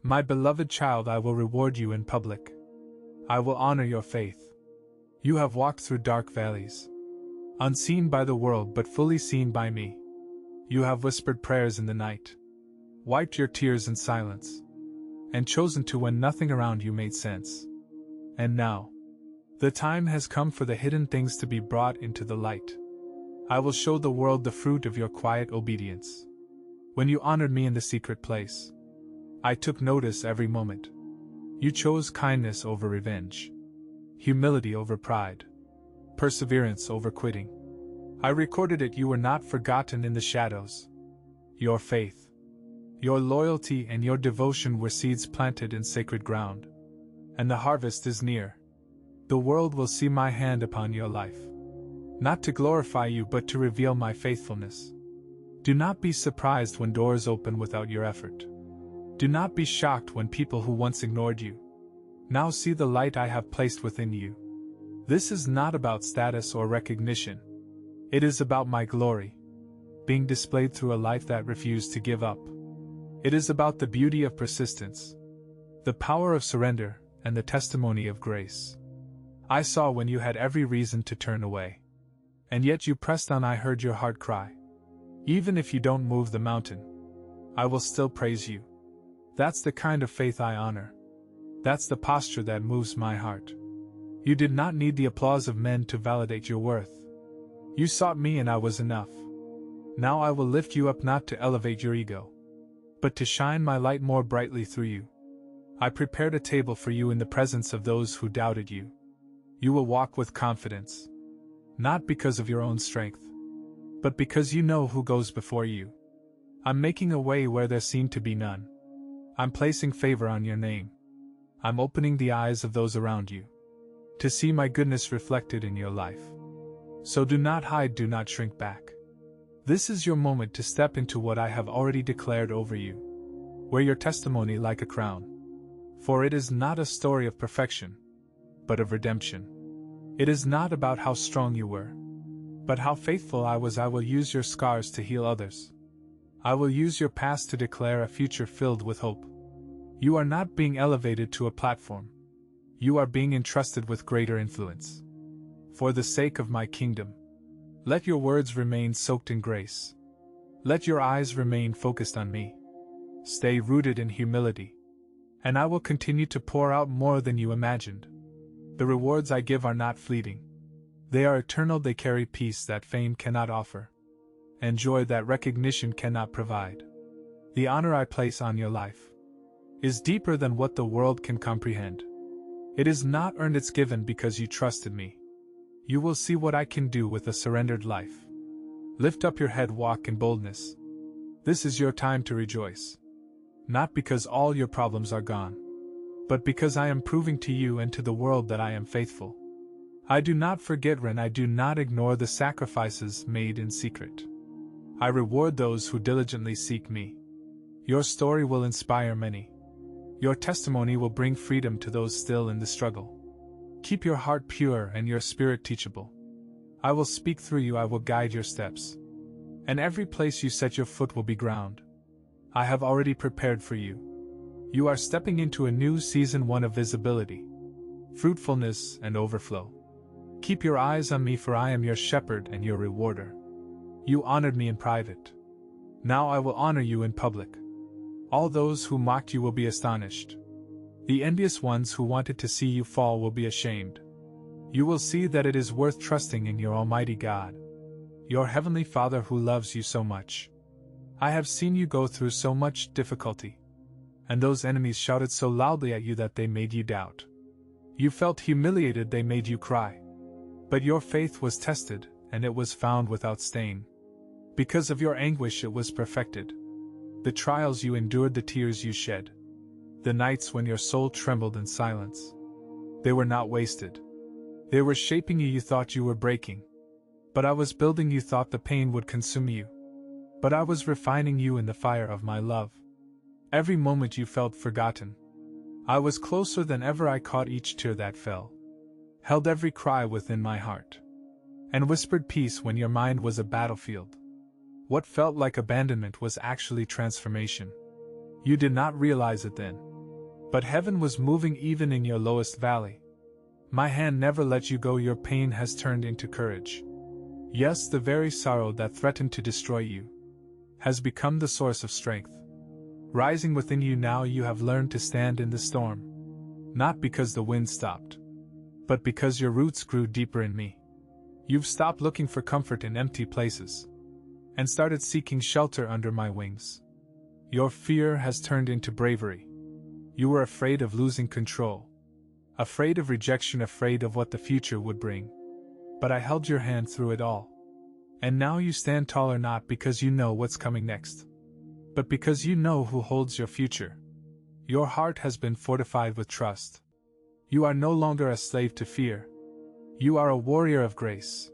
My beloved child, I will reward you in public. I will honor your faith. You have walked through dark valleys, unseen by the world but fully seen by me. You have whispered prayers in the night, wiped your tears in silence, and chosen to when nothing around you made sense. And now, the time has come for the hidden things to be brought into the light. I will show the world the fruit of your quiet obedience. When you honored me in the secret place, I took notice every moment. You chose kindness over revenge, humility over pride, perseverance over quitting. I recorded it. You were not forgotten in the shadows. Your faith, your loyalty, and your devotion were seeds planted in sacred ground. And the harvest is near. The world will see my hand upon your life. Not to glorify you but to reveal my faithfulness. Do not be surprised when doors open without your effort. Do not be shocked when people who once ignored you now see the light I have placed within you. This is not about status or recognition. It is about my glory, being displayed through a life that refused to give up. It is about the beauty of persistence, the power of surrender, and the testimony of grace. I saw when you had every reason to turn away, and yet you pressed on. I heard your heart cry. Even if you don't move the mountain, I will still praise you. That's the kind of faith I honor. That's the posture that moves my heart. You did not need the applause of men to validate your worth. You sought me and I was enough. Now I will lift you up, not to elevate your ego, but to shine my light more brightly through you. I prepared a table for you in the presence of those who doubted you. You will walk with confidence, not because of your own strength, but because you know who goes before you. I'm making a way where there seemed to be none. I'm placing favor on your name. I'm opening the eyes of those around you to see my goodness reflected in your life. So do not hide, do not shrink back. This is your moment to step into what I have already declared over you. Wear your testimony like a crown. For it is not a story of perfection, but of redemption. It is not about how strong you were, but how faithful I was. I will use your scars to heal others. I will use your past to declare a future filled with hope. You are not being elevated to a platform. You are being entrusted with greater influence. For the sake of my kingdom, let your words remain soaked in grace. Let your eyes remain focused on me. Stay rooted in humility, and I will continue to pour out more than you imagined. The rewards I give are not fleeting. They are eternal. They carry peace that fame cannot offer, and joy that recognition cannot provide. The honor I place on your life is deeper than what the world can comprehend. It is not earned, it's given because you trusted me. You will see what I can do with a surrendered life. Lift up your head, walk in boldness. This is your time to rejoice. Not because all your problems are gone, but because I am proving to you and to the world that I am faithful. I do not forget and I do not ignore the sacrifices made in secret. I reward those who diligently seek me. Your story will inspire many. Your testimony will bring freedom to those still in the struggle. Keep your heart pure and your spirit teachable. I will speak through you, I will guide your steps. And every place you set your foot will be ground I have already prepared for you. You are stepping into a new season, one of visibility, fruitfulness, and overflow. Keep your eyes on me, for I am your shepherd and your rewarder. You honored me in private. Now I will honor you in public. All those who mocked you will be astonished. The envious ones who wanted to see you fall will be ashamed. You will see that it is worth trusting in your Almighty God, your Heavenly Father who loves you so much. I have seen you go through so much difficulty, and those enemies shouted so loudly at you that they made you doubt. You felt humiliated, they made you cry. But your faith was tested, and it was found without stain. Because of your anguish it was perfected. The trials you endured, the tears you shed, the nights when your soul trembled in silence, they were not wasted. They were shaping you. You thought you were breaking, but I was building. You thought the pain would consume you, but I was refining you in the fire of my love. Every moment you felt forgotten, I was closer than ever. I caught each tear that fell, held every cry within my heart, and whispered peace when your mind was a battlefield. What felt like abandonment was actually transformation. You did not realize it then, But heaven was moving even in your lowest valley. My hand never let you go. Your pain has turned into courage. Yes, the very sorrow that threatened to destroy you has become the source of strength. Rising within you now, you have learned to stand in the storm. Not because the wind stopped, but because your roots grew deeper in me. You've stopped looking for comfort in empty places and started seeking shelter under my wings. Your fear has turned into bravery. You were afraid of losing control, afraid of rejection, afraid of what the future would bring. But I held your hand through it all. And now you stand taller, not because you know what's coming next, but because you know who holds your future. Your heart has been fortified with trust. You are no longer a slave to fear. You are a warrior of grace.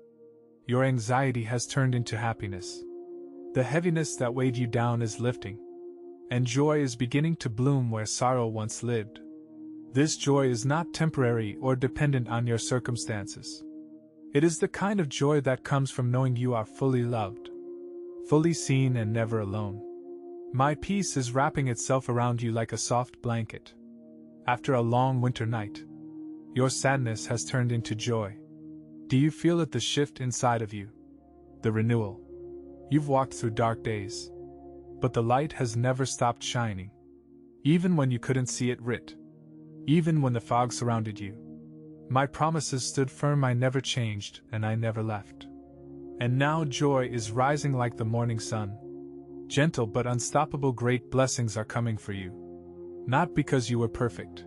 Your anxiety has turned into happiness. The heaviness that weighed you down is lifting, and joy is beginning to bloom where sorrow once lived. This joy is not temporary or dependent on your circumstances. It is the kind of joy that comes from knowing you are fully loved, fully seen, and never alone. My peace is wrapping itself around you like a soft blanket. After a long winter night, your sadness has turned into joy. Do you feel it, the shift inside of you? The renewal. You've walked through dark days, but the light has never stopped shining. Even when you couldn't see it writ. Even when the fog surrounded you. My promises stood firm, I never changed, and I never left. And now joy is rising like the morning sun. Gentle but unstoppable, great blessings are coming for you. Not because you were perfect,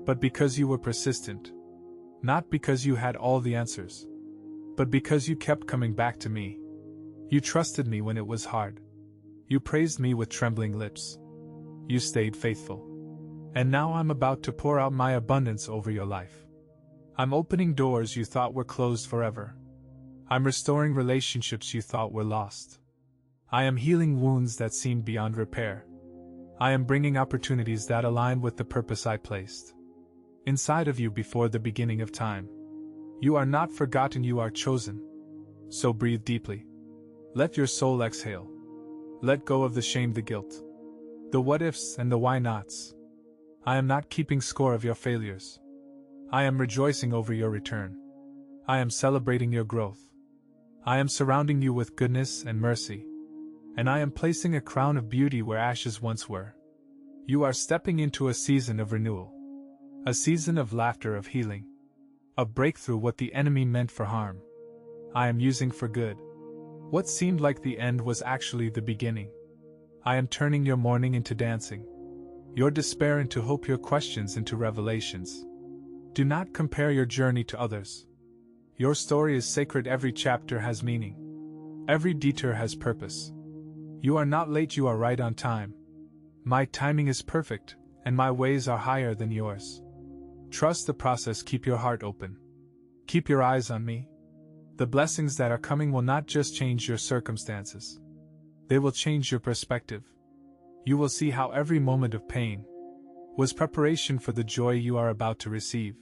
but because you were persistent. Not because you had all the answers, but because you kept coming back to me. You trusted me when it was hard. You praised me with trembling lips. You stayed faithful. And now I'm about to pour out my abundance over your life. I'm opening doors you thought were closed forever. I'm restoring relationships you thought were lost. I am healing wounds that seemed beyond repair. I am bringing opportunities that align with the purpose I placed inside of you before the beginning of time. You are not forgotten, you are chosen. So breathe deeply. Let your soul exhale. Let go of the shame, the guilt, the what ifs, and the why nots. I am not keeping score of your failures. I am rejoicing over your return. I am celebrating your growth. I am surrounding you with goodness and mercy. And I am placing a crown of beauty where ashes once were. You are stepping into a season of renewal. A season of laughter, of healing. A breakthrough what the enemy meant for harm. I am using for good. What seemed like the end was actually the beginning. I am turning your mourning into dancing. Your despair into hope, your questions into revelations. Do not compare your journey to others. Your story is sacred, every chapter has meaning. Every detour has purpose. You are not late, you are right on time. My timing is perfect, and my ways are higher than yours. Trust the process, keep your heart open. Keep your eyes on me. The blessings that are coming will not just change your circumstances. They will change your perspective. You will see how every moment of pain was preparation for the joy you are about to receive.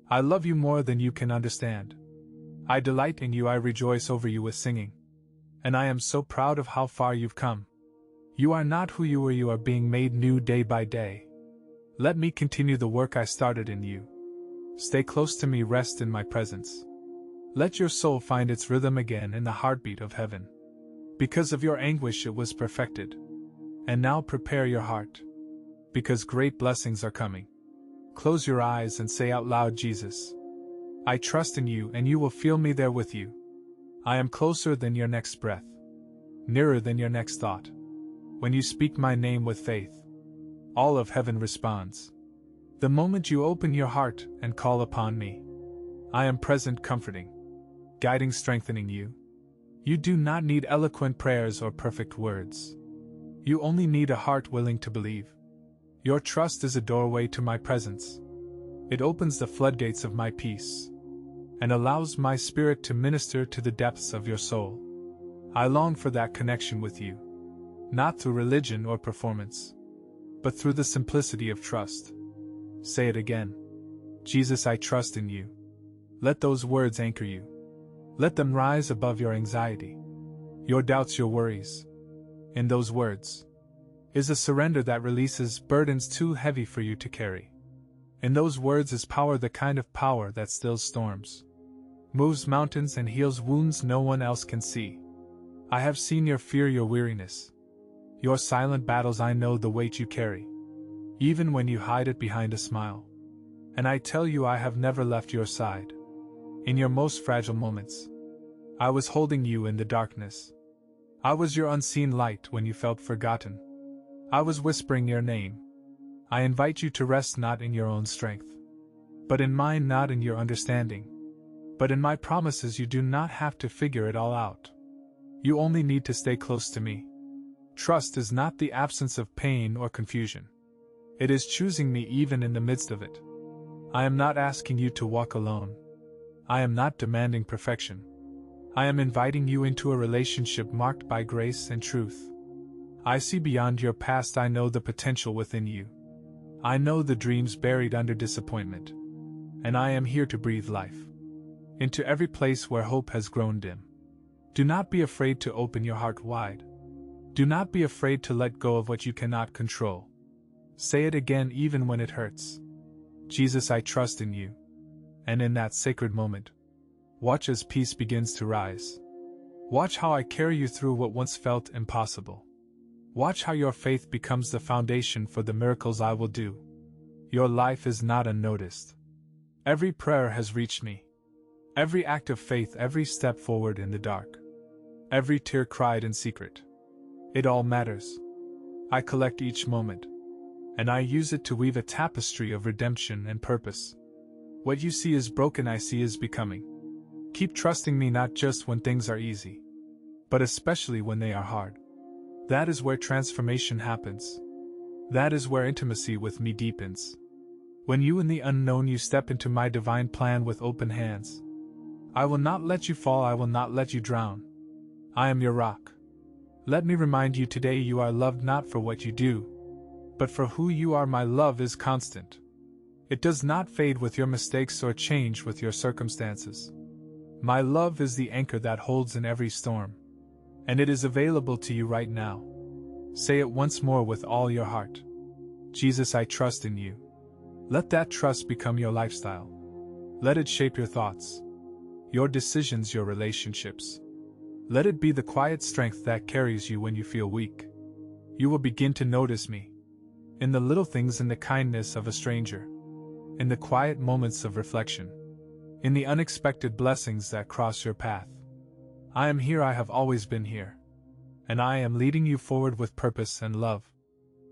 I love you more than you can understand. I delight in you, I rejoice over you with singing. And I am so proud of how far you've come. You are not who you were, you are being made new day by day. Let me continue the work I started in you. Stay close to me, rest in my presence. Let your soul find its rhythm again in the heartbeat of heaven. Because of your anguish it was perfected. And now prepare your heart. Because great blessings are coming. Close your eyes and say out loud, Jesus, I trust in you, and you will feel me there with you. I am closer than your next breath. Nearer than your next thought. When you speak my name with faith, all of heaven responds. The moment you open your heart and call upon me, I am present, comforting, guiding, strengthening you. You do not need eloquent prayers or perfect words. You only need a heart willing to believe. Your trust is a doorway to my presence. It opens the floodgates of my peace and allows my spirit to minister to the depths of your soul. I long for that connection with you, not through religion or performance, but through the simplicity of trust. Say it again. Jesus, I trust in you. Let those words anchor you. Let them rise above your anxiety, your doubts, your worries. In those words, is a surrender that releases burdens too heavy for you to carry. In those words is power, the kind of power that stills storms, moves mountains, and heals wounds no one else can see. I have seen your fear, your weariness, your silent battles. I know the weight you carry, even when you hide it behind a smile. And I tell you, I have never left your side. In your most fragile moments, I was holding you in the darkness. I was your unseen light when you felt forgotten. I was whispering your name. I invite you to rest not in your own strength, but in mine, not in your understanding, but in my promises. You do not have to figure it all out. You only need to stay close to me. Trust is not the absence of pain or confusion. It is choosing me even in the midst of it. I am not asking you to walk alone. I am not demanding perfection. I am inviting you into a relationship marked by grace and truth. I see beyond your past. I know the potential within you. I know the dreams buried under disappointment. And I am here to breathe life into every place where hope has grown dim. Do not be afraid to open your heart wide. Do not be afraid to let go of what you cannot control. Say it again even when it hurts. Jesus, I trust in you. And in that sacred moment, watch as peace begins to rise. Watch how I carry you through what once felt impossible. Watch how your faith becomes the foundation for the miracles I will do. Your life is not unnoticed. Every prayer has reached me. Every act of faith, every step forward in the dark. Every tear cried in secret. It all matters. I collect each moment, and I use it to weave a tapestry of redemption and purpose. What you see is broken, I see is becoming. Keep trusting me, not just when things are easy, but especially when they are hard. That is where transformation happens. That is where intimacy with me deepens. When you in the unknown you step into my divine plan with open hands. I will not let you fall, I will not let you drown. I am your rock. Let me remind you today, you are loved not for what you do, but for who you are. My love is constant. It does not fade with your mistakes or change with your circumstances. My love is the anchor that holds in every storm, and it is available to you right now. Say it once more with all your heart. Jesus, I trust in you. Let that trust become your lifestyle. Let it shape your thoughts, your decisions, your relationships. Let it be the quiet strength that carries you when you feel weak. You will begin to notice me in the little things, in the kindness of a stranger, in the quiet moments of reflection, in the unexpected blessings that cross your path. I am here, I have always been here, and I am leading you forward with purpose and love.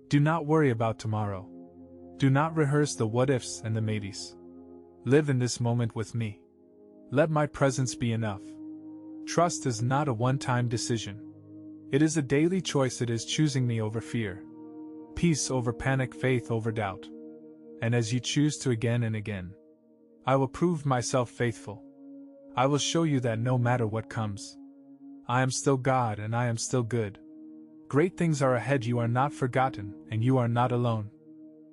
Do not worry about tomorrow. Do not rehearse the what-ifs and the maybes. Live in this moment with me. Let my presence be enough. Trust is not a one-time decision. It is a daily choice. It is choosing me over fear, peace over panic, faith over doubt. And as you choose to again and again, I will prove myself faithful. I will show you that no matter what comes, I am still God and I am still good. Great things are ahead. You are not forgotten and you are not alone.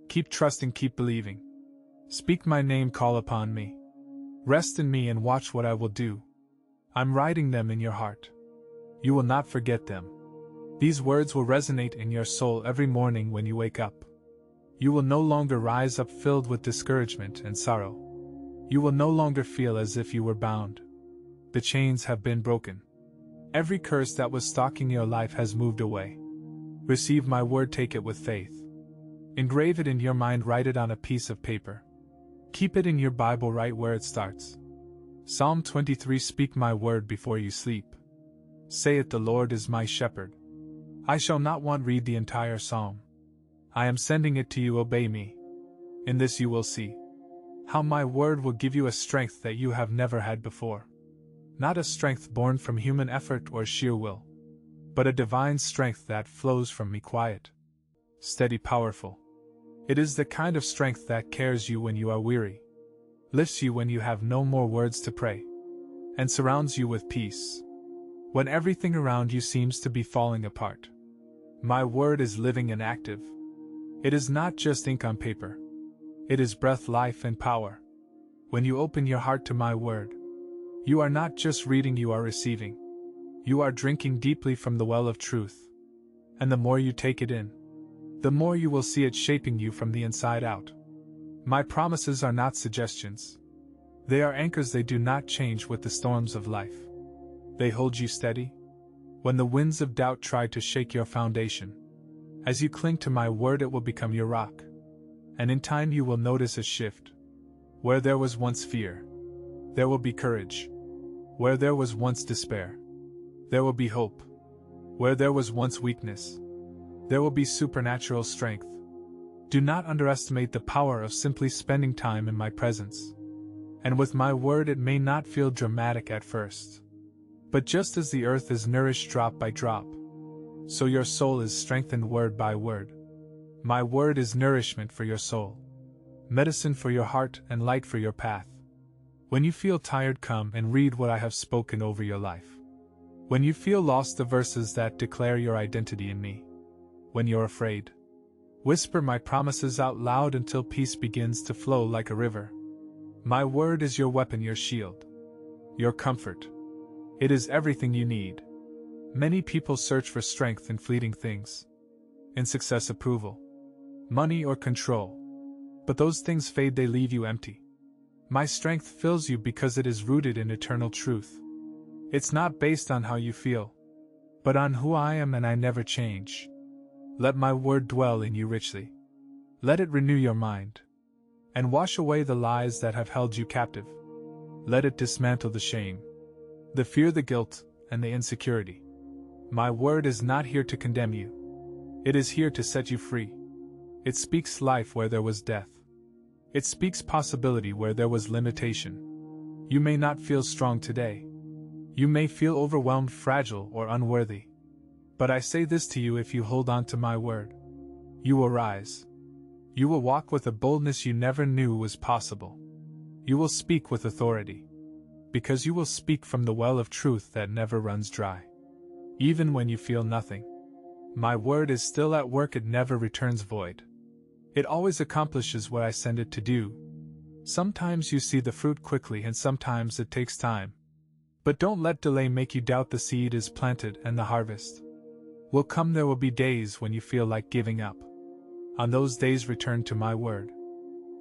Keep trusting, keep believing. Speak my name, call upon me. Rest in me and watch what I will do. I'm writing them in your heart. You will not forget them. These words will resonate in your soul every morning when you wake up. You will no longer rise up filled with discouragement and sorrow. You will no longer feel as if you were bound. The chains have been broken. Every curse that was stalking your life has moved away. Receive my word, take it with faith. Engrave it in your mind, write it on a piece of paper. Keep it in your Bible right where it starts. Psalm 23. Speak my word before you sleep. Say it, the Lord is my shepherd. I shall not want. Read the entire psalm. I am sending it to you, obey me. In this you will see how my word will give you a strength that you have never had before. Not a strength born from human effort or sheer will, but a divine strength that flows from me, quiet, steady, powerful. It is the kind of strength that carries you when you are weary, lifts you when you have no more words to pray, and surrounds you with peace when everything around you seems to be falling apart. My word is living and active. It is not just ink on paper. It is breath, life, and power. When you open your heart to my word, you are not just reading, you are receiving. You are drinking deeply from the well of truth. And the more you take it in, the more you will see it shaping you from the inside out. My promises are not suggestions. They are anchors. They do not change with the storms of life. They hold you steady when the winds of doubt try to shake your foundation. As you cling to my word, it will become your rock. And in time you will notice a shift. Where there was once fear, there will be courage. Where there was once despair, there will be hope. Where there was once weakness, there will be supernatural strength. Do not underestimate the power of simply spending time in my presence. And with my word, it may not feel dramatic at first. But just as the earth is nourished drop by drop, so your soul is strengthened word by word. My word is nourishment for your soul, medicine for your heart, and light for your path. When you feel tired, come and read what I have spoken over your life. When you feel lost, the verses that declare your identity in me. When you're afraid, whisper my promises out loud until peace begins to flow like a river. My word is your weapon, your shield, your comfort. It is everything you need. Many people search for strength in fleeting things, in success, approval, money, or control. But those things fade, they leave you empty. My strength fills you because it is rooted in eternal truth. It's not based on how you feel, but on who I am, and I never change. Let my word dwell in you richly. Let it renew your mind and wash away the lies that have held you captive. Let it dismantle the shame, the fear, the guilt, and the insecurity. My word is not here to condemn you. It is here to set you free. It speaks life where there was death. It speaks possibility where there was limitation. You may not feel strong today. You may feel overwhelmed, fragile, or unworthy. But I say this to you: if you hold on to my word, you will rise. You will walk with a boldness you never knew was possible. You will speak with authority, because you will speak from the well of truth that never runs dry. Even when you feel nothing, my word is still at work. It never returns void. It always accomplishes what I send it to do. Sometimes you see the fruit quickly, and sometimes it takes time. But don't let delay make you doubt. The seed is planted and the harvest will come. There will be days when you feel like giving up. On those days, return to my word.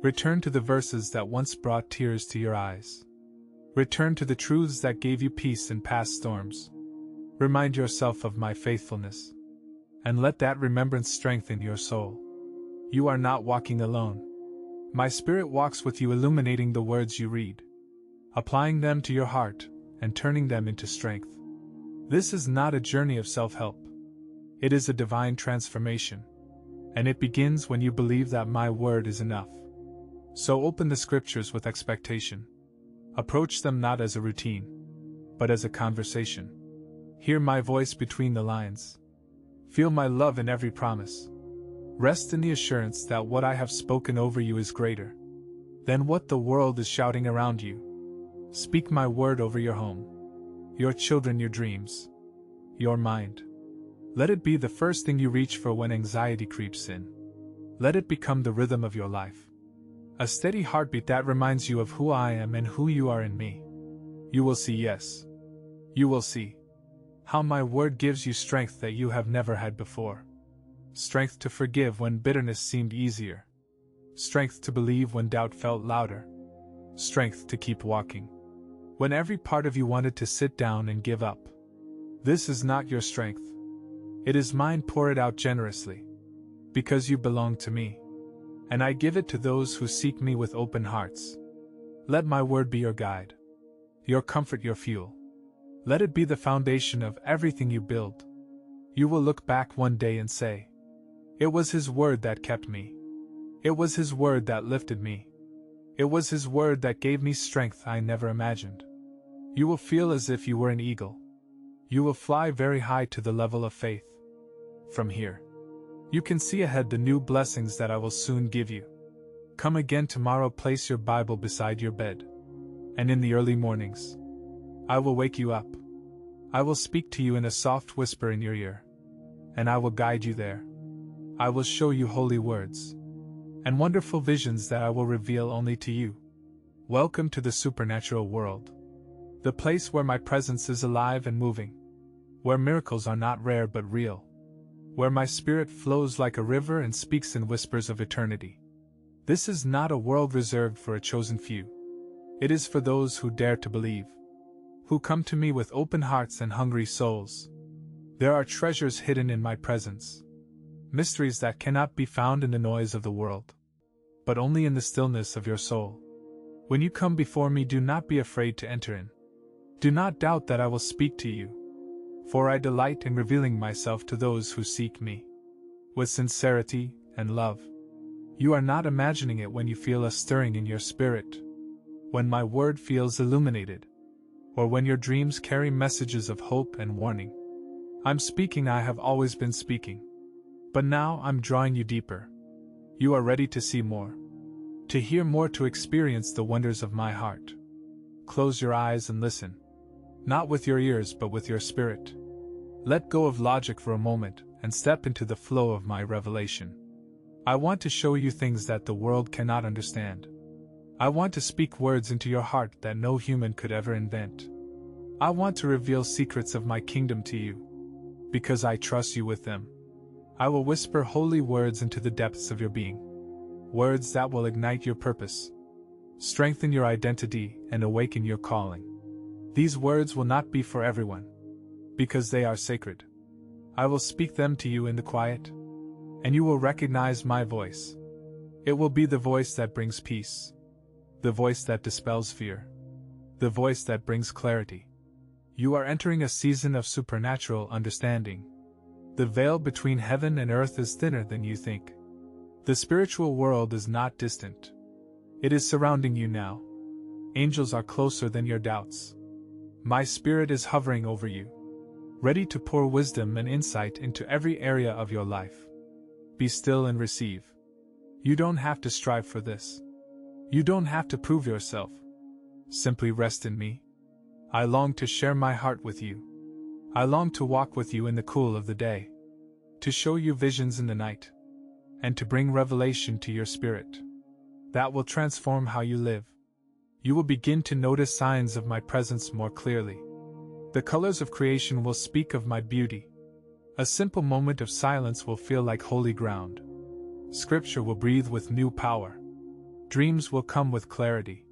Return to the verses that once brought tears to your eyes. Return to the truths that gave you peace in past storms. Remind yourself of my faithfulness, and let that remembrance strengthen your soul. You are not walking alone. My Spirit walks with you, illuminating the words you read, applying them to your heart, and turning them into strength. This is not a journey of self-help. It is a divine transformation, and it begins when you believe that my word is enough. So open the scriptures with expectation. Approach them not as a routine, but as a conversation. Hear my voice between the lines. Feel my love in every promise. Rest in the assurance that what I have spoken over you is greater than what the world is shouting around you. Speak my word over your home, your children, your dreams, your mind. Let it be the first thing you reach for when anxiety creeps in. Let it become the rhythm of your life, a steady heartbeat that reminds you of who I am and who you are in me. You will see, yes, you will see how my word gives you strength that you have never had before. Strength to forgive when bitterness seemed easier. Strength to believe when doubt felt louder. Strength to keep walking when every part of you wanted to sit down and give up. This is not your strength. It is mine. Pour it out generously, because you belong to me, and I give it to those who seek me with open hearts. Let my word be your guide, your comfort, your fuel. Let it be the foundation of everything you build. You will look back one day and say, "It was His word that kept me. It was His word that lifted me. It was His word that gave me strength I never imagined." You will feel as if you were an eagle. You will fly very high to the level of faith. From here, you can see ahead the new blessings that I will soon give you. Come again tomorrow. Place your Bible beside your bed, and in the early mornings, I will wake you up. I will speak to you in a soft whisper in your ear, and I will guide you there. I will show you holy words and wonderful visions that I will reveal only to you. Welcome to the supernatural world, the place where my presence is alive and moving, where miracles are not rare but real, where my spirit flows like a river and speaks in whispers of eternity. This is not a world reserved for a chosen few. It is for those who dare to believe, who come to me with open hearts and hungry souls. There are treasures hidden in my presence, mysteries that cannot be found in the noise of the world, but only in the stillness of your soul. When you come before me, do not be afraid to enter in. Do not doubt that I will speak to you, for I delight in revealing myself to those who seek me with sincerity and love. You are not imagining it when you feel a stirring in your spirit, when my word feels illuminated, or when your dreams carry messages of hope and warning. I'm speaking, I have always been speaking. But now I'm drawing you deeper. You are ready to see more, to hear more, to experience the wonders of my heart. Close your eyes and listen, not with your ears but with your spirit. Let go of logic for a moment and step into the flow of my revelation. I want to show you things that the world cannot understand. I want to speak words into your heart that no human could ever invent. I want to reveal secrets of my kingdom to you, because I trust you with them. I will whisper holy words into the depths of your being, words that will ignite your purpose, strengthen your identity, and awaken your calling. These words will not be for everyone, because they are sacred. I will speak them to you in the quiet, and you will recognize my voice. It will be the voice that brings peace, the voice that dispels fear, the voice that brings clarity. You are entering a season of supernatural understanding. The veil between heaven and earth is thinner than you think. The spiritual world is not distant. It is surrounding you now. Angels are closer than your doubts. My spirit is hovering over you, ready to pour wisdom and insight into every area of your life. Be still and receive. You don't have to strive for this. You don't have to prove yourself. Simply rest in me. I long to share my heart with you. I long to walk with you in the cool of the day, to show you visions in the night, and to bring revelation to your spirit that will transform how you live. You will begin to notice signs of my presence more clearly. The colors of creation will speak of my beauty. A simple moment of silence will feel like holy ground. Scripture will breathe with new power. Dreams will come with clarity.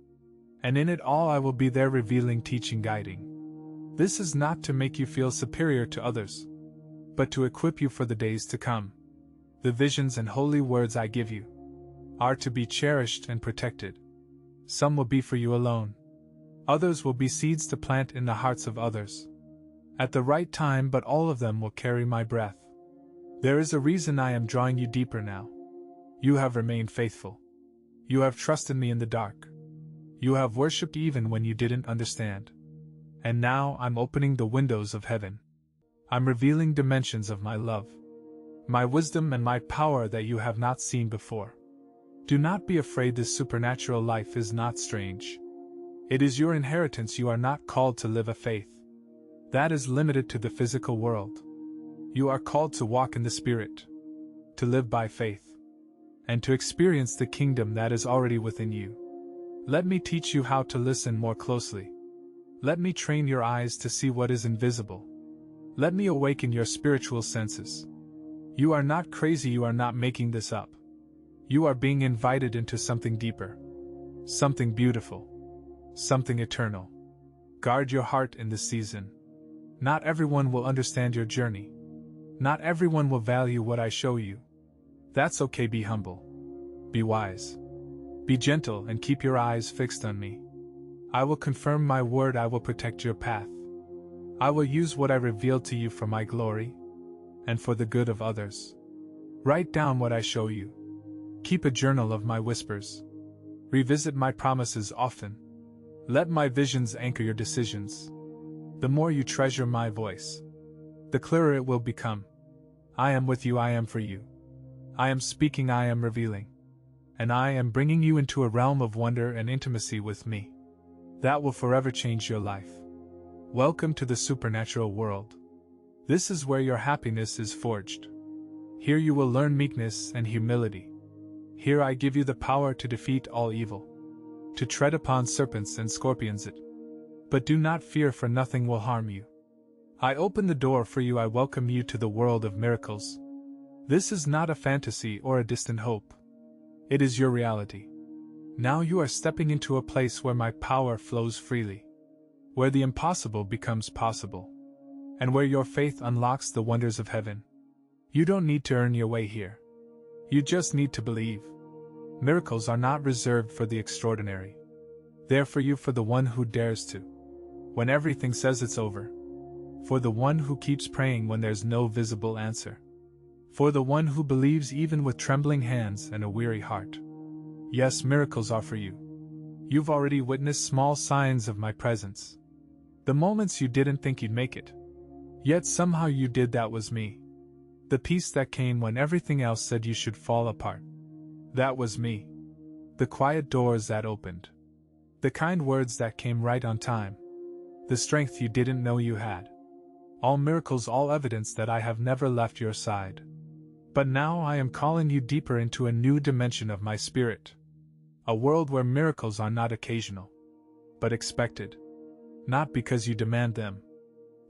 And in it all I will be there, revealing, teaching, guiding. This is not to make you feel superior to others, but to equip you for the days to come. The visions and holy words I give you are to be cherished and protected. Some will be for you alone. Others will be seeds to plant in the hearts of others at the right time, but all of them will carry my breath. There is a reason I am drawing you deeper now. You have remained faithful. You have trusted me in the dark. You have worshipped even when you didn't understand. And now I'm opening the windows of heaven. I'm revealing dimensions of my love, my wisdom, and my power that you have not seen before. Do not be afraid. This supernatural life is not strange. It is your inheritance. You are not called to live a faith that is limited to the physical world. You are called to walk in the Spirit, to live by faith, and to experience the kingdom that is already within you. Let me teach you how to listen more closely. Let me train your eyes to see what is invisible. Let me awaken your spiritual senses. You are not crazy. You are not making this up. You are being invited into something deeper, something beautiful, something eternal. Guard your heart in this season. Not everyone will understand your journey. Not everyone will value what I show you. That's okay. Be humble. Be wise. Be gentle and keep your eyes fixed on me. I will confirm my word. I will protect your path. I will use what I reveal to you for my glory and for the good of others. Write down what I show you. Keep a journal of my whispers. Revisit my promises often. Let my visions anchor your decisions. The more you treasure my voice, the clearer it will become. I am with you. I am for you. I am speaking. I am revealing. And I am bringing you into a realm of wonder and intimacy with me that will forever change your life. Welcome to the supernatural world. This is where your happiness is forged. Here you will learn meekness and humility. Here I give you the power to defeat all evil, to tread upon serpents and scorpions. But do not fear, for nothing will harm you. I open the door for you. I welcome you to the world of miracles. This is not a fantasy or a distant hope. It is your reality. Now you are stepping into a place where my power flows freely, where the impossible becomes possible, and where your faith unlocks the wonders of heaven. You don't need to earn your way here. You just need to believe. Miracles are not reserved for the extraordinary. They're for you, for the one who dares to, when everything says it's over. For the one who keeps praying when there's no visible answer. For the one who believes even with trembling hands and a weary heart. Yes, miracles are for you. You've already witnessed small signs of my presence. The moments you didn't think you'd make it. Yet somehow you did. That was me. The peace that came when everything else said you should fall apart. That was me. The quiet doors that opened. The kind words that came right on time. The strength you didn't know you had. All miracles, all evidence that I have never left your side. But now I am calling you deeper into a new dimension of my spirit. A world where miracles are not occasional, but expected. Not because you demand them,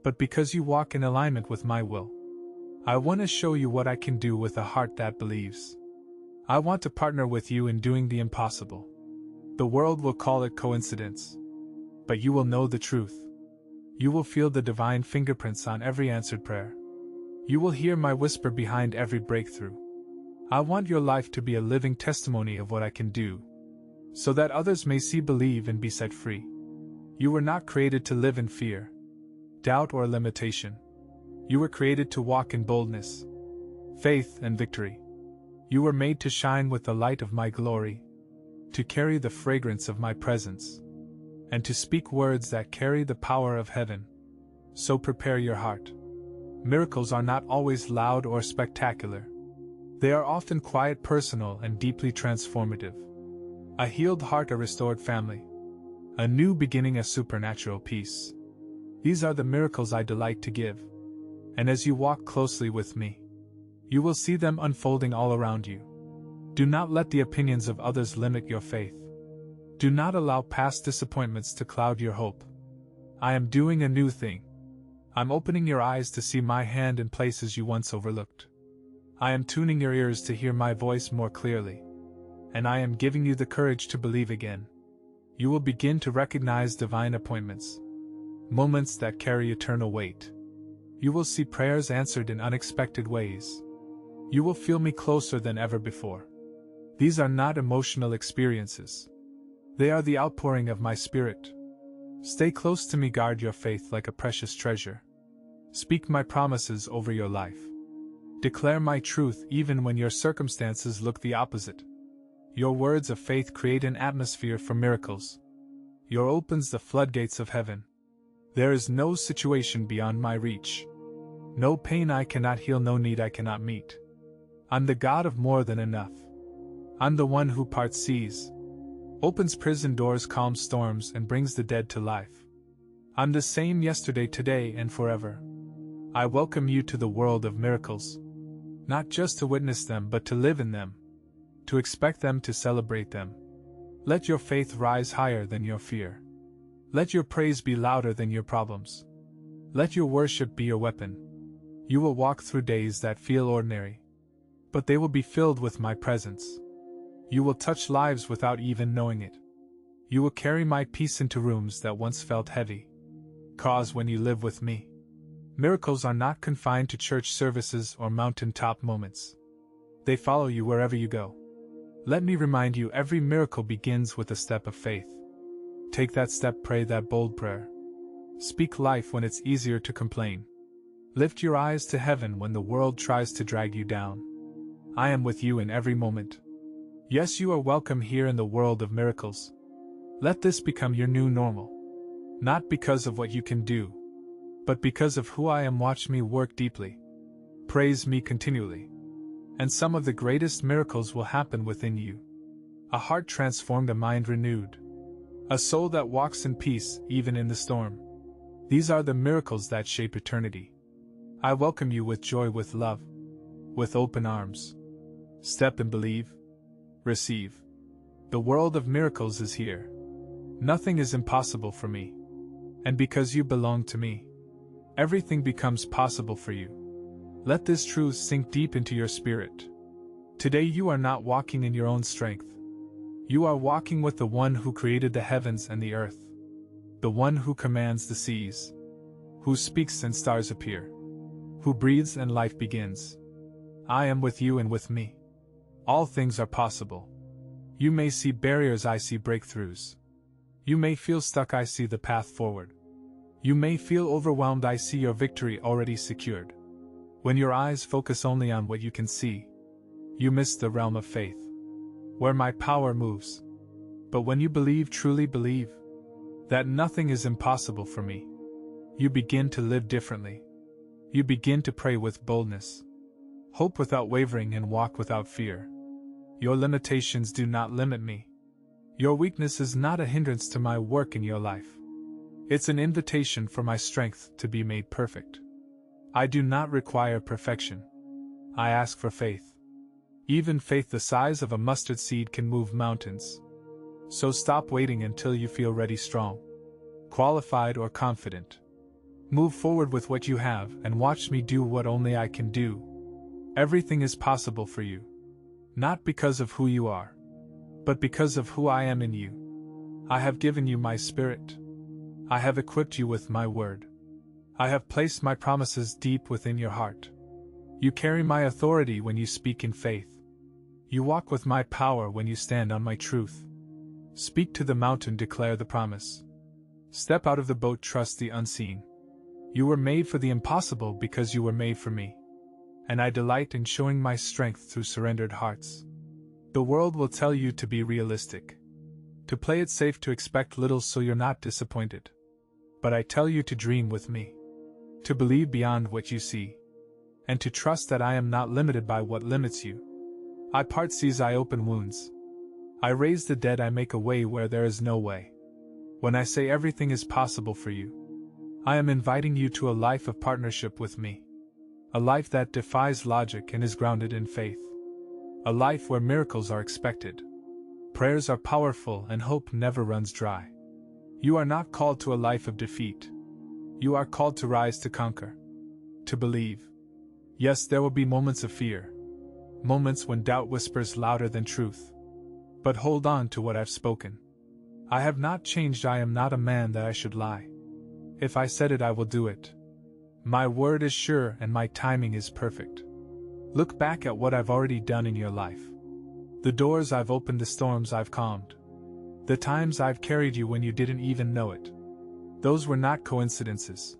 but because you walk in alignment with my will. I want to show you what I can do with a heart that believes. I want to partner with you in doing the impossible. The world will call it coincidence, but you will know the truth. You will feel the divine fingerprints on every answered prayer. You will hear my whisper behind every breakthrough. I want your life to be a living testimony of what I can do, so that others may see, believe, and be set free. You were not created to live in fear, doubt, or limitation. You were created to walk in boldness, faith, and victory. You were made to shine with the light of my glory, to carry the fragrance of my presence, and to speak words that carry the power of heaven. So prepare your heart. Miracles are not always loud or spectacular. They are often quiet, personal, and deeply transformative. A healed heart, a restored family. A new beginning, a supernatural peace. These are the miracles I delight to give. And as you walk closely with me, you will see them unfolding all around you. Do not let the opinions of others limit your faith. Do not allow past disappointments to cloud your hope. I am doing a new thing. I'm opening your eyes to see my hand in places you once overlooked. I am tuning your ears to hear my voice more clearly. And I am giving you the courage to believe again. You will begin to recognize divine appointments, moments that carry eternal weight. You will see prayers answered in unexpected ways. You will feel me closer than ever before. These are not emotional experiences. They are the outpouring of my spirit. Stay close to me, guard your faith like a precious treasure. Speak my promises over your life. Declare my truth even when your circumstances look the opposite. Your words of faith create an atmosphere for miracles. Your opens the floodgates of heaven. There is no situation beyond my reach. No pain I cannot heal, no need I cannot meet. I'm the God of more than enough. I'm the one who parts seas, opens prison doors, calms storms, and brings the dead to life. I'm the same yesterday, today, and forever. I welcome you to the world of miracles. Not just to witness them, but to live in them. To expect them, to celebrate them. Let your faith rise higher than your fear. Let your praise be louder than your problems. Let your worship be your weapon. You will walk through days that feel ordinary, but they will be filled with my presence. You will touch lives without even knowing it. You will carry my peace into rooms that once felt heavy. Cause when you live with me. Miracles are not confined to church services or mountaintop moments. They follow you wherever you go. Let me remind you, every miracle begins with a step of faith. Take that step, pray that bold prayer. Speak life when it's easier to complain. Lift your eyes to heaven when the world tries to drag you down. I am with you in every moment. Yes, you are welcome here in the world of miracles. Let this become your new normal. Not because of what you can do, but because of who I am. Watch me work deeply. Praise me continually. And some of the greatest miracles will happen within you. A heart transformed, a mind renewed. A soul that walks in peace, even in the storm. These are the miracles that shape eternity. I welcome you with joy, with love, with open arms. Step and believe. Receive. The world of miracles is here. Nothing is impossible for me. And because you belong to me, everything becomes possible for you. Let this truth sink deep into your spirit. Today you are not walking in your own strength. You are walking with the one who created the heavens and the earth. The one who commands the seas. Who speaks and stars appear. Who breathes and life begins. I am with you and with me. All things are possible. You may see barriers, I see breakthroughs. You may feel stuck, I see the path forward. You may feel overwhelmed, I see your victory already secured. When your eyes focus only on what you can see, you miss the realm of faith, where my power moves. But when you believe, truly believe, that nothing is impossible for me, you begin to live differently. You begin to pray with boldness, hope without wavering, and walk without fear. Your limitations do not limit me. Your weakness is not a hindrance to my work in your life. It's an invitation for my strength to be made perfect. I do not require perfection. I ask for faith. Even faith the size of a mustard seed can move mountains. So stop waiting until you feel ready, strong, qualified, or confident. Move forward with what you have and watch me do what only I can do. Everything is possible for you. Not because of who you are, but because of who I am in you. I have given you my spirit. I have equipped you with my word. I have placed my promises deep within your heart. You carry my authority when you speak in faith. You walk with my power when you stand on my truth. Speak to the mountain, declare the promise. Step out of the boat, trust the unseen. You were made for the impossible because you were made for me. And I delight in showing my strength through surrendered hearts. The world will tell you to be realistic, to play it safe, to expect little so you're not disappointed. But I tell you to dream with me, to believe beyond what you see, and to trust that I am not limited by what limits you. I part seas, I open wounds. I raise the dead, I make a way where there is no way. When I say everything is possible for you, I am inviting you to a life of partnership with me. A life that defies logic and is grounded in faith. A life where miracles are expected. Prayers are powerful and hope never runs dry. You are not called to a life of defeat. You are called to rise, to conquer, to believe. Yes, there will be moments of fear. Moments when doubt whispers louder than truth. But hold on to what I've spoken. I have not changed, I am not a man that I should lie. If I said it, I will do it. My word is sure and my timing is perfect. Look back at what I've already done in your life. The doors I've opened, the storms I've calmed. The times I've carried you when you didn't even know it. Those were not coincidences.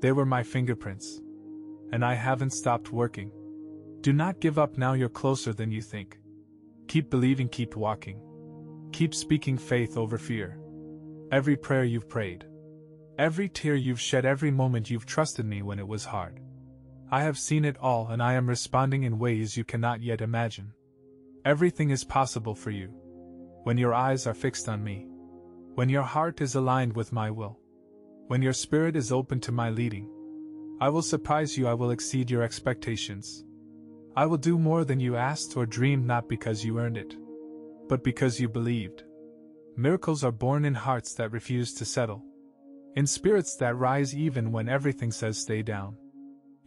They were my fingerprints. And I haven't stopped working. Do not give up now, you're closer than you think. Keep believing, keep walking. Keep speaking faith over fear. Every prayer you've prayed. Every tear you've shed, every moment you've trusted me when it was hard. I have seen it all and I am responding in ways you cannot yet imagine. Everything is possible for you. When your eyes are fixed on me. When your heart is aligned with my will. When your spirit is open to my leading. I will surprise you, I will exceed your expectations. I will do more than you asked or dreamed, not because you earned it, but because you believed. Miracles are born in hearts that refuse to settle. In spirits that rise even when everything says stay down.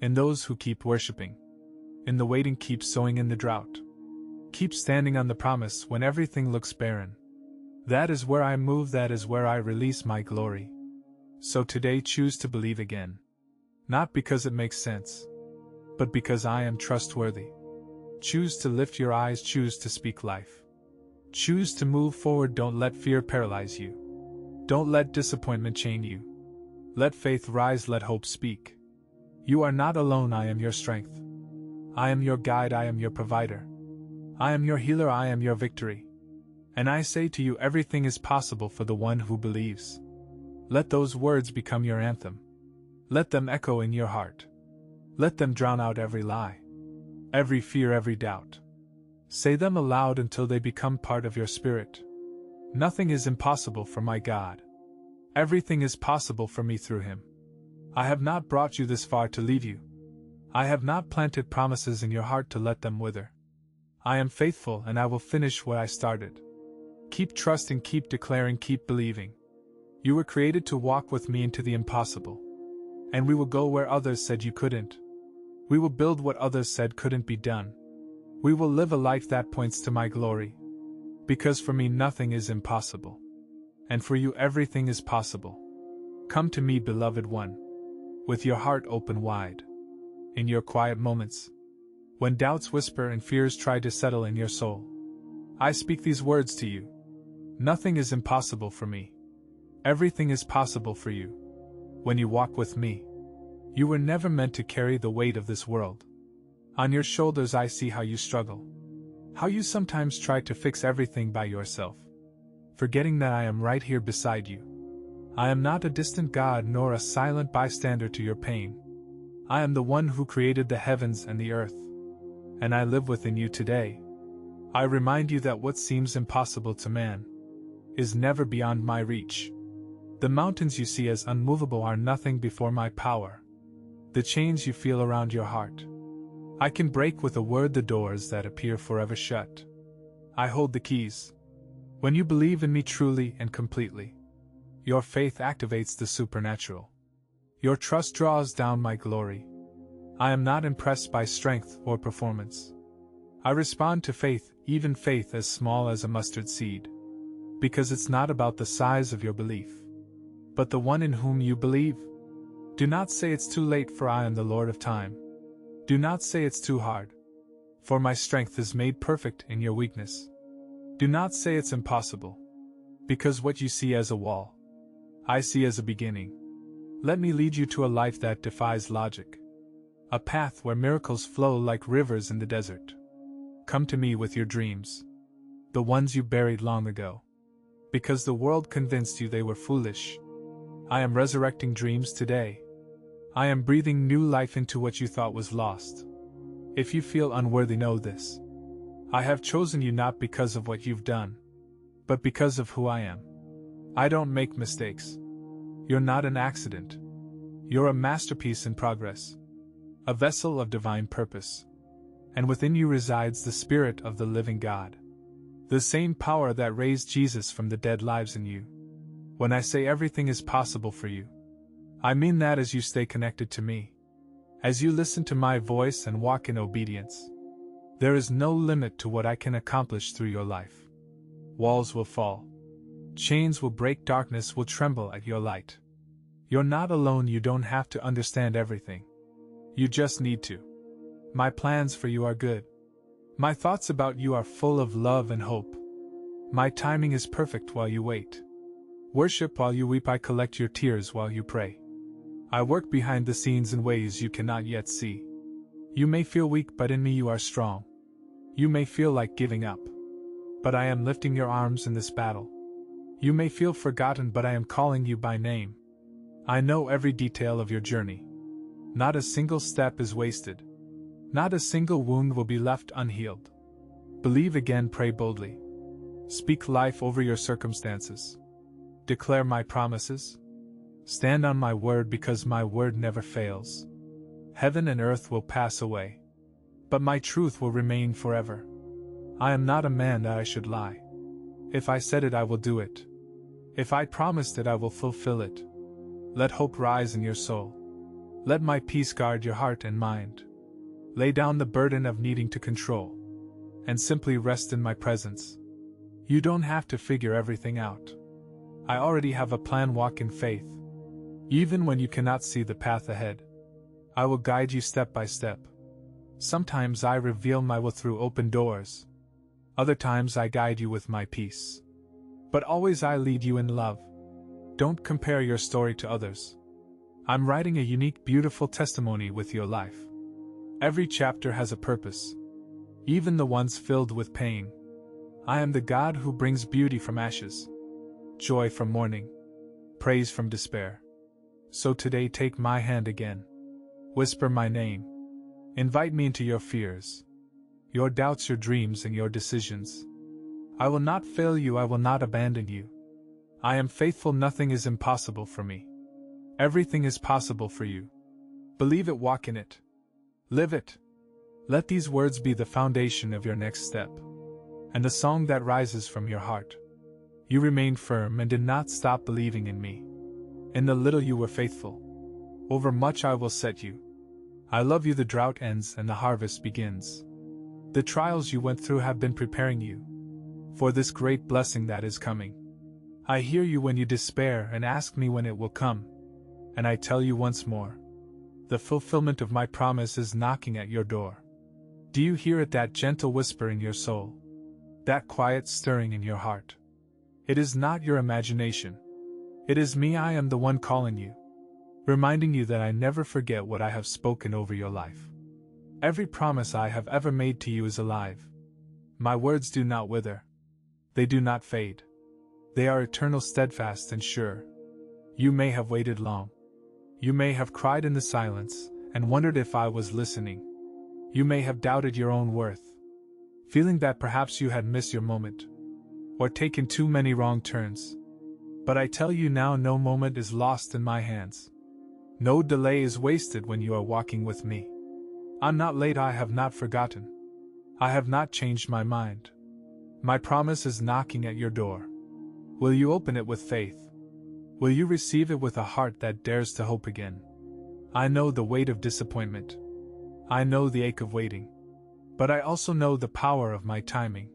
In those who keep worshiping. In the waiting, keep sowing in the drought. Keep standing on the promise when everything looks barren. That is where I move, that is where I release my glory. So today choose to believe again. Not because it makes sense, but because I am trustworthy. Choose to lift your eyes, choose to speak life. Choose to move forward, don't let fear paralyze you. Don't let disappointment chain you. Let faith rise, let hope speak. You are not alone, I am your strength. I am your guide, I am your provider. I am your healer, I am your victory. And I say to you, everything is possible for the one who believes. Let those words become your anthem. Let them echo in your heart. Let them drown out every lie, every fear, every doubt. Say them aloud until they become part of your spirit. Nothing is impossible for my God. Everything is possible for me through Him. I have not brought you this far to leave you. I have not planted promises in your heart to let them wither. I am faithful and I will finish what I started. Keep trusting, keep declaring, keep believing. You were created to walk with me into the impossible. And we will go where others said you couldn't. We will build what others said couldn't be done. We will live a life that points to my glory. Because for me nothing is impossible. And for you everything is possible. Come to me, beloved one, with your heart open wide. In your quiet moments, when doubts whisper and fears try to settle in your soul, I speak these words to you. Nothing is impossible for me. Everything is possible for you. When you walk with me, you were never meant to carry the weight of this world. On your shoulders I see how you struggle. How you sometimes try to fix everything by yourself, forgetting that I am right here beside you. I am not a distant God nor a silent bystander to your pain. I am the one who created the heavens and the earth, and I live within you today. I remind you that what seems impossible to man is never beyond my reach. The mountains you see as unmovable are nothing before my power. The chains you feel around your heart, I can break with a word the doors that appear forever shut. I hold the keys. When you believe in me truly and completely, your faith activates the supernatural. Your trust draws down my glory. I am not impressed by strength or performance. I respond to faith, even faith as small as a mustard seed. Because it's not about the size of your belief, but the one in whom you believe. Do not say it's too late, for I am the Lord of time. Do not say it's too hard, for my strength is made perfect in your weakness. Do not say it's impossible, because what you see as a wall, I see as a beginning. Let me lead you to a life that defies logic, a path where miracles flow like rivers in the desert. Come to me with your dreams, the ones you buried long ago, because the world convinced you they were foolish. I am resurrecting dreams today. I am breathing new life into what you thought was lost. If you feel unworthy, know this. I have chosen you not because of what you've done, but because of who I am. I don't make mistakes. You're not an accident. You're a masterpiece in progress, a vessel of divine purpose. And within you resides the Spirit of the living God. The same power that raised Jesus from the dead lives in you. When I say everything is possible for you, I mean that as you stay connected to me, as you listen to my voice and walk in obedience. There is no limit to what I can accomplish through your life. Walls will fall. Chains will break, darkness will tremble at your light. You're not alone, you don't have to understand everything. You just need to. My plans for you are good. My thoughts about you are full of love and hope. My timing is perfect while you wait. Worship while you weep, I collect your tears while you pray. I work behind the scenes in ways you cannot yet see. You may feel weak, but in me you are strong. You may feel like giving up, but I am lifting your arms in this battle. You may feel forgotten, but I am calling you by name. I know every detail of your journey. Not a single step is wasted. Not a single wound will be left unhealed. Believe again, pray boldly. Speak life over your circumstances. Declare my promises. Stand on my word, because my word never fails. Heaven and earth will pass away, but my truth will remain forever. I am not a man that I should lie. If I said it, I will do it. If I promised it, I will fulfill it. Let hope rise in your soul. Let my peace guard your heart and mind. Lay down the burden of needing to control, and simply rest in my presence. You don't have to figure everything out. I already have a plan. Walk in faith. Even when you cannot see the path ahead, I will guide you step by step. Sometimes I reveal my will through open doors. Other times I guide you with my peace. But always I lead you in love. Don't compare your story to others. I'm writing a unique, beautiful testimony with your life. Every chapter has a purpose, even the ones filled with pain. I am the God who brings beauty from ashes, joy from mourning, praise from despair. So today take my hand again. Whisper my name. Invite me into your fears, your doubts, your dreams, and your decisions. I will not fail you, I will not abandon you. I am faithful, nothing is impossible for me. Everything is possible for you. Believe it, walk in it. Live it. Let these words be the foundation of your next step, and the song that rises from your heart. You remained firm and did not stop believing in me. In the little you were faithful. Over much I will set you. I love you. The drought ends and the harvest begins. The trials you went through have been preparing you for this great blessing that is coming. I hear you when you despair and ask me when it will come. And I tell you once more, the fulfillment of my promise is knocking at your door. Do you hear it, that gentle whisper in your soul? That quiet stirring in your heart? It is not your imagination. It is me. I am the one calling you, reminding you that I never forget what I have spoken over your life. Every promise I have ever made to you is alive. My words do not wither. They do not fade. They are eternal, steadfast, and sure. You may have waited long. You may have cried in the silence and wondered if I was listening. You may have doubted your own worth, feeling that perhaps you had missed your moment or taken too many wrong turns. But I tell you now, no moment is lost in my hands. No delay is wasted when you are walking with me. I'm not late. I have not forgotten. I have not changed my mind. My promise is knocking at your door. Will you open it with faith? Will you receive it with a heart that dares to hope again? I know the weight of disappointment. I know the ache of waiting. But I also know the power of my timing,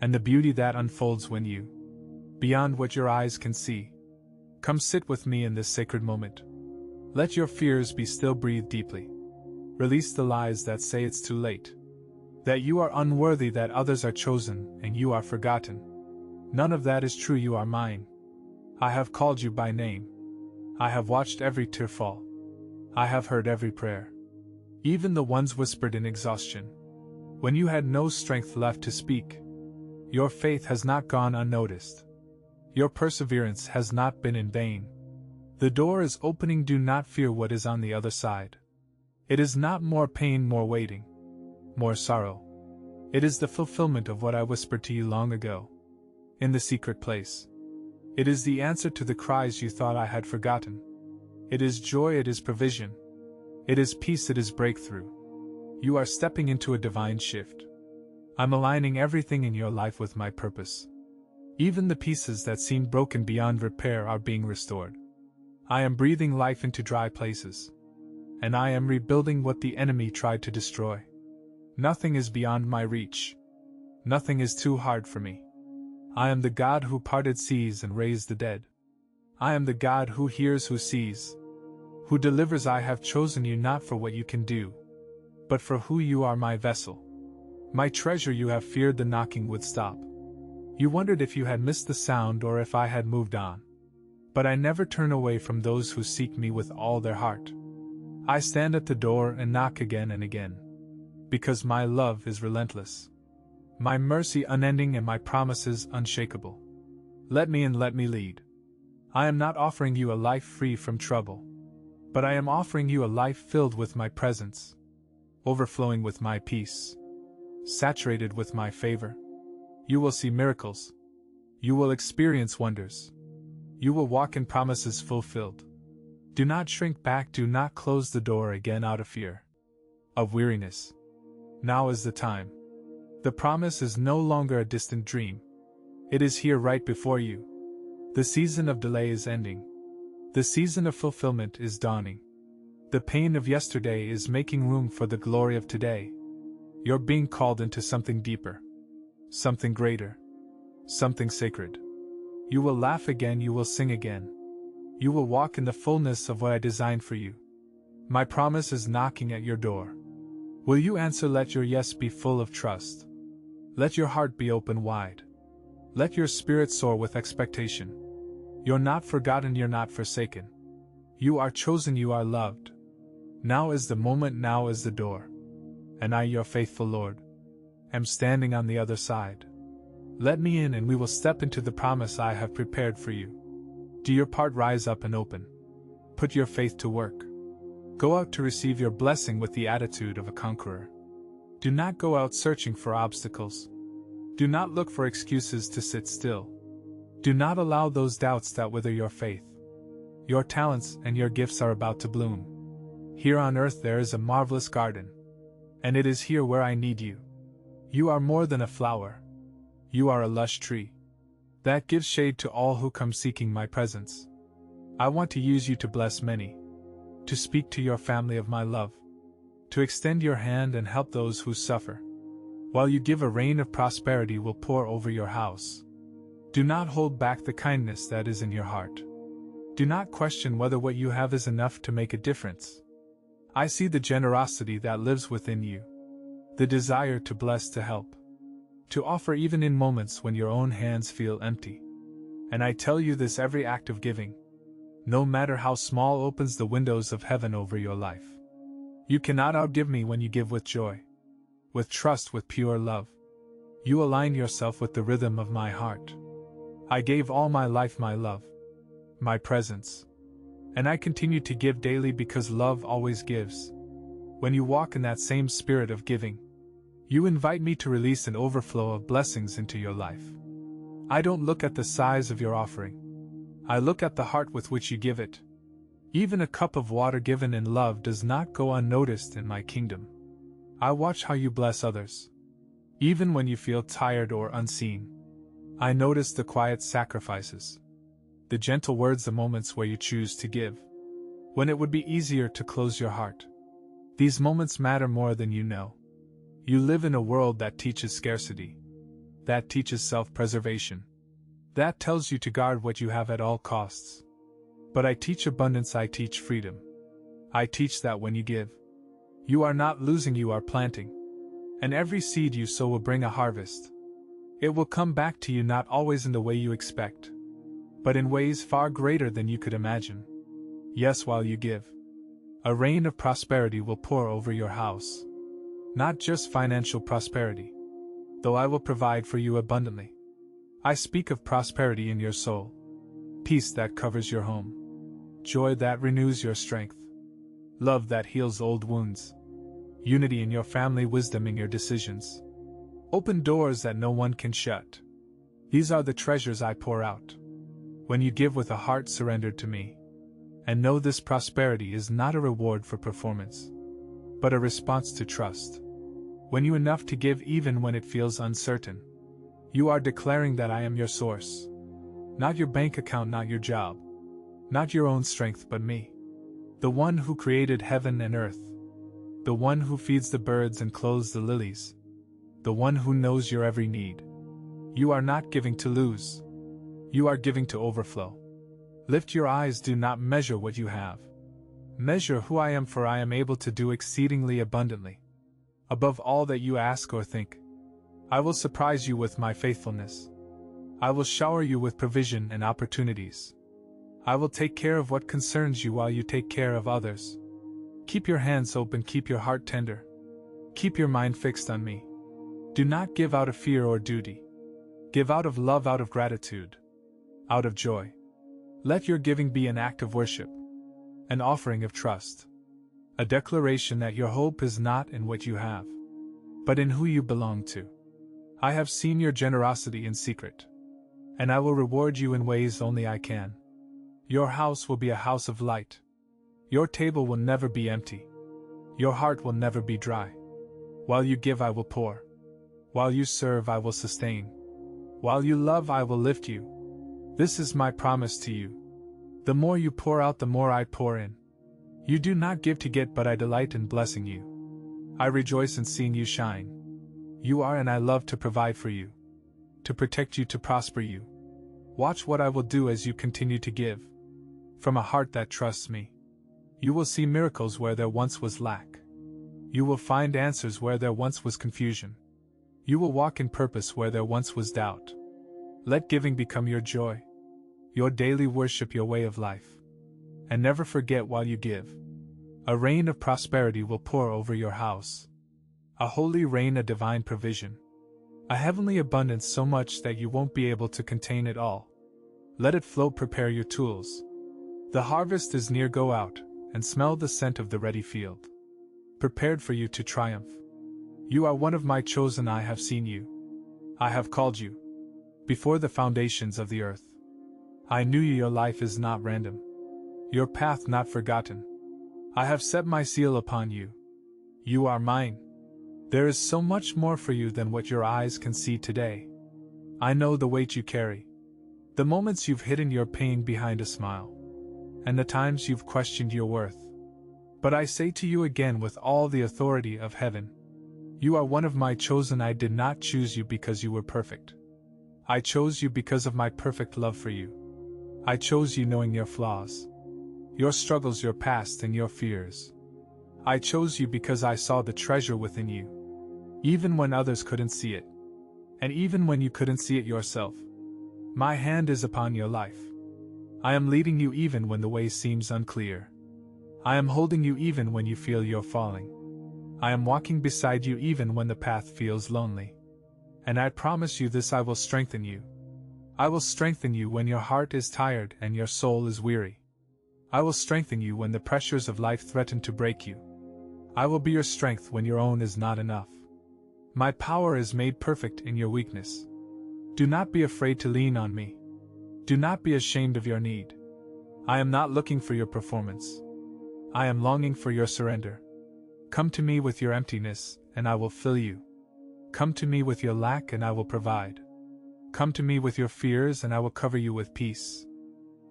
and the beauty that unfolds when you, beyond what your eyes can see. Come sit with me in this sacred moment. Let your fears be still. Breathe deeply. Release the lies that say it's too late, that you are unworthy, that others are chosen and you are forgotten. None of that is true. You are mine. I have called you by name. I have watched every tear fall. I have heard every prayer, even the ones whispered in exhaustion, when you had no strength left to speak. Your faith has not gone unnoticed. Your perseverance has not been in vain. The door is opening. Do not fear what is on the other side. It is not more pain, more waiting, more sorrow. It is the fulfillment of what I whispered to you long ago, in the secret place. It is the answer to the cries you thought I had forgotten. It is joy, it is provision. It is peace, it is breakthrough. You are stepping into a divine shift. I'm aligning everything in your life with my purpose. Even the pieces that seemed broken beyond repair are being restored. I am breathing life into dry places. And I am rebuilding what the enemy tried to destroy. Nothing is beyond my reach. Nothing is too hard for me. I am the God who parted seas and raised the dead. I am the God who hears, who sees, who delivers. I have chosen you not for what you can do, but for who you are, my vessel, my treasure. You have feared the knocking would stop. You wondered if you had missed the sound or if I had moved on. But I never turn away from those who seek me with all their heart. I stand at the door and knock again and again, because my love is relentless, my mercy unending, and my promises unshakable. Let me in, let me lead. I am not offering you a life free from trouble, but I am offering you a life filled with my presence, overflowing with my peace, saturated with my favor. You will see miracles. You will experience wonders. You will walk in promises fulfilled. Do not shrink back. Do not close the door again out of fear, of weariness. Now is the time. The promise is no longer a distant dream. It is here right before you. The season of delay is ending. The season of fulfillment is dawning. The pain of yesterday is making room for the glory of today. You're being called into something deeper, something greater, something sacred. You will laugh again, you will sing again. You will walk in the fullness of what I designed for you. My promise is knocking at your door. Will you answer? Let your yes be full of trust. Let your heart be open wide. Let your spirit soar with expectation. You're not forgotten, you're not forsaken. You are chosen, you are loved. Now is the moment, now is the door. And I, your faithful Lord, am standing on the other side. Let me in and we will step into the promise I have prepared for you. Do your part, rise up and open. Put your faith to work. Go out to receive your blessing with the attitude of a conqueror. Do not go out searching for obstacles. Do not look for excuses to sit still. Do not allow those doubts that wither your faith. Your talents and your gifts are about to bloom. Here on earth there is a marvelous garden. And it is here where I need you. You are more than a flower. You are a lush tree that gives shade to all who come seeking my presence. I want to use you to bless many, to speak to your family of my love. to extend your hand and help those who suffer. While you give, a rain of prosperity will pour over your house. Do not hold back the kindness that is in your heart. Do not question whether what you have is enough to make a difference. I see the generosity that lives within you, the desire to bless, to help, to offer even in moments when your own hands feel empty. And I tell you this: every act of giving, no matter how small, opens the windows of heaven over your life. You cannot outgive me when you give with joy, with trust, with pure love. You align yourself with the rhythm of my heart. I gave all my life my love, my presence, and I continue to give daily because love always gives. When you walk in that same spirit of giving, you invite me to release an overflow of blessings into your life. I don't look at the size of your offering. I look at the heart with which you give it. Even a cup of water given in love does not go unnoticed in my kingdom. I watch how you bless others. Even when you feel tired or unseen, I notice the quiet sacrifices, the gentle words, the moments where you choose to give, when it would be easier to close your heart. These moments matter more than you know. You live in a world that teaches scarcity, that teaches self-preservation, that tells you to guard what you have at all costs. But I teach abundance, I teach freedom. I teach that when you give, you are not losing, you are planting. And every seed you sow will bring a harvest. It will come back to you, not always in the way you expect, but in ways far greater than you could imagine. Yes, while you give, a rain of prosperity will pour over your house. Not just financial prosperity, though I will provide for you abundantly. I speak of prosperity in your soul, peace that covers your home, joy that renews your strength, love that heals old wounds, unity in your family, wisdom in your decisions, open doors that no one can shut. These are the treasures I pour out when you give with a heart surrendered to me. And know this: prosperity is not a reward for performance, but a response to trust. When you enough to give even when it feels uncertain, you are declaring that I am your source. Not your bank account, not your job, not your own strength, but me. The one who created heaven and earth. The one who feeds the birds and clothes the lilies. The one who knows your every need. You are not giving to lose. You are giving to overflow. Lift your eyes, do not measure what you have. Measure who I am, for I am able to do exceedingly abundantly, above all that you ask or think. I will surprise you with my faithfulness. I will shower you with provision and opportunities. I will take care of what concerns you while you take care of others. Keep your hands open, keep your heart tender. Keep your mind fixed on me. Do not give out of fear or duty. Give out of love, out of gratitude, out of joy. Let your giving be an act of worship, an offering of trust, a declaration that your hope is not in what you have, but in who you belong to. I have seen your generosity in secret, and I will reward you in ways only I can. Your house will be a house of light. Your table will never be empty. Your heart will never be dry. While you give, I will pour. While you serve, I will sustain. While you love, I will lift you. This is my promise to you. The more you pour out, the more I pour in. You do not give to get, but I delight in blessing you. I rejoice in seeing you shine. You are, and I love to provide for you, to protect you, to prosper you. Watch what I will do as you continue to give. From a heart that trusts me, you will see miracles where there once was lack. You will find answers where there once was confusion. You will walk in purpose where there once was doubt. Let giving become your joy, your daily worship, your way of life. And never forget, while you give, a rain of prosperity will pour over your house. A holy rain, a divine provision. A heavenly abundance, so much that you won't be able to contain it all. Let it flow, prepare your tools. The harvest is near, go out, and smell the scent of the ready field, prepared for you to triumph. You are one of my chosen, I have seen you. I have called you. Before the foundations of the earth, I knew you. Your life is not random, your path not forgotten. I have set my seal upon you. You are mine. There is so much more for you than what your eyes can see today. I know the weight you carry, the moments you've hidden your pain behind a smile, and the times you've questioned your worth. But I say to you again with all the authority of heaven, you are one of my chosen. I did not choose you because you were perfect. I chose you because of my perfect love for you. I chose you knowing your flaws, your struggles, your past, and your fears. I chose you because I saw the treasure within you, even when others couldn't see it, and even when you couldn't see it yourself. My hand is upon your life. I am leading you even when the way seems unclear. I am holding you even when you feel you're falling. I am walking beside you even when the path feels lonely. And I promise you this: I will strengthen you. I will strengthen you when your heart is tired and your soul is weary. I will strengthen you when the pressures of life threaten to break you. I will be your strength when your own is not enough. My power is made perfect in your weakness. Do not be afraid to lean on me. Do not be ashamed of your need. I am not looking for your performance. I am longing for your surrender. Come to me with your emptiness, and I will fill you. Come to me with your lack, and I will provide. Come to me with your fears, and I will cover you with peace.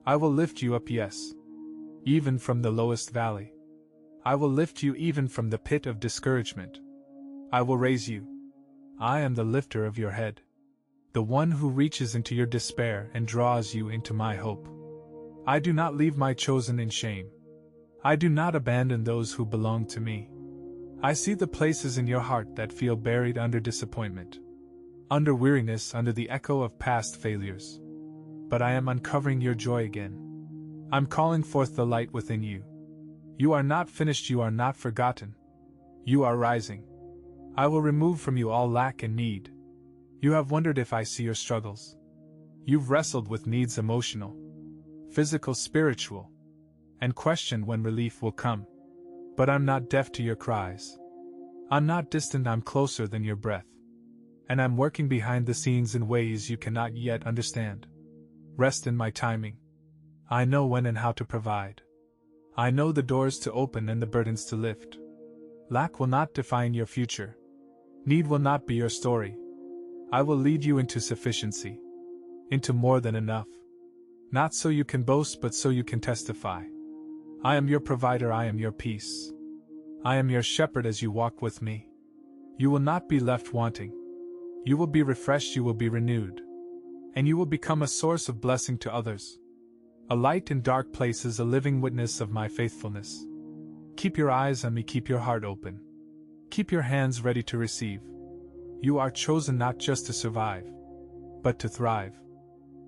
I will lift you up, yes, even from the lowest valley. I will lift you even from the pit of discouragement. I will raise you. I am the lifter of your head, the one who reaches into your despair and draws you into my hope. I do not leave my chosen in shame. I do not abandon those who belong to me. I see the places in your heart that feel buried under disappointment, under weariness, under the echo of past failures. But I am uncovering your joy again. I'm calling forth the light within you. You are not finished, you are not forgotten. You are rising. I will remove from you all lack and need. You have wondered if I see your struggles. You've wrestled with needs, emotional, physical, spiritual, and questioned when relief will come. But I'm not deaf to your cries. I'm not distant, I'm closer than your breath. And I'm working behind the scenes in ways you cannot yet understand. Rest in my timing. I know when and how to provide. I know the doors to open and the burdens to lift. Lack will not define your future. Need will not be your story. I will lead you into sufficiency, into more than enough. Not so you can boast, but so you can testify. I am your provider, I am your peace. I am your shepherd as you walk with me. You will not be left wanting. You will be refreshed, you will be renewed. And you will become a source of blessing to others. A light in dark places, a living witness of my faithfulness. Keep your eyes on me, keep your heart open. Keep your hands ready to receive. You are chosen not just to survive, but to thrive.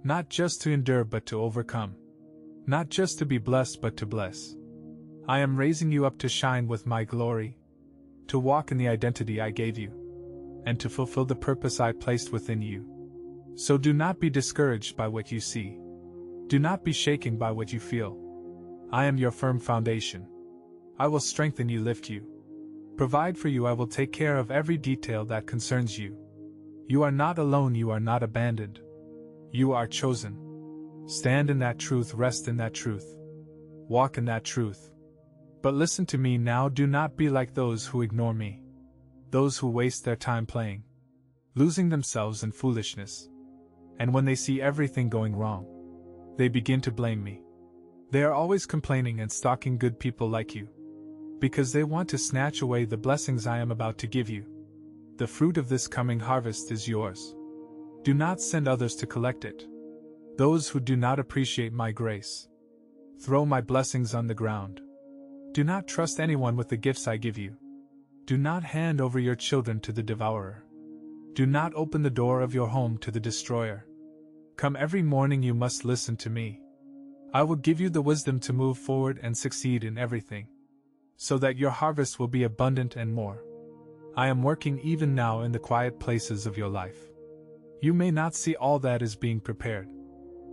Not just to endure, but to overcome. Not just to be blessed, but to bless. I am raising you up to shine with my glory, to walk in the identity I gave you, and to fulfill the purpose I placed within you. So do not be discouraged by what you see. Do not be shaken by what you feel. I am your firm foundation. I will strengthen you, lift you, provide for you. I will take care of every detail that concerns you. You are not alone, you are not abandoned. You are chosen. Stand in that truth, rest in that truth, walk in that truth. But listen to me now, do not be like those who ignore me, those who waste their time playing, losing themselves in foolishness. And when they see everything going wrong, they begin to blame me. They are always complaining and stalking good people like you, because they want to snatch away the blessings I am about to give you. The fruit of this coming harvest is yours. Do not send others to collect it. Those who do not appreciate my grace, throw my blessings on the ground. Do not trust anyone with the gifts I give you. Do not hand over your children to the devourer. Do not open the door of your home to the destroyer. Come every morning, you must listen to me. I will give you the wisdom to move forward and succeed in everything, so that your harvest will be abundant and more. I am working even now in the quiet places of your life. You may not see all that is being prepared,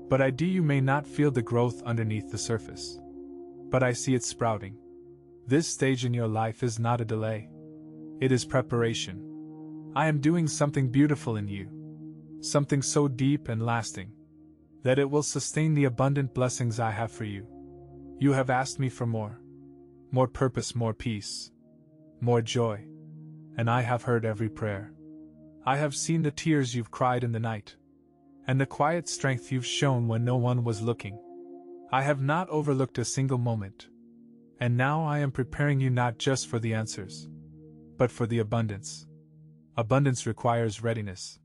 but you may not feel the growth underneath the surface. But I see it sprouting. This stage in your life is not a delay. It is preparation. I am doing something beautiful in you, something so deep and lasting, that it will sustain the abundant blessings I have for you. You have asked me for more purpose, more peace, more joy, and I have heard every prayer. I have seen the tears you've cried in the night, and the quiet strength you've shown when no one was looking. I have not overlooked a single moment, And now I am preparing you not just for the answers, but for the abundance. Abundance requires readiness.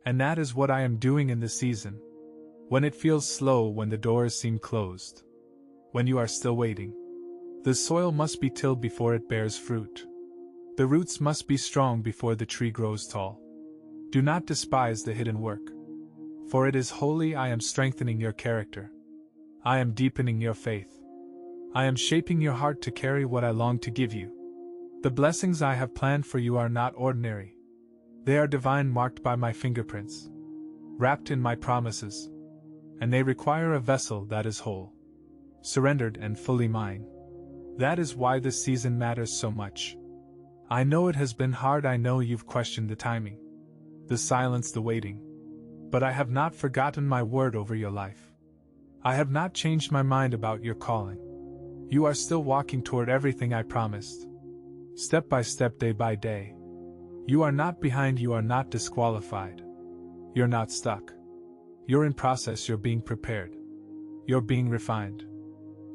And that is what I am doing in this season. When it feels slow, when the doors seem closed, when you are still waiting, the soil must be tilled before it bears fruit. The roots must be strong before the tree grows tall. Do not despise the hidden work, for it is holy. I am strengthening your character. I am deepening your faith. I am shaping your heart to carry what I long to give you. The blessings I have planned for you are not ordinary. They are divine, marked by my fingerprints, wrapped in my promises, and they require a vessel that is whole, surrendered and fully mine. That is why this season matters so much. I know it has been hard. I know you've questioned the timing, the silence, the waiting. But I have not forgotten my word over your life. I have not changed my mind about your calling. You are still walking toward everything I promised. Step by step, day by day. You are not behind, you are not disqualified. You're not stuck. You're in process, you're being prepared. You're being refined.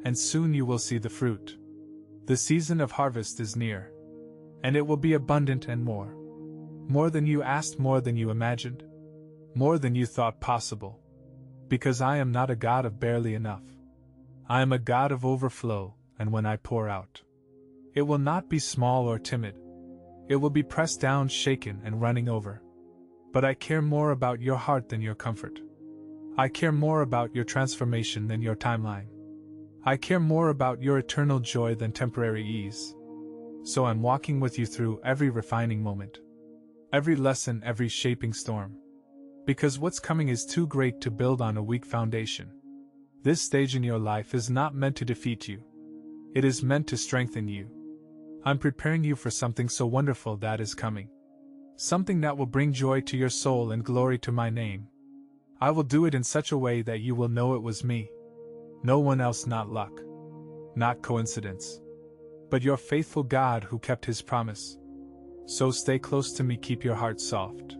And soon you will see the fruit. The season of harvest is near. And it will be abundant and more. More than you asked, more than you imagined. More than you thought possible. Because I am not a God of barely enough. I am a God of overflow, and when I pour out, it will not be small or timid. It will be pressed down, shaken, and running over. But I care more about your heart than your comfort. I care more about your transformation than your timeline. I care more about your eternal joy than temporary ease. So I'm walking with you through every refining moment, every lesson, every shaping storm. Because what's coming is too great to build on a weak foundation. This stage in your life is not meant to defeat you. It is meant to strengthen you. I'm preparing you for something so wonderful that is coming. Something that will bring joy to your soul and glory to my name. I will do it in such a way that you will know it was me. No one else, not luck. Not coincidence. But your faithful God who kept his promise. So stay close to me, keep your heart soft.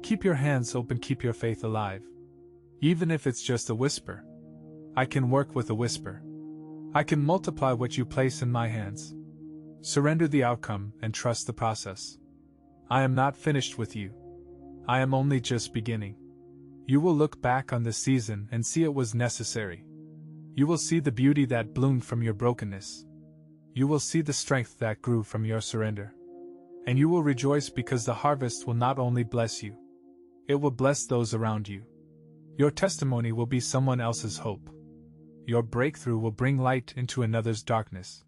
Keep your hands open, keep your faith alive. Even if it's just a whisper. I can work with a whisper. I can multiply what you place in my hands. Surrender the outcome and trust the process. I am not finished with you. I am only just beginning. You will look back on this season and see it was necessary. You will see the beauty that bloomed from your brokenness. You will see the strength that grew from your surrender. And you will rejoice because the harvest will not only bless you, it will bless those around you. Your testimony will be someone else's hope. Your breakthrough will bring light into another's darkness.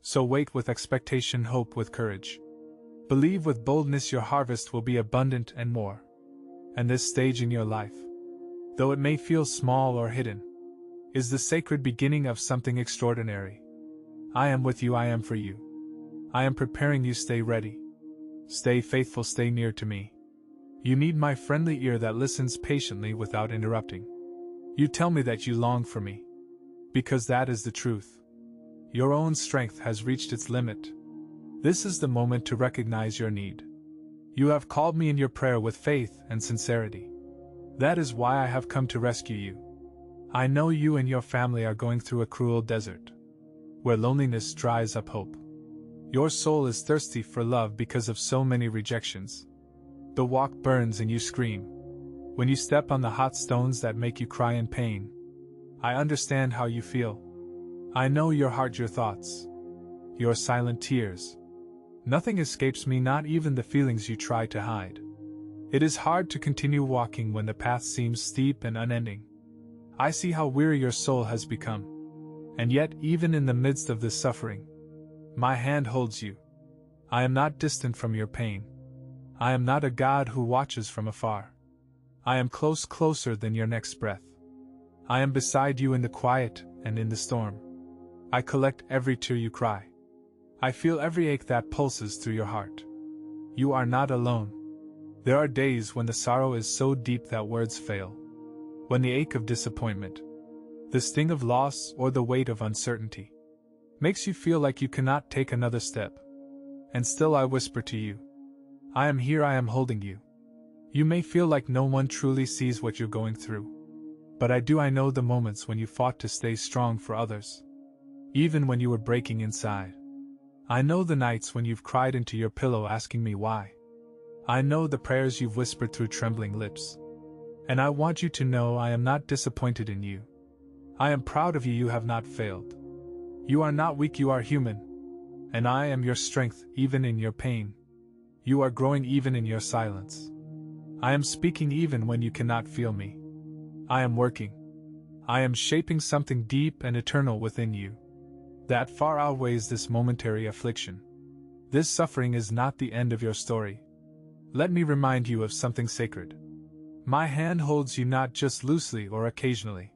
So wait with expectation, hope with courage. Believe with boldness, your harvest will be abundant and more. And this stage in your life, though it may feel small or hidden, is the sacred beginning of something extraordinary. I am with you, I am for you. I am preparing you, stay ready. Stay faithful, stay near to me. You need my friendly ear that listens patiently without interrupting. You tell me that you long for me. Because that is the truth. Your own strength has reached its limit. This is the moment to recognize your need. You have called me in your prayer with faith and sincerity. That is why I have come to rescue you. I know you and your family are going through a cruel desert, where loneliness dries up hope. Your soul is thirsty for love because of so many rejections. The walk burns and you scream. When you step on the hot stones that make you cry in pain, I understand how you feel. I know your heart, your thoughts, your silent tears. Nothing escapes me, not even the feelings you try to hide. It is hard to continue walking when the path seems steep and unending. I see how weary your soul has become. And yet, even in the midst of this suffering, my hand holds you. I am not distant from your pain. I am not a God who watches from afar. I am close, closer than your next breath. I am beside you in the quiet and in the storm. I collect every tear you cry. I feel every ache that pulses through your heart. You are not alone. There are days when the sorrow is so deep that words fail. When the ache of disappointment, the sting of loss, or the weight of uncertainty makes you feel like you cannot take another step. And still I whisper to you, I am here, I am holding you. You may feel like no one truly sees what you're going through. But I do. I know the moments when you fought to stay strong for others. even when you were breaking inside. I know the nights when you've cried into your pillow asking me why. I know the prayers you've whispered through trembling lips. And I want you to know I am not disappointed in you. I am proud of you. You have not failed. You are not weak, you are human. And I am your strength, even in your pain. You are growing even in your silence. I am speaking even when you cannot feel me. I am working. I am shaping something deep and eternal within you that far outweighs this momentary affliction. This suffering is not the end of your story. Let me remind you of something sacred. My hand holds you not just loosely or occasionally,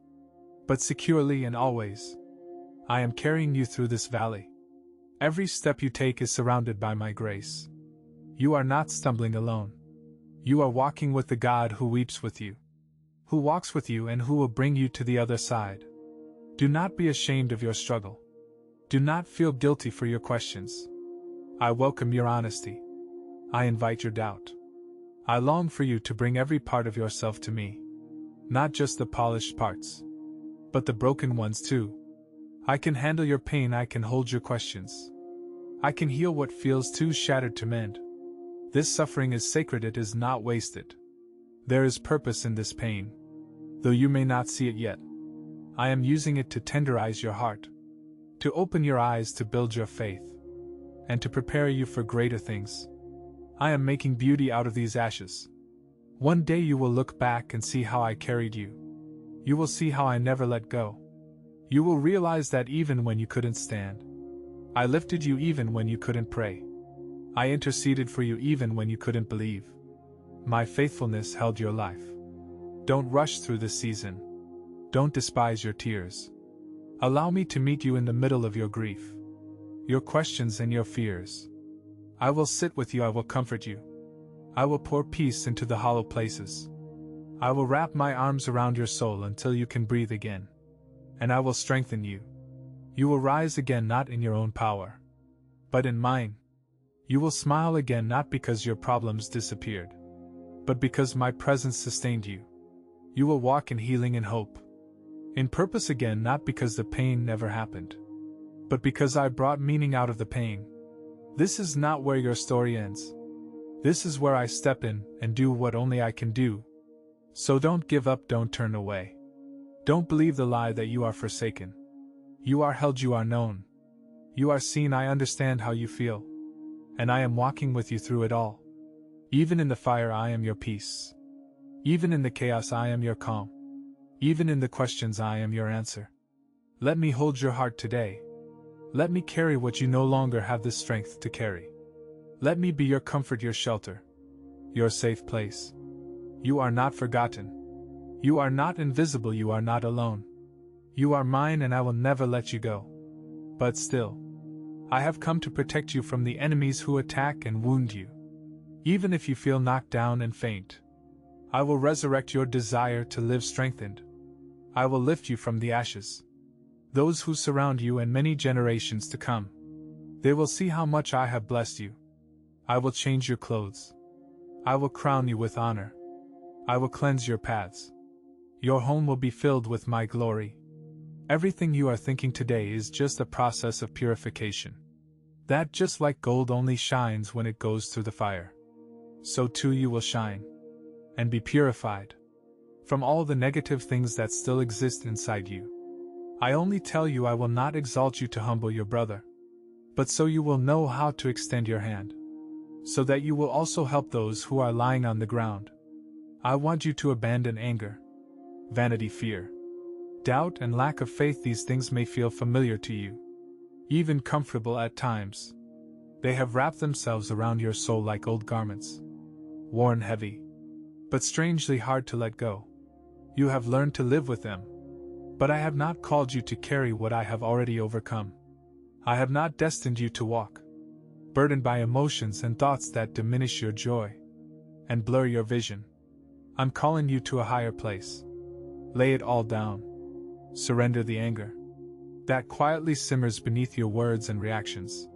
but securely and always. I am carrying you through this valley. Every step you take is surrounded by my grace. You are not stumbling alone. You are walking with the God who weeps with you, who walks with you, and who will bring you to the other side. Do not be ashamed of your struggle. Do not feel guilty for your questions. I welcome your honesty. I invite your doubt. I long for you to bring every part of yourself to me. Not just the polished parts, but the broken ones too. I can handle your pain, I can hold your questions. I can heal what feels too shattered to mend. This suffering is sacred, it is not wasted. There is purpose in this pain, though you may not see it yet. I am using it to tenderize your heart, to open your eyes, to build your faith, and to prepare you for greater things. I am making beauty out of these ashes. One day you will look back and see how I carried you. You will see how I never let go. You will realize that even when you couldn't stand, I lifted you even when you couldn't pray. I interceded for you even when you couldn't believe. My faithfulness held your life. Don't rush through this season. Don't despise your tears. Allow me to meet you in the middle of your grief, your questions and your fears. I will sit with you, I will comfort you. I will pour peace into the hollow places. I will wrap my arms around your soul until you can breathe again. And I will strengthen you. You will rise again, not in your own power, but in mine. You will smile again, not because your problems disappeared, but because my presence sustained you. You will walk in healing and hope, in purpose again, not because the pain never happened, but because I brought meaning out of the pain. This is not where your story ends. This is where I step in and do what only I can do. So don't give up, don't turn away. Don't believe the lie that you are forsaken. You are held, you are known. You are seen, I understand how you feel. And I am walking with you through it all. Even in the fire, I am your peace. Even in the chaos, I am your calm. Even in the questions, I am your answer. Let me hold your heart today. Let me carry what you no longer have the strength to carry. Let me be your comfort, your shelter, your safe place. You are not forgotten. You are not invisible, you are not alone. You are mine and I will never let you go. But still, I have come to protect you from the enemies who attack and wound you. Even if you feel knocked down and faint, I will resurrect your desire to live strengthened. I will lift you from the ashes. Those who surround you and many generations to come, they will see how much I have blessed you. I will change your clothes. I will crown you with honor. I will cleanse your paths. Your home will be filled with my glory. Everything you are thinking today is just a process of purification. That just like gold only shines when it goes through the fire, so too you will shine and be purified from all the negative things that still exist inside you. I only tell you I will not exalt you to humble your brother, but so you will know how to extend your hand, so that you will also help those who are lying on the ground. I want you to abandon anger, vanity, fear, doubt, and lack of faith. These things may feel familiar to you, even comfortable at times. They have wrapped themselves around your soul like old garments, worn heavy, but strangely hard to let go. You have learned to live with them, but I have not called you to carry what I have already overcome. I have not destined you to walk burdened by emotions and thoughts that diminish your joy and blur your vision. I'm calling you to a higher place. Lay it all down. Surrender the anger that quietly simmers beneath your words and reactions.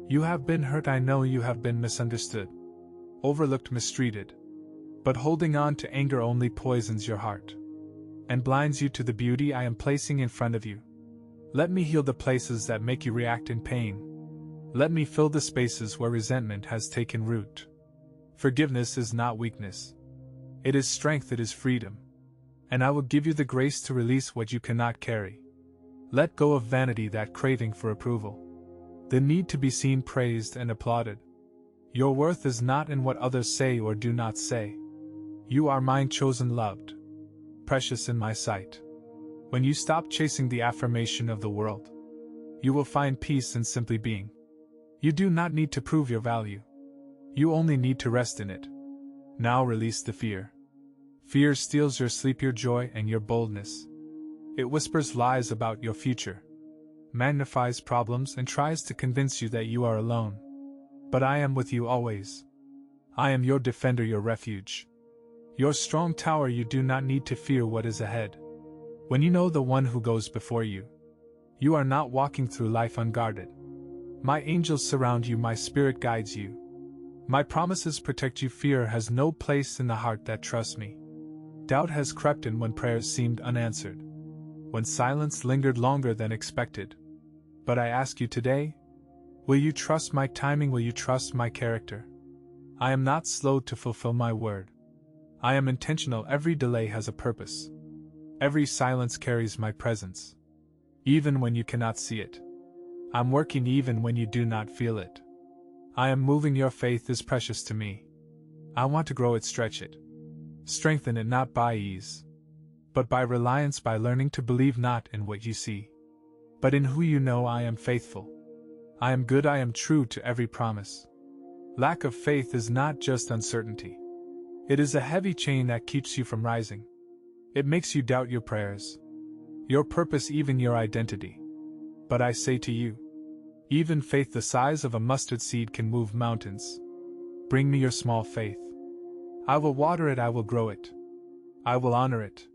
You have been hurt, I know you have been misunderstood, overlooked, mistreated, but holding on to anger only poisons your heart and blinds you to the beauty I am placing in front of you. Let me heal the places that make you react in pain. Let me fill the spaces where resentment has taken root. Forgiveness is not weakness. It is strength, it is freedom. And I will give you the grace to release what you cannot carry. Let go of vanity, that craving for approval. The need to be seen, praised, and applauded. Your worth is not in what others say or do not say. You are mine, chosen, loved, precious in my sight. When you stop chasing the affirmation of the world, you will find peace in simply being. You do not need to prove your value. You only need to rest in it. Now release the fear. Fear steals your sleep, your joy, and your boldness. It whispers lies about your future, magnifies problems, and tries to convince you that you are alone. But I am with you always. I am your defender, your refuge. Your strong tower. You do not need to fear what is ahead. When you know the one who goes before you, you are not walking through life unguarded. My angels surround you, my spirit guides you. My promises protect you. Fear has no place in the heart that trusts me. Doubt has crept in when prayers seemed unanswered, when silence lingered longer than expected. But I ask you today, will you trust my timing? Will you trust my character? I am not slow to fulfill my word. I am intentional. Every delay has a purpose. Every silence carries my presence. Even when you cannot see it, I'm working even when you do not feel it. I am moving. Your faith is precious to me. I want to grow it, stretch it, strengthen it, not by ease, but by reliance, by learning to believe not in what you see, but in who you know. I am faithful. I am good. I am true to every promise. Lack of faith is not just uncertainty. It is a heavy chain that keeps you from rising. It makes you doubt your prayers, your purpose, even your identity. But I say to you, even faith the size of a mustard seed can move mountains. Bring me your small faith. I will water it, I will grow it. I will honor it.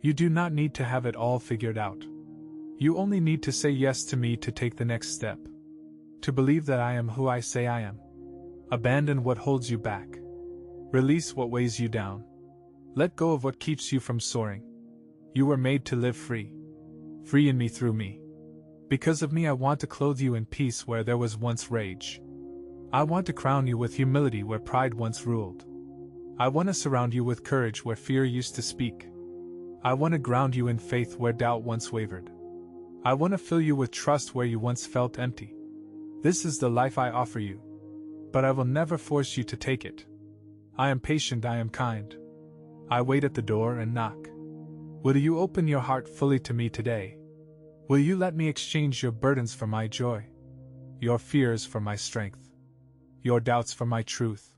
You do not need to have it all figured out. You only need to say yes to me, to take the next step. To believe that I am who I say I am. Abandon what holds you back. Release what weighs you down. Let go of what keeps you from soaring. You were made to live free. Free in me, through me. Because of me, I want to clothe you in peace where there was once rage. I want to crown you with humility where pride once ruled. I want to surround you with courage where fear used to speak. I want to ground you in faith where doubt once wavered. I want to fill you with trust where you once felt empty. This is the life I offer you. But I will never force you to take it. I am patient, I am kind. I wait at the door and knock. Will you open your heart fully to me today? Will you let me exchange your burdens for my joy? Your fears for my strength? Your doubts for my truth?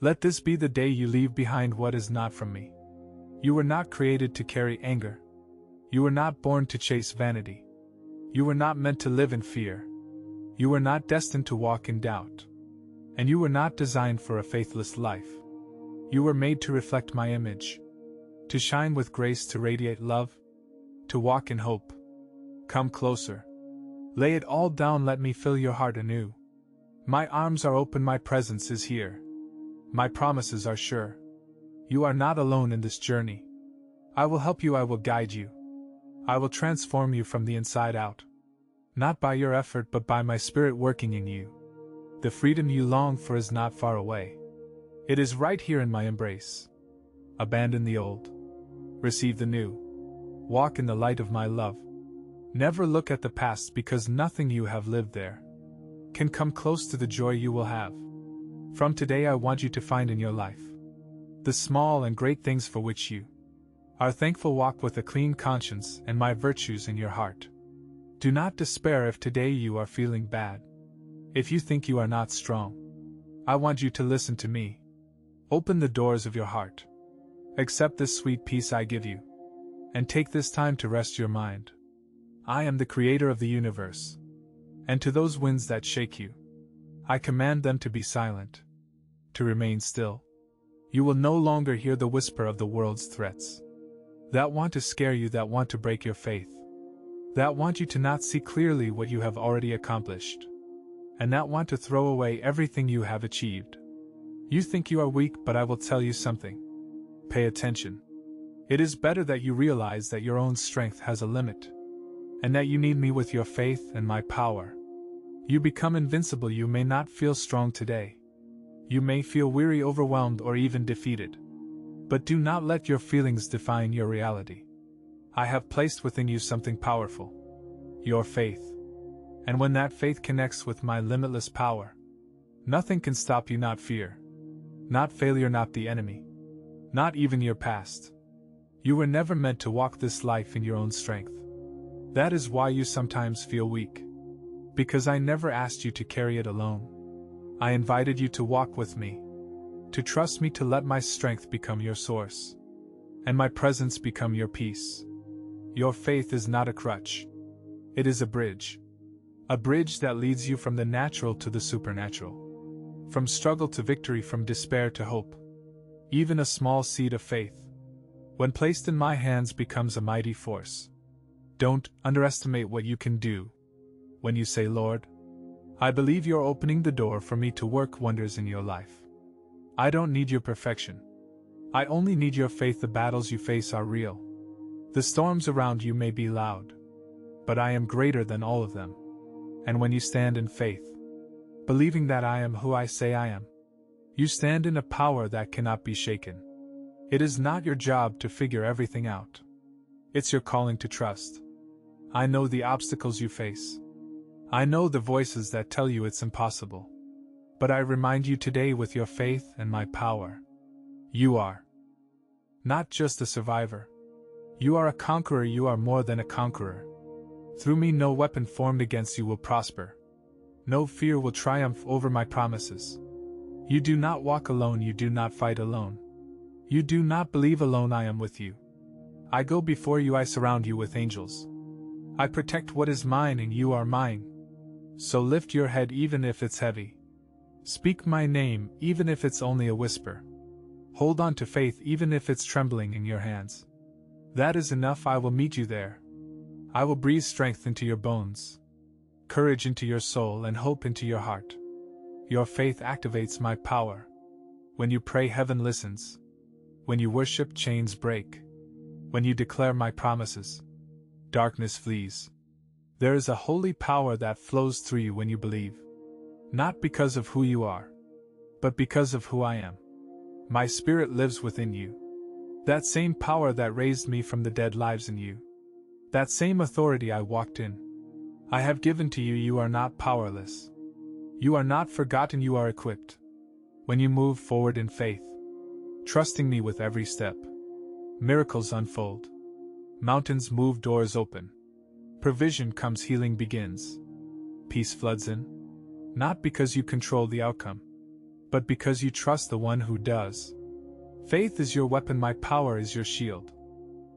Let this be the day you leave behind what is not from me. You were not created to carry anger. You were not born to chase vanity. You were not meant to live in fear. You were not destined to walk in doubt. And you were not designed for a faithless life. You were made to reflect my image, to shine with grace, to radiate love, to walk in hope. Come closer. Lay it all down, let me fill your heart anew. My arms are open, my presence is here. My promises are sure. You are not alone in this journey. I will help you, I will guide you. I will transform you from the inside out. Not by your effort, but by my spirit working in you. The freedom you long for is not far away. It is right here in my embrace. Abandon the old. Receive the new. Walk in the light of my love. Never look at the past, because nothing you have lived there can come close to the joy you will have. From today, I want you to find in your life the small and great things for which you are thankful. Walk with a clean conscience and my virtues in your heart. Do not despair if today you are feeling bad. If you think you are not strong, I want you to listen to me. Open the doors of your heart. Accept this sweet peace I give you, and take this time to rest your mind. I am the creator of the universe, and to those winds that shake you, I command them to be silent, to remain still. You will no longer hear the whisper of the world's threats, that want to scare you, that want to break your faith, that want you to not see clearly what you have already accomplished, and that want to throw away everything you have achieved. You think you are weak, but I will tell you something. Pay attention. It is better that you realize that your own strength has a limit, and that you need me with your faith and my power. You become invincible. You may not feel strong today. You may feel weary, overwhelmed, or even defeated. But do not let your feelings define your reality. I have placed within you something powerful: your faith. And when that faith connects with my limitless power, nothing can stop you. Not fear, not failure, not the enemy, not even your past. You were never meant to walk this life in your own strength. That is why you sometimes feel weak. Because I never asked you to carry it alone. I invited you to walk with me, to trust me, to let my strength become your source, and my presence become your peace. Your faith is not a crutch. It is a bridge. A bridge that leads you from the natural to the supernatural. From struggle to victory, from despair to hope. Even a small seed of faith, when placed in my hands, becomes a mighty force. Don't underestimate what you can do. When you say, Lord, I believe you're opening the door for me to work wonders in your life. I don't need your perfection. I only need your faith. The battles you face are real. The storms around you may be loud, but I am greater than all of them. And when you stand in faith, believing that I am who I say I am, you stand in a power that cannot be shaken. It is not your job to figure everything out. It's your calling to trust. I know the obstacles you face. I know the voices that tell you it's impossible. But I remind you today, with your faith and my power, you are not just a survivor. You are a conqueror. You are more than a conqueror. Through me, no weapon formed against you will prosper. No fear will triumph over my promises. You do not walk alone. You do not fight alone. You do not believe alone. I am with you. I go before you. I surround you with angels. I protect what is mine, and you are mine. So lift your head even if it's heavy. Speak my name even if it's only a whisper. Hold on to faith even if it's trembling in your hands. That is enough. I will meet you there. I will breathe strength into your bones, courage into your soul, and hope into your heart. Your faith activates my power. When you pray, heaven listens. When you worship, chains break. When you declare my promises, darkness flees. There is a holy power that flows through you when you believe. Not because of who you are, but because of who I am. My spirit lives within you. That same power that raised me from the dead lives in you. That same authority I walked in, I have given to you. You are not powerless. You are not forgotten. You are equipped. When you move forward in faith, trusting me with every step, miracles unfold. Mountains move, doors open. Provision comes, healing begins. Peace floods in. Not because you control the outcome, but because you trust the one who does. Faith is your weapon. My power is your shield.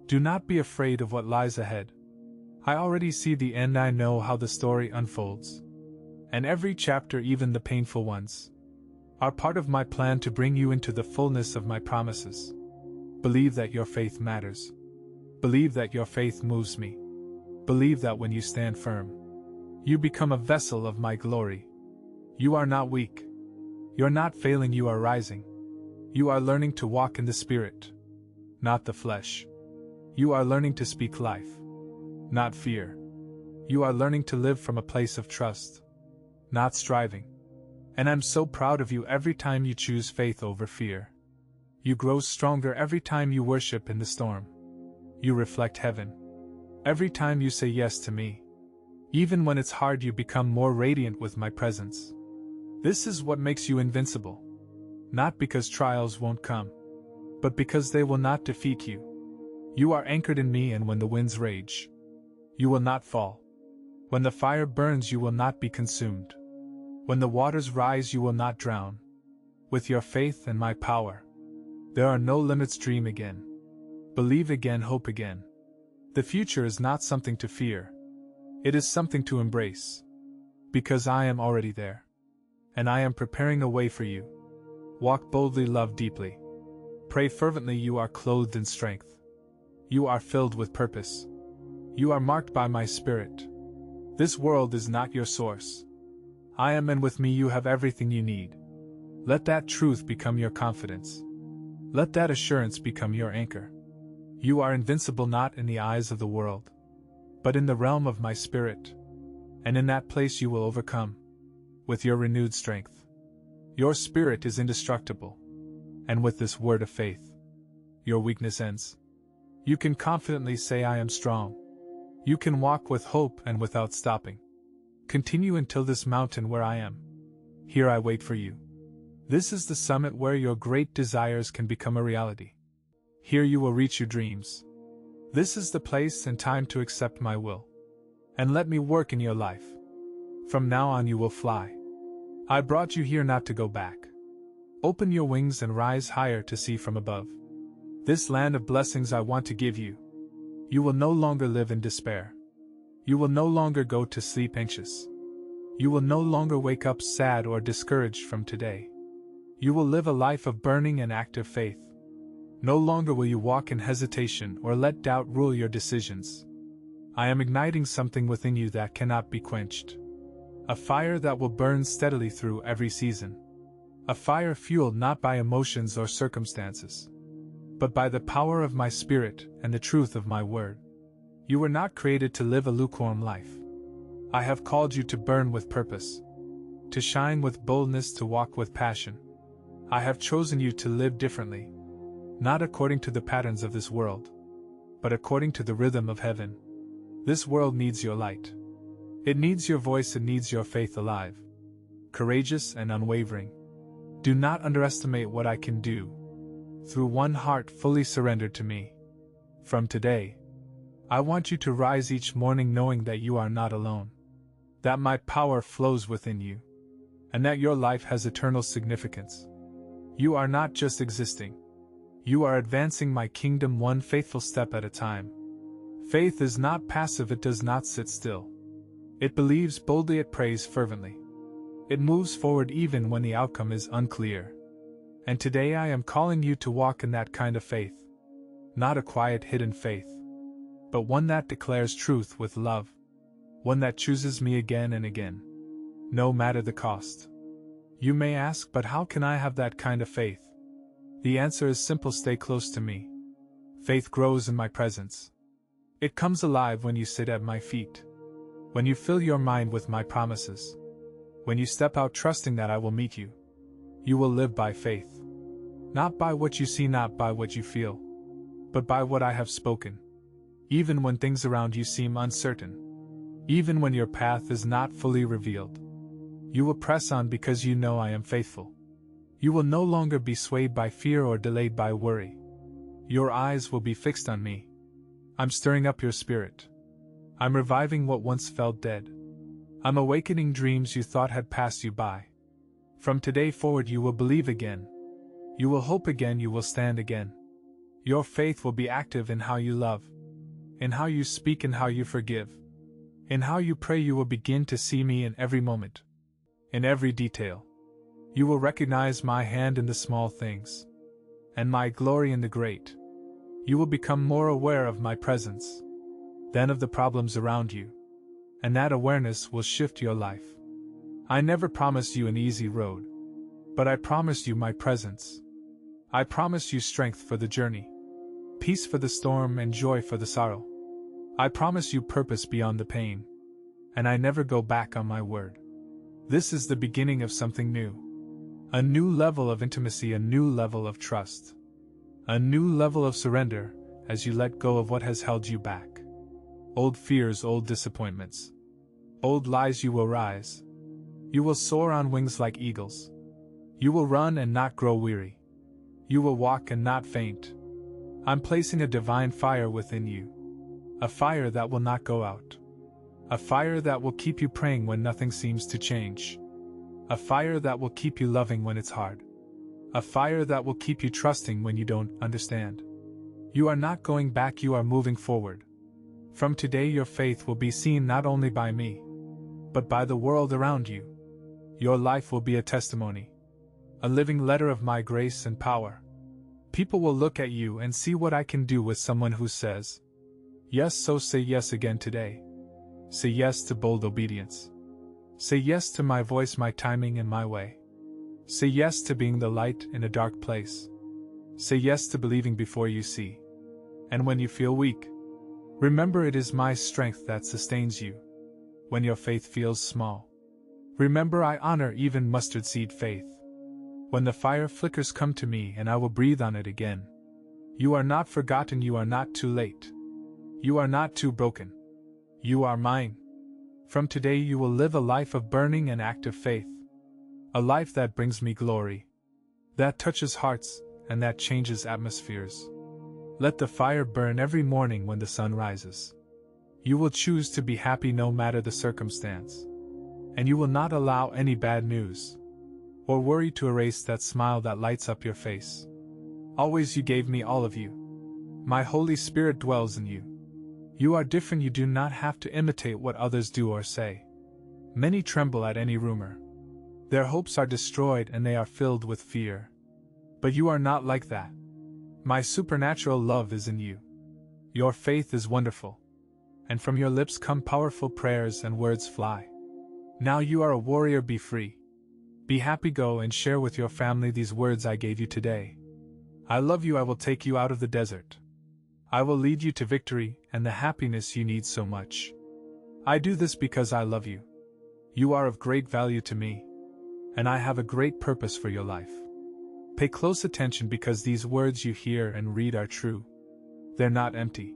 Do not be afraid of what lies ahead. I already see the end. I know how the story unfolds. And every chapter, even the painful ones, are part of my plan to bring you into the fullness of my promises. Believe that your faith matters. Believe that your faith moves me. Believe that when you stand firm, you become a vessel of my glory. You are not weak. You're not failing. You are rising. You are learning to walk in the Spirit, not the flesh. You are learning to speak life, not fear. You are learning to live from a place of trust, not striving. And I'm so proud of you. Every time you choose faith over fear, you grow stronger. Every time you worship in the storm, you reflect heaven. Every time you say yes to me, even when it's hard, you become more radiant with my presence. This is what makes you invincible. Not because trials won't come, but because they will not defeat you. You are anchored in me, and when the winds rage, you will not fall. When the fire burns, you will not be consumed. When the waters rise, you will not drown. With your faith and my power, there are no limits. Dream again. Believe again. Hope again. The future is not something to fear. It is something to embrace. Because I am already there. And I am preparing a way for you. Walk boldly. Love deeply. Pray fervently. You are clothed in strength. You are filled with purpose. You are marked by my Spirit. This world is not your source. I am, and with me you have everything you need. Let that truth become your confidence. Let that assurance become your anchor. You are invincible, not in the eyes of the world, but in the realm of my spirit. And in that place you will overcome, with your renewed strength. Your spirit is indestructible, and with this word of faith, your weakness ends. You can confidently say, I am strong. You can walk with hope and without stopping. Continue until this mountain where I am. Here I wait for you. This is the summit where your great desires can become a reality. Here you will reach your dreams. This is the place and time to accept my will. And let me work in your life. From now on you will fly. I brought you here not to go back. Open your wings and rise higher to see from above. This land of blessings I want to give you. You will no longer live in despair. You will no longer go to sleep anxious. You will no longer wake up sad or discouraged from today. You will live a life of burning and active faith. No longer will you walk in hesitation or let doubt rule your decisions. I am igniting something within you that cannot be quenched. A fire that will burn steadily through every season. A fire fueled not by emotions or circumstances, but by the power of my spirit and the truth of my word. You were not created to live a lukewarm life. I have called you to burn with purpose, to shine with boldness, to walk with passion. I have chosen you to live differently, not according to the patterns of this world, but according to the rhythm of heaven. This world needs your light. It needs your voice, it needs your faith alive, courageous and unwavering. Do not underestimate what I can do through one heart fully surrendered to me. From today, I want you to rise each morning knowing that you are not alone, that my power flows within you, and that your life has eternal significance. You are not just existing. You are advancing my kingdom one faithful step at a time. Faith is not passive, it does not sit still. It believes boldly, it prays fervently. It moves forward even when the outcome is unclear. And today I am calling you to walk in that kind of faith. Not a quiet, hidden faith, but one that declares truth with love. One that chooses me again and again, no matter the cost. You may ask, but how can I have that kind of faith? The answer is simple: stay close to me. Faith grows in my presence. It comes alive when you sit at my feet, when you fill your mind with my promises, when you step out trusting that I will meet you. You will live by faith, not by what you see, not by what you feel, but by what I have spoken. Even when things around you seem uncertain, even when your path is not fully revealed, you will press on because you know I am faithful. You will no longer be swayed by fear or delayed by worry. Your eyes will be fixed on me. I'm stirring up your spirit. I'm reviving what once felt dead. I'm awakening dreams you thought had passed you by. From today forward you will believe again. You will hope again, you will stand again. Your faith will be active in how you love, in how you speak, in how you forgive. In how you pray, you will begin to see me in every moment, in every detail. You will recognize my hand in the small things, and my glory in the great. You will become more aware of my presence than of the problems around you, and that awareness will shift your life. I never promised you an easy road, but I promised you my presence. I promised you strength for the journey, peace for the storm, and joy for the sorrow. I promise you purpose beyond the pain, and I never go back on my word. This is the beginning of something new. A new level of intimacy, a new level of trust. A new level of surrender as you let go of what has held you back. Old fears, old disappointments, old lies. You will rise. You will soar on wings like eagles. You will run and not grow weary. You will walk and not faint. I'm placing a divine fire within you. A fire that will not go out. A fire that will keep you praying when nothing seems to change. A fire that will keep you loving when it's hard. A fire that will keep you trusting when you don't understand. You are not going back, you are moving forward. From today your faith will be seen not only by me, but by the world around you. Your life will be a testimony, a living letter of my grace and power. People will look at you and see what I can do with someone who says yes. So say yes again today. Say yes to bold obedience. Say yes to my voice, my timing, and my way. Say yes to being the light in a dark place. Say yes to believing before you see. And when you feel weak, Remember, it is my strength that sustains you when your faith feels small. Remember, I honor even mustard seed faith. When the fire flickers, come to me and I will breathe on it again. You are not forgotten, you are not too late. You are not too broken. You are mine. From today you will live a life of burning and active faith. A life that brings me glory, that touches hearts, and that changes atmospheres. Let the fire burn every morning when the sun rises. You will choose to be happy no matter the circumstance. And you will not allow any bad news or worry to erase that smile that lights up your face. Always you gave me all of you. My Holy Spirit dwells in you. You are different, you do not have to imitate what others do or say. Many tremble at any rumor. Their hopes are destroyed and they are filled with fear. But you are not like that. My supernatural love is in you. Your faith is wonderful. And from your lips come powerful prayers and words fly. Now you are a warrior, be free. Be happy, go and share with your family these words I gave you today. I love you, I will take you out of the desert. I will lead you to victory and the happiness you need so much. I do this because I love you. You are of great value to me. And I have a great purpose for your life. Pay close attention because these words you hear and read are true. They're not empty.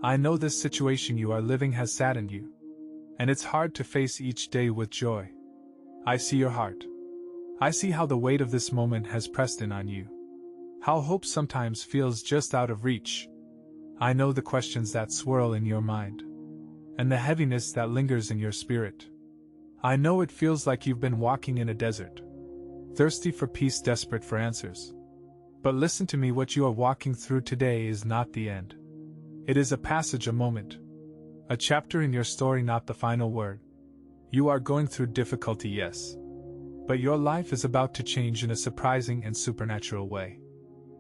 I know this situation you are living has saddened you. And it's hard to face each day with joy. I see your heart. I see how the weight of this moment has pressed in on you. How hope sometimes feels just out of reach. I know the questions that swirl in your mind. And the heaviness that lingers in your spirit. I know it feels like you've been walking in a desert. Thirsty for peace, desperate for answers. But listen to me, what you are walking through today is not the end. It is a passage, a moment. A chapter in your story, not the final word. You are going through difficulty, yes. But your life is about to change in a surprising and supernatural way.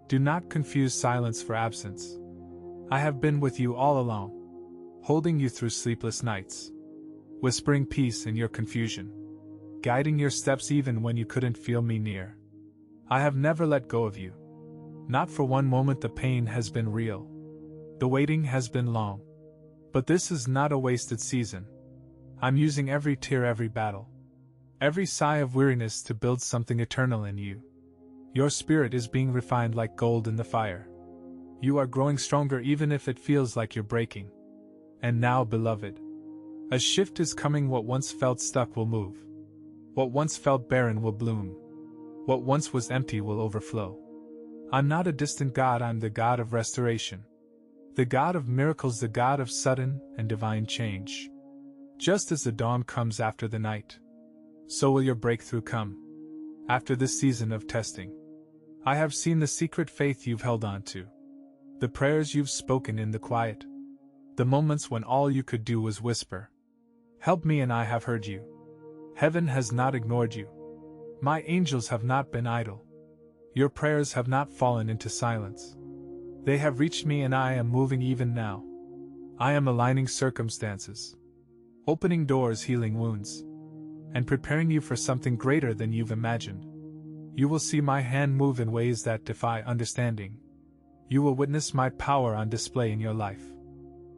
Do not confuse silence for absence. I have been with you all along, holding you through sleepless nights, whispering peace in your confusion, guiding your steps even when you couldn't feel me near. I have never let go of you. Not for one moment. The pain has been real. The waiting has been long. But this is not a wasted season. I'm using every tear, every battle, every sigh of weariness to build something eternal in you. Your spirit is being refined like gold in the fire. You are growing stronger even if it feels like you're breaking. And now, beloved, a shift is coming. What once felt stuck will move. What once felt barren will bloom. What once was empty will overflow. I'm not a distant God, I'm the God of restoration. The God of miracles, the God of sudden and divine change. Just as the dawn comes after the night, so will your breakthrough come. After this season of testing, I have seen the secret faith you've held on to. The prayers you've spoken in the quiet. The moments when all you could do was whisper, "Help me," and I have heard you. Heaven has not ignored you. My angels have not been idle. Your prayers have not fallen into silence. They have reached me and I am moving even now. I am aligning circumstances, opening doors, healing wounds, and preparing you for something greater than you've imagined. You will see my hand move in ways that defy understanding. You will witness my power on display in your life.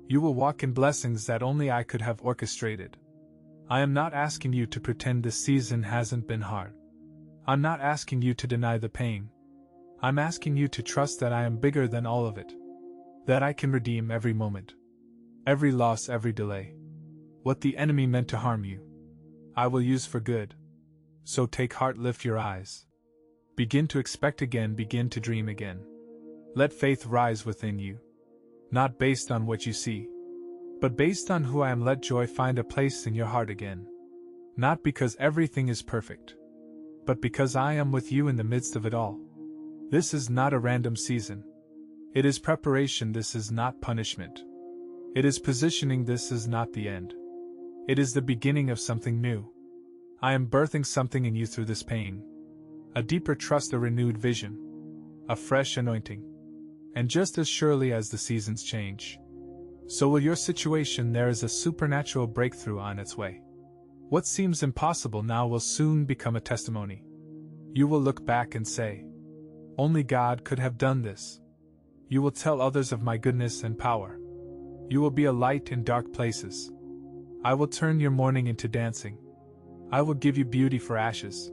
You will walk in blessings that only I could have orchestrated. I am not asking you to pretend this season hasn't been hard. I'm not asking you to deny the pain. I'm asking you to trust that I am bigger than all of it. That I can redeem every moment. Every loss, every delay. What the enemy meant to harm you, I will use for good. So take heart, lift your eyes. Begin to expect again, begin to dream again. Let faith rise within you. Not based on what you see, but based on who I am. Let joy find a place in your heart again. Not because everything is perfect, but because I am with you in the midst of it all. This is not a random season. It is preparation. This is not punishment. It is positioning. This is not the end. It is the beginning of something new. I am birthing something in you through this pain. A deeper trust, a renewed vision, a fresh anointing. And just as surely as the seasons change, so will your situation. There is a supernatural breakthrough on its way. What seems impossible now will soon become a testimony. You will look back and say, "Only God could have done this." You will tell others of my goodness and power. You will be a light in dark places. I will turn your mourning into dancing. I will give you beauty for ashes.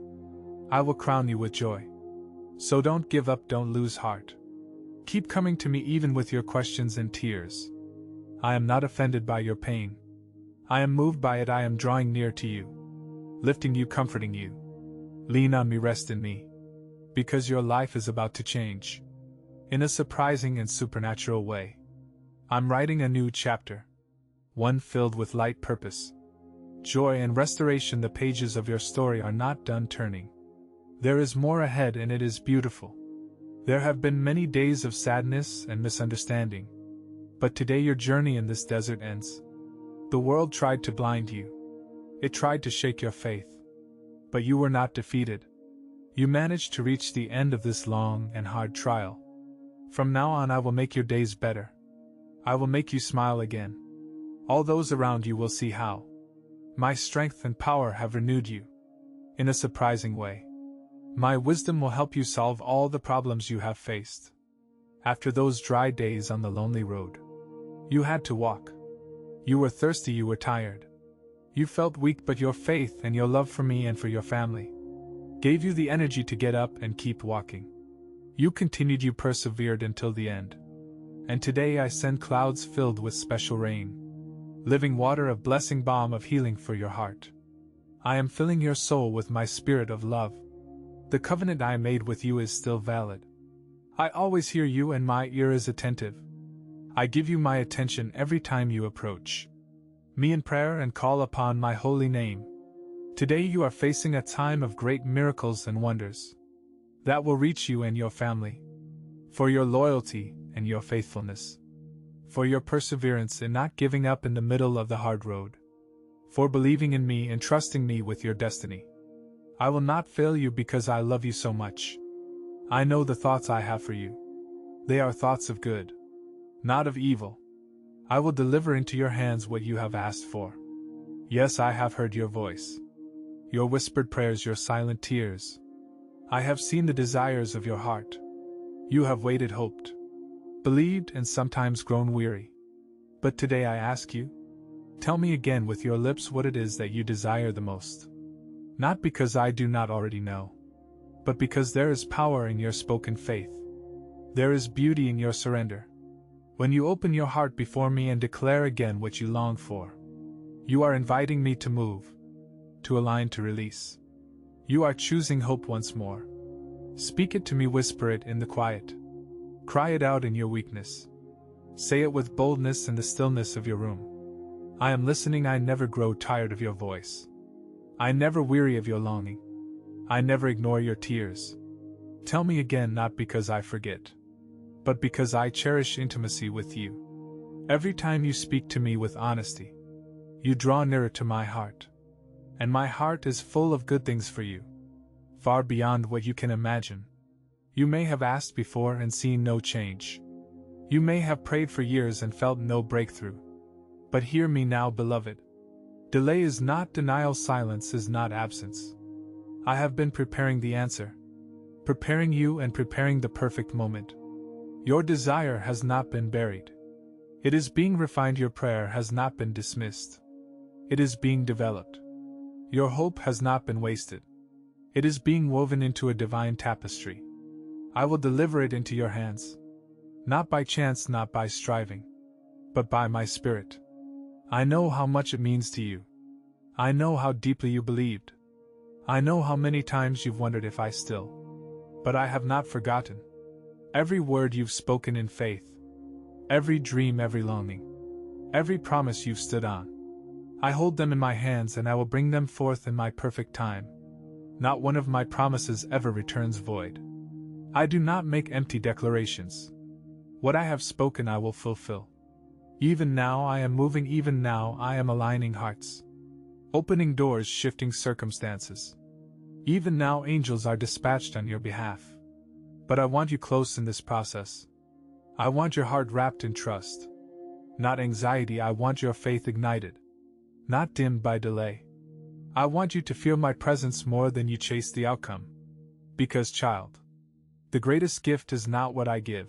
I will crown you with joy. So don't give up, don't lose heart. Keep coming to me even with your questions and tears. I am not offended by your pain. I am moved by it, I am drawing near to you, lifting you, comforting you. Lean on me, rest in me. Because your life is about to change. In a surprising and supernatural way. I'm writing a new chapter. One filled with light, purpose, joy and restoration. The pages of your story are not done turning. There is more ahead and it is beautiful. There have been many days of sadness and misunderstanding. But today your journey in this desert ends. The world tried to blind you. It tried to shake your faith. But you were not defeated. You managed to reach the end of this long and hard trial. From now on I will make your days better. I will make you smile again. All those around you will see how my strength and power have renewed you. In a surprising way. My wisdom will help you solve all the problems you have faced. After those dry days on the lonely road, you had to walk. You were thirsty, you were tired. You felt weak, but your faith and your love for me and for your family gave you the energy to get up and keep walking. You continued, you persevered until the end. And today I send clouds filled with special rain, living water of blessing, balm of healing for your heart. I am filling your soul with my spirit of love. The covenant I made with you is still valid. I always hear you and my ear is attentive. I give you my attention every time you approach me in prayer and call upon my holy name. Today you are facing a time of great miracles and wonders that will reach you and your family. For your loyalty and your faithfulness. For your perseverance in not giving up in the middle of the hard road. For believing in me and trusting me with your destiny. I will not fail you because I love you so much. I know the thoughts I have for you. They are thoughts of good, not of evil. I will deliver into your hands what you have asked for. Yes, I have heard your voice. Your whispered prayers, your silent tears. I have seen the desires of your heart. You have waited, hoped, believed, and sometimes grown weary. But today I ask you, tell me again with your lips what it is that you desire the most. Not because I do not already know, but because there is power in your spoken faith. There is beauty in your surrender. When you open your heart before me and declare again what you long for, you are inviting me to move, to align, to release. You are choosing hope once more. Speak it to me, whisper it in the quiet. Cry it out in your weakness. Say it with boldness in the stillness of your room. I am listening, I never grow tired of your voice. I never weary of your longing. I never ignore your tears. Tell me again, not because I forget, but because I cherish intimacy with you. Every time you speak to me with honesty, you draw nearer to my heart. And my heart is full of good things for you, far beyond what you can imagine. You may have asked before and seen no change. You may have prayed for years and felt no breakthrough. But hear me now, beloved. Delay is not denial, silence is not absence. I have been preparing the answer, preparing you and preparing the perfect moment. Your desire has not been buried. It is being refined, your prayer has not been dismissed. It is being developed. Your hope has not been wasted. It is being woven into a divine tapestry. I will deliver it into your hands. Not by chance, not by striving, but by my spirit. I know how much it means to you. I know how deeply you believed. I know how many times you've wondered if I still. But I have not forgotten. Every word you've spoken in faith. Every dream, every longing. Every promise you've stood on. I hold them in my hands and I will bring them forth in my perfect time. Not one of my promises ever returns void. I do not make empty declarations. What I have spoken I will fulfill. Even now I am moving, even now I am aligning hearts. Opening doors, shifting circumstances. Even now angels are dispatched on your behalf. But I want you close in this process. I want your heart wrapped in trust. Not anxiety, I want your faith ignited. Not dimmed by delay. I want you to feel my presence more than you chase the outcome. Because, child, the greatest gift is not what I give,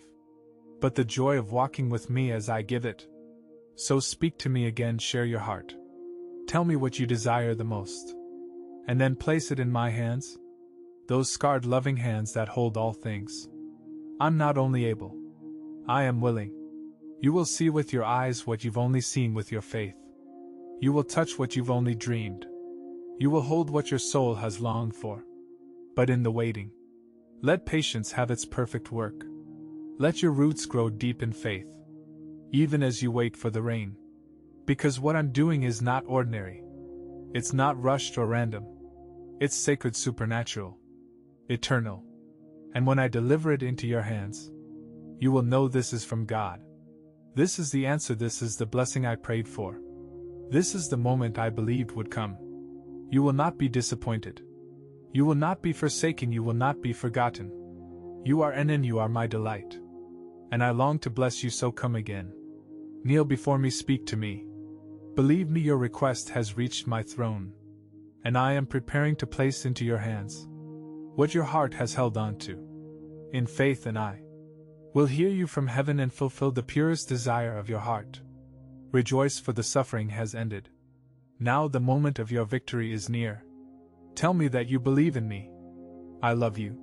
but the joy of walking with me as I give it. So speak to me again, share your heart. Tell me what you desire the most. And then place it in my hands. Those scarred loving hands that hold all things. I'm not only able. I am willing. You will see with your eyes what you've only seen with your faith. You will touch what you've only dreamed. You will hold what your soul has longed for. But in the waiting, let patience have its perfect work. Let your roots grow deep in faith, even as you wait for the rain. Because what I'm doing is not ordinary. It's not rushed or random. It's sacred, supernatural, eternal. And when I deliver it into your hands, you will know this is from God. This is the answer, this is the blessing I prayed for. This is the moment I believed would come. You will not be disappointed. You will not be forsaken, you will not be forgotten. You are and you are my delight. And I long to bless you, so come again. Kneel before me, speak to me. Believe me, your request has reached my throne. And I am preparing to place into your hands what your heart has held on to. In faith, and I will hear you from heaven and fulfill the purest desire of your heart. Rejoice, for the suffering has ended. Now the moment of your victory is near. Tell me that you believe in me. I love you.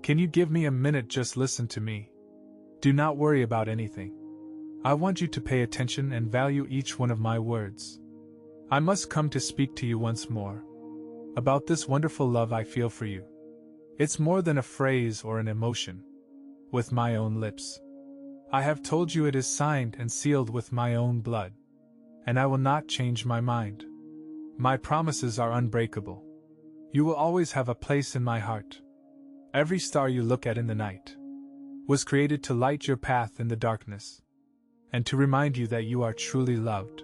Can you give me a minute? Just listen to me. Do not worry about anything. I want you to pay attention and value each one of my words. I must come to speak to you once more about this wonderful love I feel for you. It's more than a phrase or an emotion. With my own lips, I have told you, it is signed and sealed with my own blood. And I will not change my mind. My promises are unbreakable. You will always have a place in my heart. Every star you look at in the night was created to light your path in the darkness, and to remind you that you are truly loved.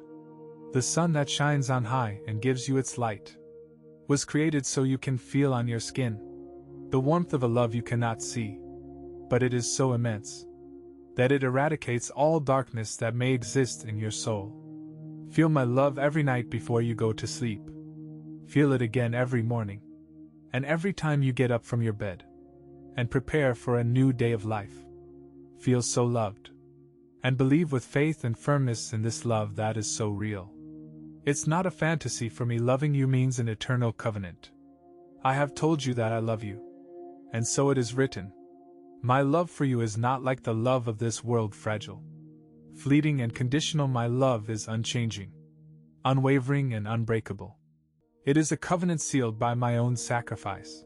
The sun that shines on high and gives you its light was created so you can feel on your skin the warmth of a love you cannot see, but it is so immense that it eradicates all darkness that may exist in your soul. Feel my love every night before you go to sleep. Feel it again every morning, and every time you get up from your bed and prepare for a new day of life. Feel so loved, and believe with faith and firmness in this love that is so real. It's not a fantasy. For me, loving you means an eternal covenant. I have told you that I love you, and so it is written. My love for you is not like the love of this world, fragile, fleeting and conditional. My love is unchanging, unwavering and unbreakable. It is a covenant sealed by my own sacrifice,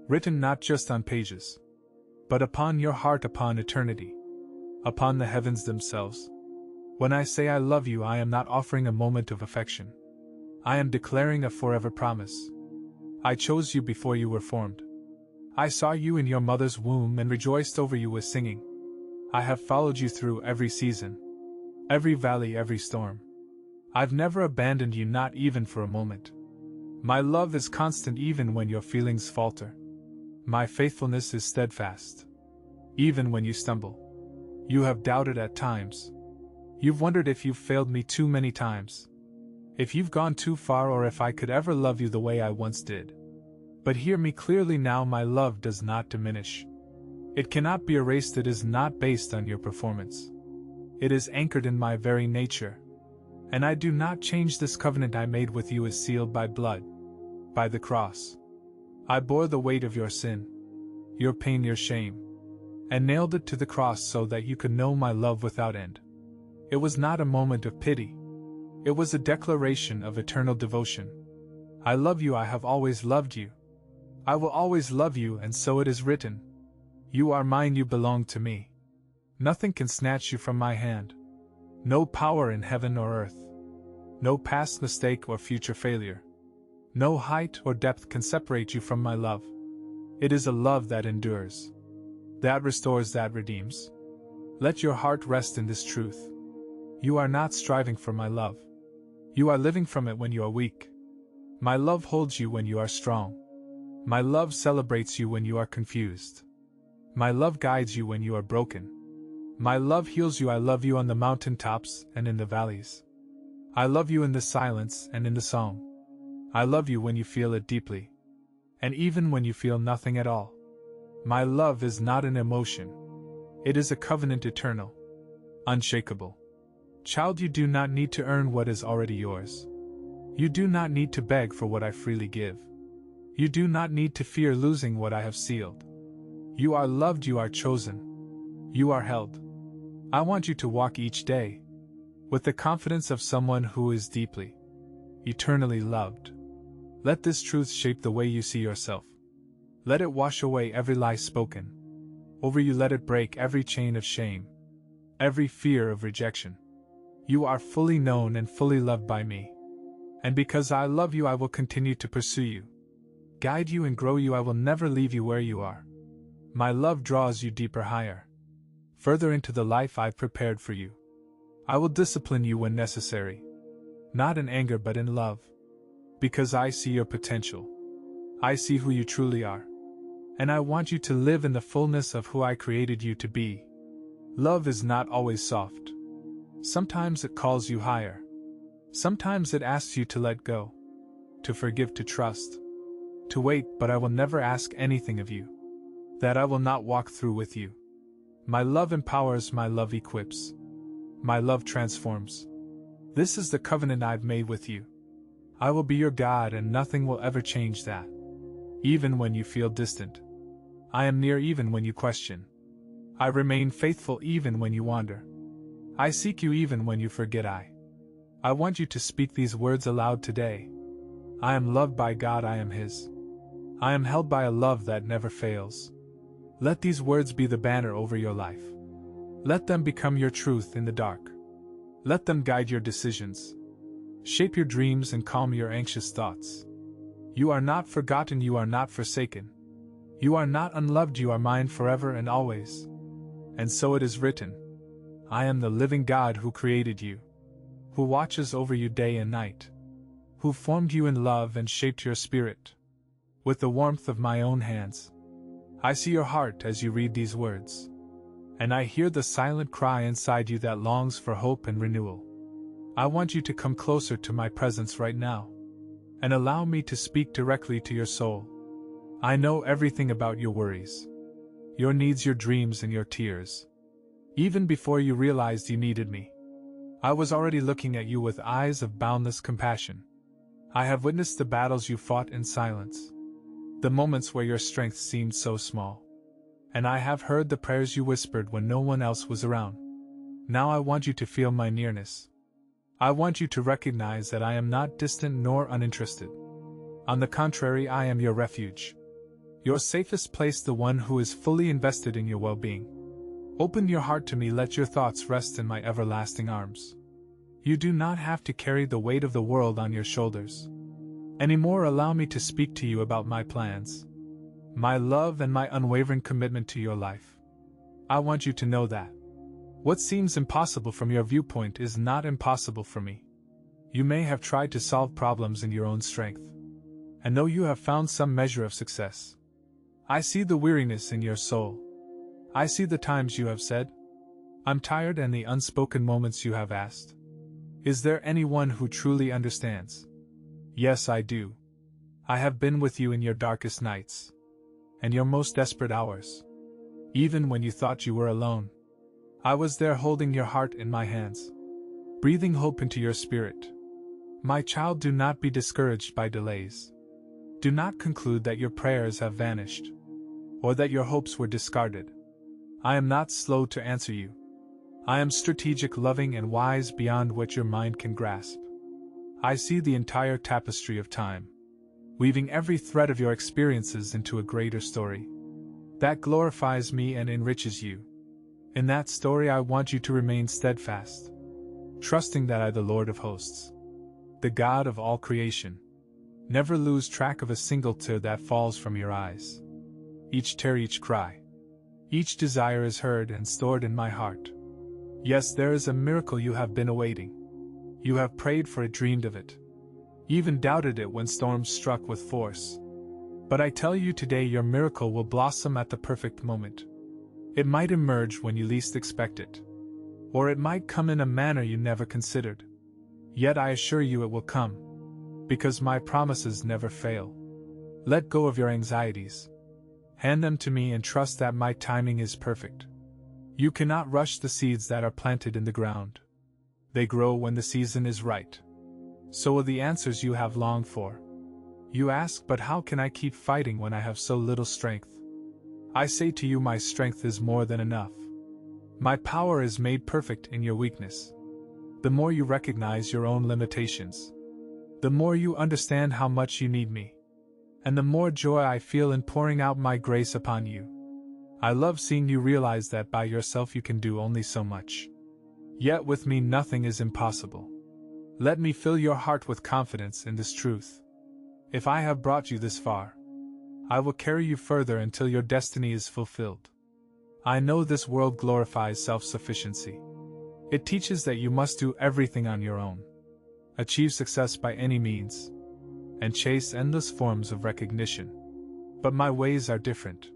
written not just on pages, but upon your heart, upon eternity, upon the heavens themselves. When I say I love you, I am not offering a moment of affection. I am declaring a forever promise. I chose you before you were formed. I saw you in your mother's womb and rejoiced over you with singing. I have followed you through every season, every valley, every storm. I've never abandoned you, not even for a moment. My love is constant even when your feelings falter. My faithfulness is steadfast. Even when you stumble, you have doubted at times. You've wondered if you've failed me too many times, if you've gone too far, or if I could ever love you the way I once did. But hear me clearly now, my love does not diminish. It cannot be erased. It is not based on your performance. It is anchored in my very nature. And I do not change. This covenant I made with you is sealed by blood, by the cross. I bore the weight of your sin, your pain, your shame, and nailed it to the cross so that you could know my love without end. It was not a moment of pity. It was a declaration of eternal devotion. I love you. I have always loved you. I will always love you, and so it is written. You are mine, you belong to me. Nothing can snatch you from my hand. No power in heaven or earth. No past mistake or future failure. No height or depth can separate you from my love. It is a love that endures, that restores, that redeems. Let your heart rest in this truth. You are not striving for my love. You are living from it when you are weak. My love holds you when you are strong. My love celebrates you when you are confused. My love guides you when you are broken. My love heals you. I love you on the mountaintops and in the valleys. I love you in the silence and in the song. I love you when you feel it deeply, and even when you feel nothing at all. My love is not an emotion. It is a covenant, eternal, unshakable, Child, you do not need to earn what is already yours. You do not need to beg for what I freely give. You do not need to fear losing what I have sealed. You are loved, you are chosen. You are held. I want you to walk each day with the confidence of someone who is deeply, eternally loved. Let this truth shape the way you see yourself. Let it wash away every lie spoken over you. Let it break every chain of shame, every fear of rejection. You are fully known and fully loved by me. And because I love you, I will continue to pursue you, guide you and grow you. I will never leave you where you are. My love draws you deeper, higher, further into the life I've prepared for you. I will discipline you when necessary, not in anger but in love, because I see your potential. I see who you truly are, and I want you to live in the fullness of who I created you to be. Love is not always soft. Sometimes it calls you higher. Sometimes it asks you to let go, to forgive, to trust, to wait, but I will never ask anything of you that I will not walk through with you. My love empowers, my love equips, my love transforms. This is the covenant I've made with you. I will be your God and nothing will ever change that. Even when you feel distant, I am near even when you question. I remain faithful even when you wander. I seek you even when you forget. I want you to speak these words aloud today. I am loved by God, I am His. I am held by a love that never fails. Let these words be the banner over your life. Let them become your truth in the dark. Let them guide your decisions, shape your dreams and calm your anxious thoughts. You are not forgotten, you are not forsaken. You are not unloved, you are mine forever and always. And so it is written. I am the living God who created you, who watches over you day and night, who formed you in love and shaped your spirit with the warmth of my own hands. I see your heart as you read these words, and I hear the silent cry inside you that longs for hope and renewal. I want you to come closer to my presence right now, and allow me to speak directly to your soul. I know everything about your worries, your needs, your dreams, and your tears. Even before you realized you needed me, I was already looking at you with eyes of boundless compassion. I have witnessed the battles you fought in silence, the moments where your strength seemed so small, and I have heard the prayers you whispered when no one else was around. Now I want you to feel my nearness. I want you to recognize that I am not distant nor uninterested. On the contrary, I am your refuge, your safest place, the one who is fully invested in your well-being. Open your heart to me, let your thoughts rest in my everlasting arms. You do not have to carry the weight of the world on your shoulders anymore. Allow me to speak to you about my plans, my love, and my unwavering commitment to your life. I want you to know that what seems impossible from your viewpoint is not impossible for me. You may have tried to solve problems in your own strength, and though you have found some measure of success, I see the weariness in your soul. I see the times you have said, I'm tired, and the unspoken moments you have asked, is there anyone who truly understands? Yes, I do. I have been with you in your darkest nights and your most desperate hours. Even when you thought you were alone, I was there holding your heart in my hands, breathing hope into your spirit. My child, do not be discouraged by delays. Do not conclude that your prayers have vanished, or that your hopes were discarded. I am not slow to answer you. I am strategic, loving, and wise beyond what your mind can grasp. I see the entire tapestry of time, weaving every thread of your experiences into a greater story that glorifies me and enriches you. In that story, I want you to remain steadfast, trusting that I, the Lord of hosts, the God of all creation, never lose track of a single tear that falls from your eyes. Each tear, each cry, each desire is heard and stored in my heart. Yes, there is a miracle you have been awaiting. You have prayed for it, dreamed of it, even doubted it when storms struck with force. But I tell you today, your miracle will blossom at the perfect moment. It might emerge when you least expect it, or it might come in a manner you never considered. Yet I assure you it will come, because my promises never fail. Let go of your anxieties. Hand them to me and trust that my timing is perfect. You cannot rush the seeds that are planted in the ground. They grow when the season is right. So will the answers you have longed for. You ask, but how can I keep fighting when I have so little strength? I say to you, my strength is more than enough. My power is made perfect in your weakness. The more you recognize your own limitations, the more you understand how much you need me, and the more joy I feel in pouring out my grace upon you. I love seeing you realize that by yourself you can do only so much. Yet with me nothing is impossible. Let me fill your heart with confidence in this truth. If I have brought you this far, I will carry you further until your destiny is fulfilled. I know this world glorifies self-sufficiency. It teaches that you must do everything on your own, achieve success by any means, and chase endless forms of recognition. But my ways are different.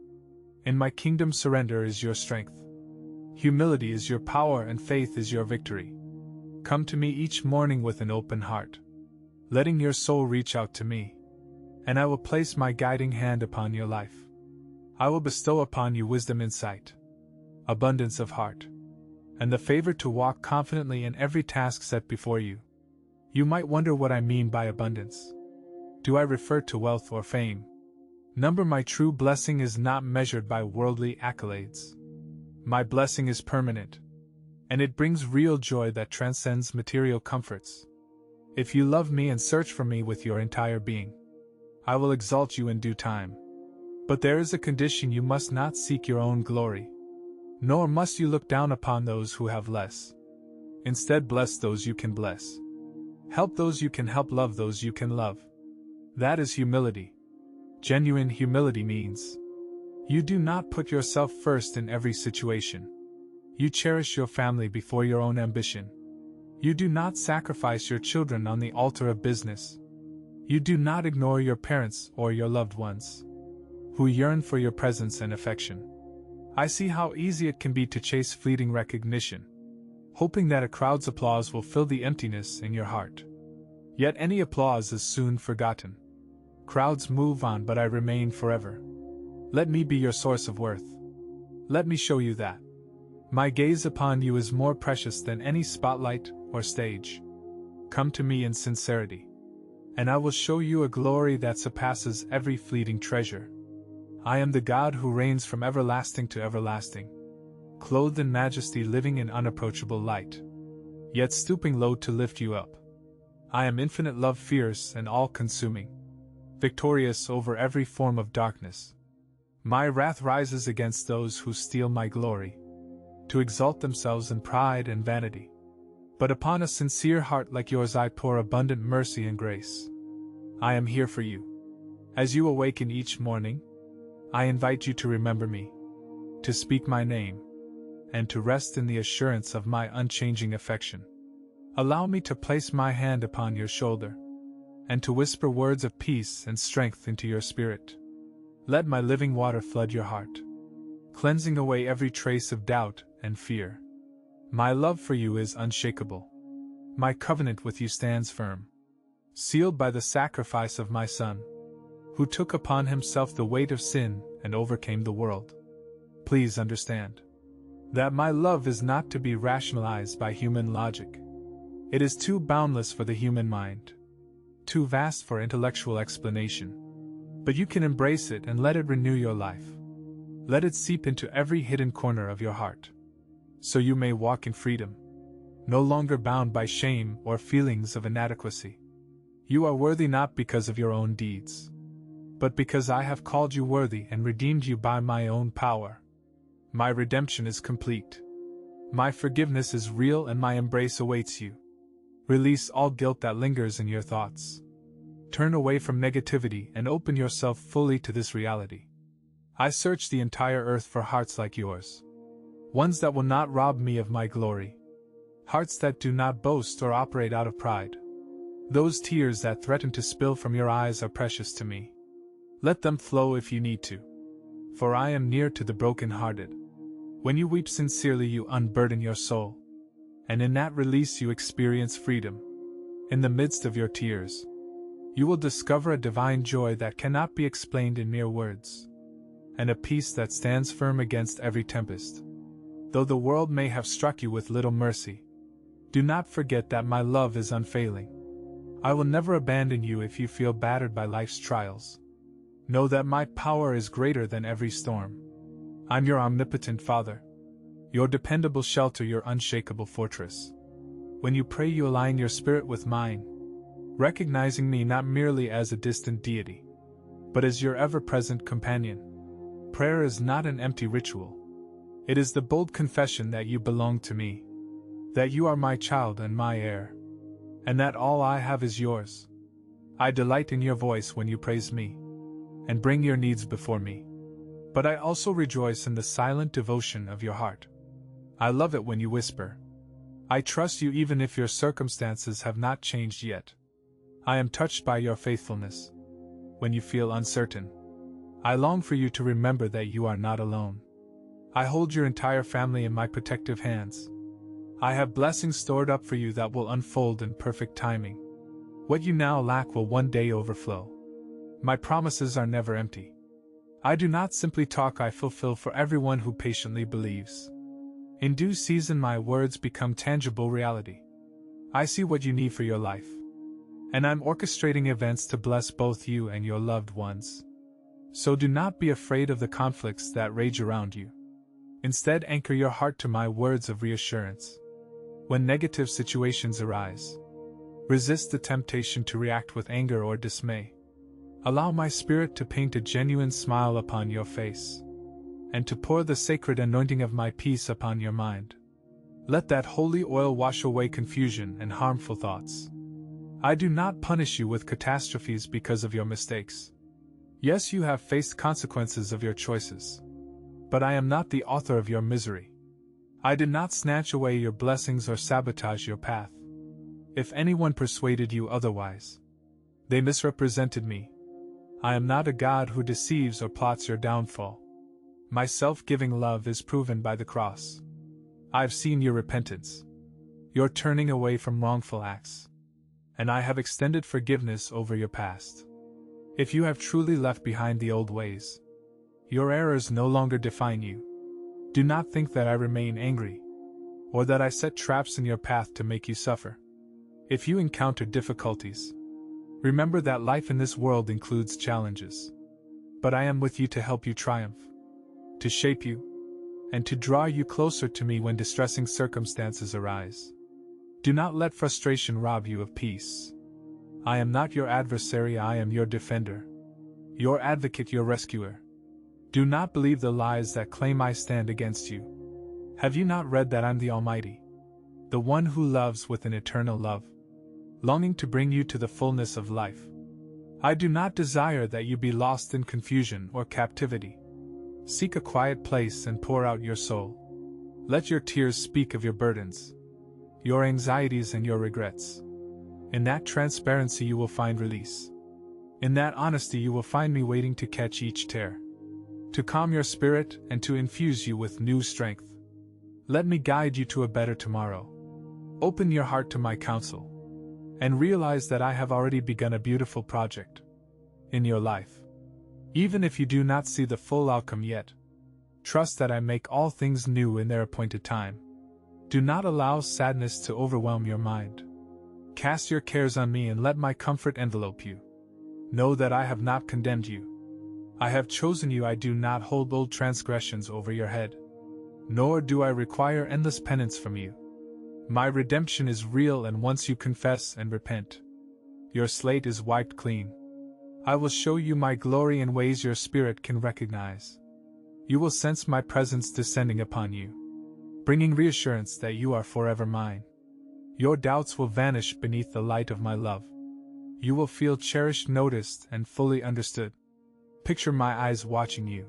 In my kingdom, surrender is your strength. Humility is your power and faith is your victory. Come to me each morning with an open heart, letting your soul reach out to me, and I will place my guiding hand upon your life. I will bestow upon you wisdom, insight, abundance of heart, and the favor to walk confidently in every task set before you. You might wonder what I mean by abundance. Do I refer to wealth or fame? Number, my true blessing is not measured by worldly accolades. My blessing is permanent, and it brings real joy that transcends material comforts. If you love me and search for me with your entire being, I will exalt you in due time. But there is a condition: you must not seek your own glory, nor must you look down upon those who have less. Instead, bless those you can bless. Help those you can help, love those you can love. That is humility. Genuine humility means you do not put yourself first in every situation. You cherish your family before your own ambition. You do not sacrifice your children on the altar of business. You do not ignore your parents or your loved ones, who yearn for your presence and affection. I see how easy it can be to chase fleeting recognition, hoping that a crowd's applause will fill the emptiness in your heart. Yet any applause is soon forgotten. Crowds move on, but I remain forever. Let me be your source of worth. Let me show you that my gaze upon you is more precious than any spotlight or stage. Come to me in sincerity, and I will show you a glory that surpasses every fleeting treasure. I am the God who reigns from everlasting to everlasting, clothed in majesty, living in unapproachable light, yet stooping low to lift you up. I am infinite love, fierce and all-consuming, victorious over every form of darkness. My wrath rises against those who steal my glory, to exalt themselves in pride and vanity. But upon a sincere heart like yours I pour abundant mercy and grace. I am here for you. As you awaken each morning, I invite you to remember me, to speak my name, and to rest in the assurance of my unchanging affection. Allow me to place my hand upon your shoulder, and to whisper words of peace and strength into your spirit. Let my living water flood your heart, cleansing away every trace of doubt and fear. My love for you is unshakable. My covenant with you stands firm, sealed by the sacrifice of my Son, who took upon himself the weight of sin and overcame the world. Please understand that my love is not to be rationalized by human logic. It is too boundless for the human mind, too vast for intellectual explanation. But you can embrace it and let it renew your life. Let it seep into every hidden corner of your heart, so you may walk in freedom, no longer bound by shame or feelings of inadequacy. You are worthy not because of your own deeds, but because I have called you worthy and redeemed you by my own power. My redemption is complete. My forgiveness is real and my embrace awaits you. Release all guilt that lingers in your thoughts. Turn away from negativity and open yourself fully to this reality. I search the entire earth for hearts like yours, ones that will not rob me of my glory, hearts that do not boast or operate out of pride. Those tears that threaten to spill from your eyes are precious to me. Let them flow if you need to, for I am near to the broken-hearted. When you weep sincerely, you unburden your soul, and in that release you experience freedom. In the midst of your tears, you will discover a divine joy that cannot be explained in mere words, and a peace that stands firm against every tempest. Though the world may have struck you with little mercy, Do not forget that my love is unfailing. I will never abandon you if you feel battered by life's trials. Know that my power is greater than every storm. I'm your omnipotent Father, your dependable shelter, your unshakable fortress. When you pray, you align your spirit with mine, recognizing me not merely as a distant deity, but as your ever-present companion. Prayer is not an empty ritual. It is the bold confession that you belong to me, that you are my child and my heir, and that all I have is yours. I delight in your voice when you praise me, and bring your needs before me. But I also rejoice in the silent devotion of your heart. I love it when you whisper, I trust you even if your circumstances have not changed yet. I am touched by your faithfulness. When you feel uncertain, I long for you to remember that you are not alone. I hold your entire family in my protective hands. I have blessings stored up for you that will unfold in perfect timing. What you now lack will one day overflow. My promises are never empty. I do not simply talk, I fulfill for everyone who patiently believes. In due season, my words become tangible reality. I see what you need for your life, and I'm orchestrating events to bless both you and your loved ones. So do not be afraid of the conflicts that rage around you. Instead, anchor your heart to my words of reassurance. When negative situations arise, resist the temptation to react with anger or dismay. Allow my spirit to paint a genuine smile upon your face, and to pour the sacred anointing of my peace upon your mind. Let that holy oil wash away confusion and harmful thoughts. I do not punish you with catastrophes because of your mistakes. Yes, you have faced consequences of your choices, but I am not the author of your misery. I did not snatch away your blessings or sabotage your path. If anyone persuaded you otherwise, they misrepresented me. I am not a God who deceives or plots your downfall. My self-giving love is proven by the cross. I've seen your repentance, your turning away from wrongful acts, and I have extended forgiveness over your past. If you have truly left behind the old ways, your errors no longer define you. Do not think that I remain angry, or that I set traps in your path to make you suffer. If you encounter difficulties, remember that life in this world includes challenges. But I am with you to help you triumph, to shape you, and to draw you closer to me when distressing circumstances arise. Do not let frustration rob you of peace. I am not your adversary, I am your defender, your advocate, your rescuer. Do not believe the lies that claim I stand against you. Have you not read that I'm the Almighty, the one who loves with an eternal love, longing to bring you to the fullness of life? I do not desire that you be lost in confusion or captivity. Seek a quiet place and pour out your soul. Let your tears speak of your burdens, your anxieties and your regrets. In that transparency you will find release. In that honesty you will find me waiting to catch each tear, to calm your spirit and to infuse you with new strength. Let me guide you to a better tomorrow. Open your heart to my counsel, and realize that I have already begun a beautiful project in your life. Even if you do not see the full outcome yet, trust that I make all things new in their appointed time. Do not allow sadness to overwhelm your mind. Cast your cares on me and let my comfort envelope you. Know that I have not condemned you. I have chosen you. I do not hold old transgressions over your head, nor do I require endless penance from you. My redemption is real, and once you confess and repent, your slate is wiped clean. I will show you my glory in ways your spirit can recognize. You will sense my presence descending upon you, bringing reassurance that you are forever mine. Your doubts will vanish beneath the light of my love. You will feel cherished, noticed, and fully understood. Picture my eyes watching you,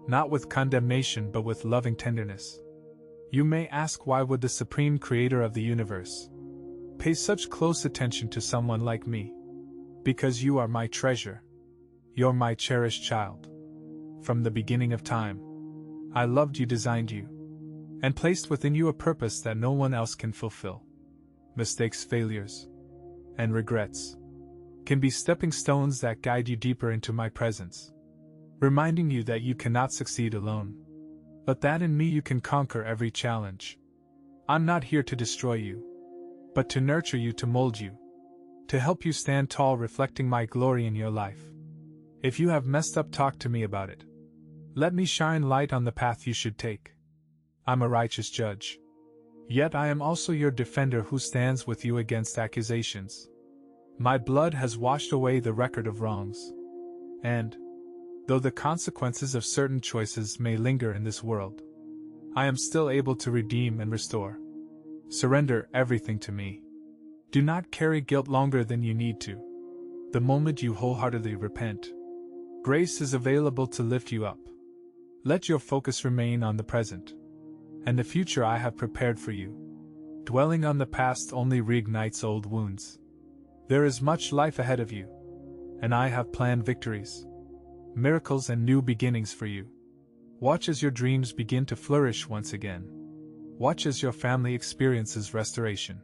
not with condemnation but with loving tenderness. You may ask, why would the supreme creator of the universe pay such close attention to someone like me? Because you are my treasure. You're my cherished child. From the beginning of time, I loved you, designed you, and placed within you a purpose that no one else can fulfill. Mistakes, failures, and regrets can be stepping stones that guide you deeper into my presence, reminding you that you cannot succeed alone, but that in me you can conquer every challenge. I'm not here to destroy you, but to nurture you, to mold you, to help you stand tall, reflecting my glory in your life. If you have messed up, talk to me about it. Let me shine light on the path you should take. I'm a righteous judge. Yet I am also your defender who stands with you against accusations. My blood has washed away the record of wrongs. And, though the consequences of certain choices may linger in this world, I am still able to redeem and restore. Surrender everything to me. Do not carry guilt longer than you need to. The moment you wholeheartedly repent, grace is available to lift you up. Let your focus remain on the present and the future I have prepared for you. Dwelling on the past only reignites old wounds. There is much life ahead of you, and I have planned victories, miracles, and new beginnings for you. Watch as your dreams begin to flourish once again. Watch as your family experiences restoration.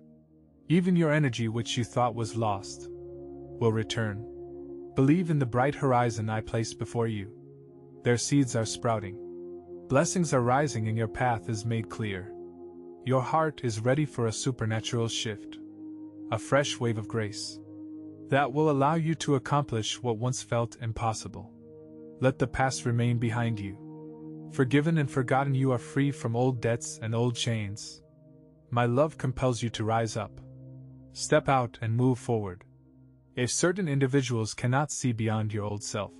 Even your energy, which you thought was lost, will return. Believe in the bright horizon I placed before you. Their seeds are sprouting. Blessings are rising and your path is made clear. Your heart is ready for a supernatural shift, a fresh wave of grace that will allow you to accomplish what once felt impossible. Let the past remain behind you. Forgiven and forgotten, you are free from old debts and old chains. My love compels you to rise up. Step out and move forward. If certain individuals cannot see beyond your old self,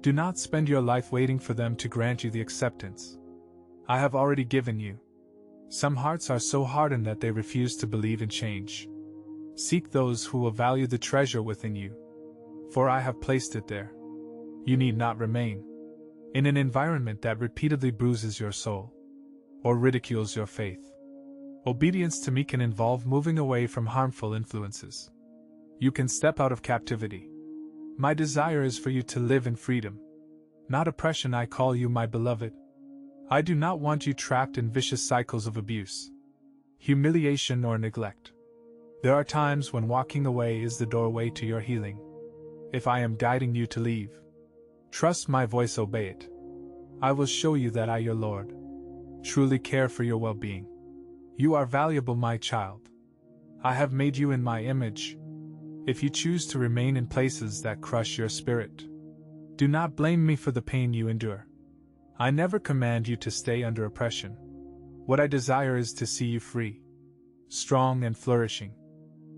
do not spend your life waiting for them to grant you the acceptance I have already given you. Some hearts are so hardened that they refuse to believe in change. Seek those who will value the treasure within you, for I have placed it there. You need not remain in an environment that repeatedly bruises your soul or ridicules your faith. Obedience to me can involve moving away from harmful influences. You can step out of captivity. My desire is for you to live in freedom, not oppression. I call you my beloved. I do not want you trapped in vicious cycles of abuse, humiliation, or neglect. There are times when walking away is the doorway to your healing. If I am guiding you to leave, trust my voice, obey it. I will show you that I, your Lord, truly care for your well-being. You are valuable, my child. I have made you in my image. If you choose to remain in places that crush your spirit, do not blame me for the pain you endure. I never command you to stay under oppression. What I desire is to see you free, strong, and flourishing.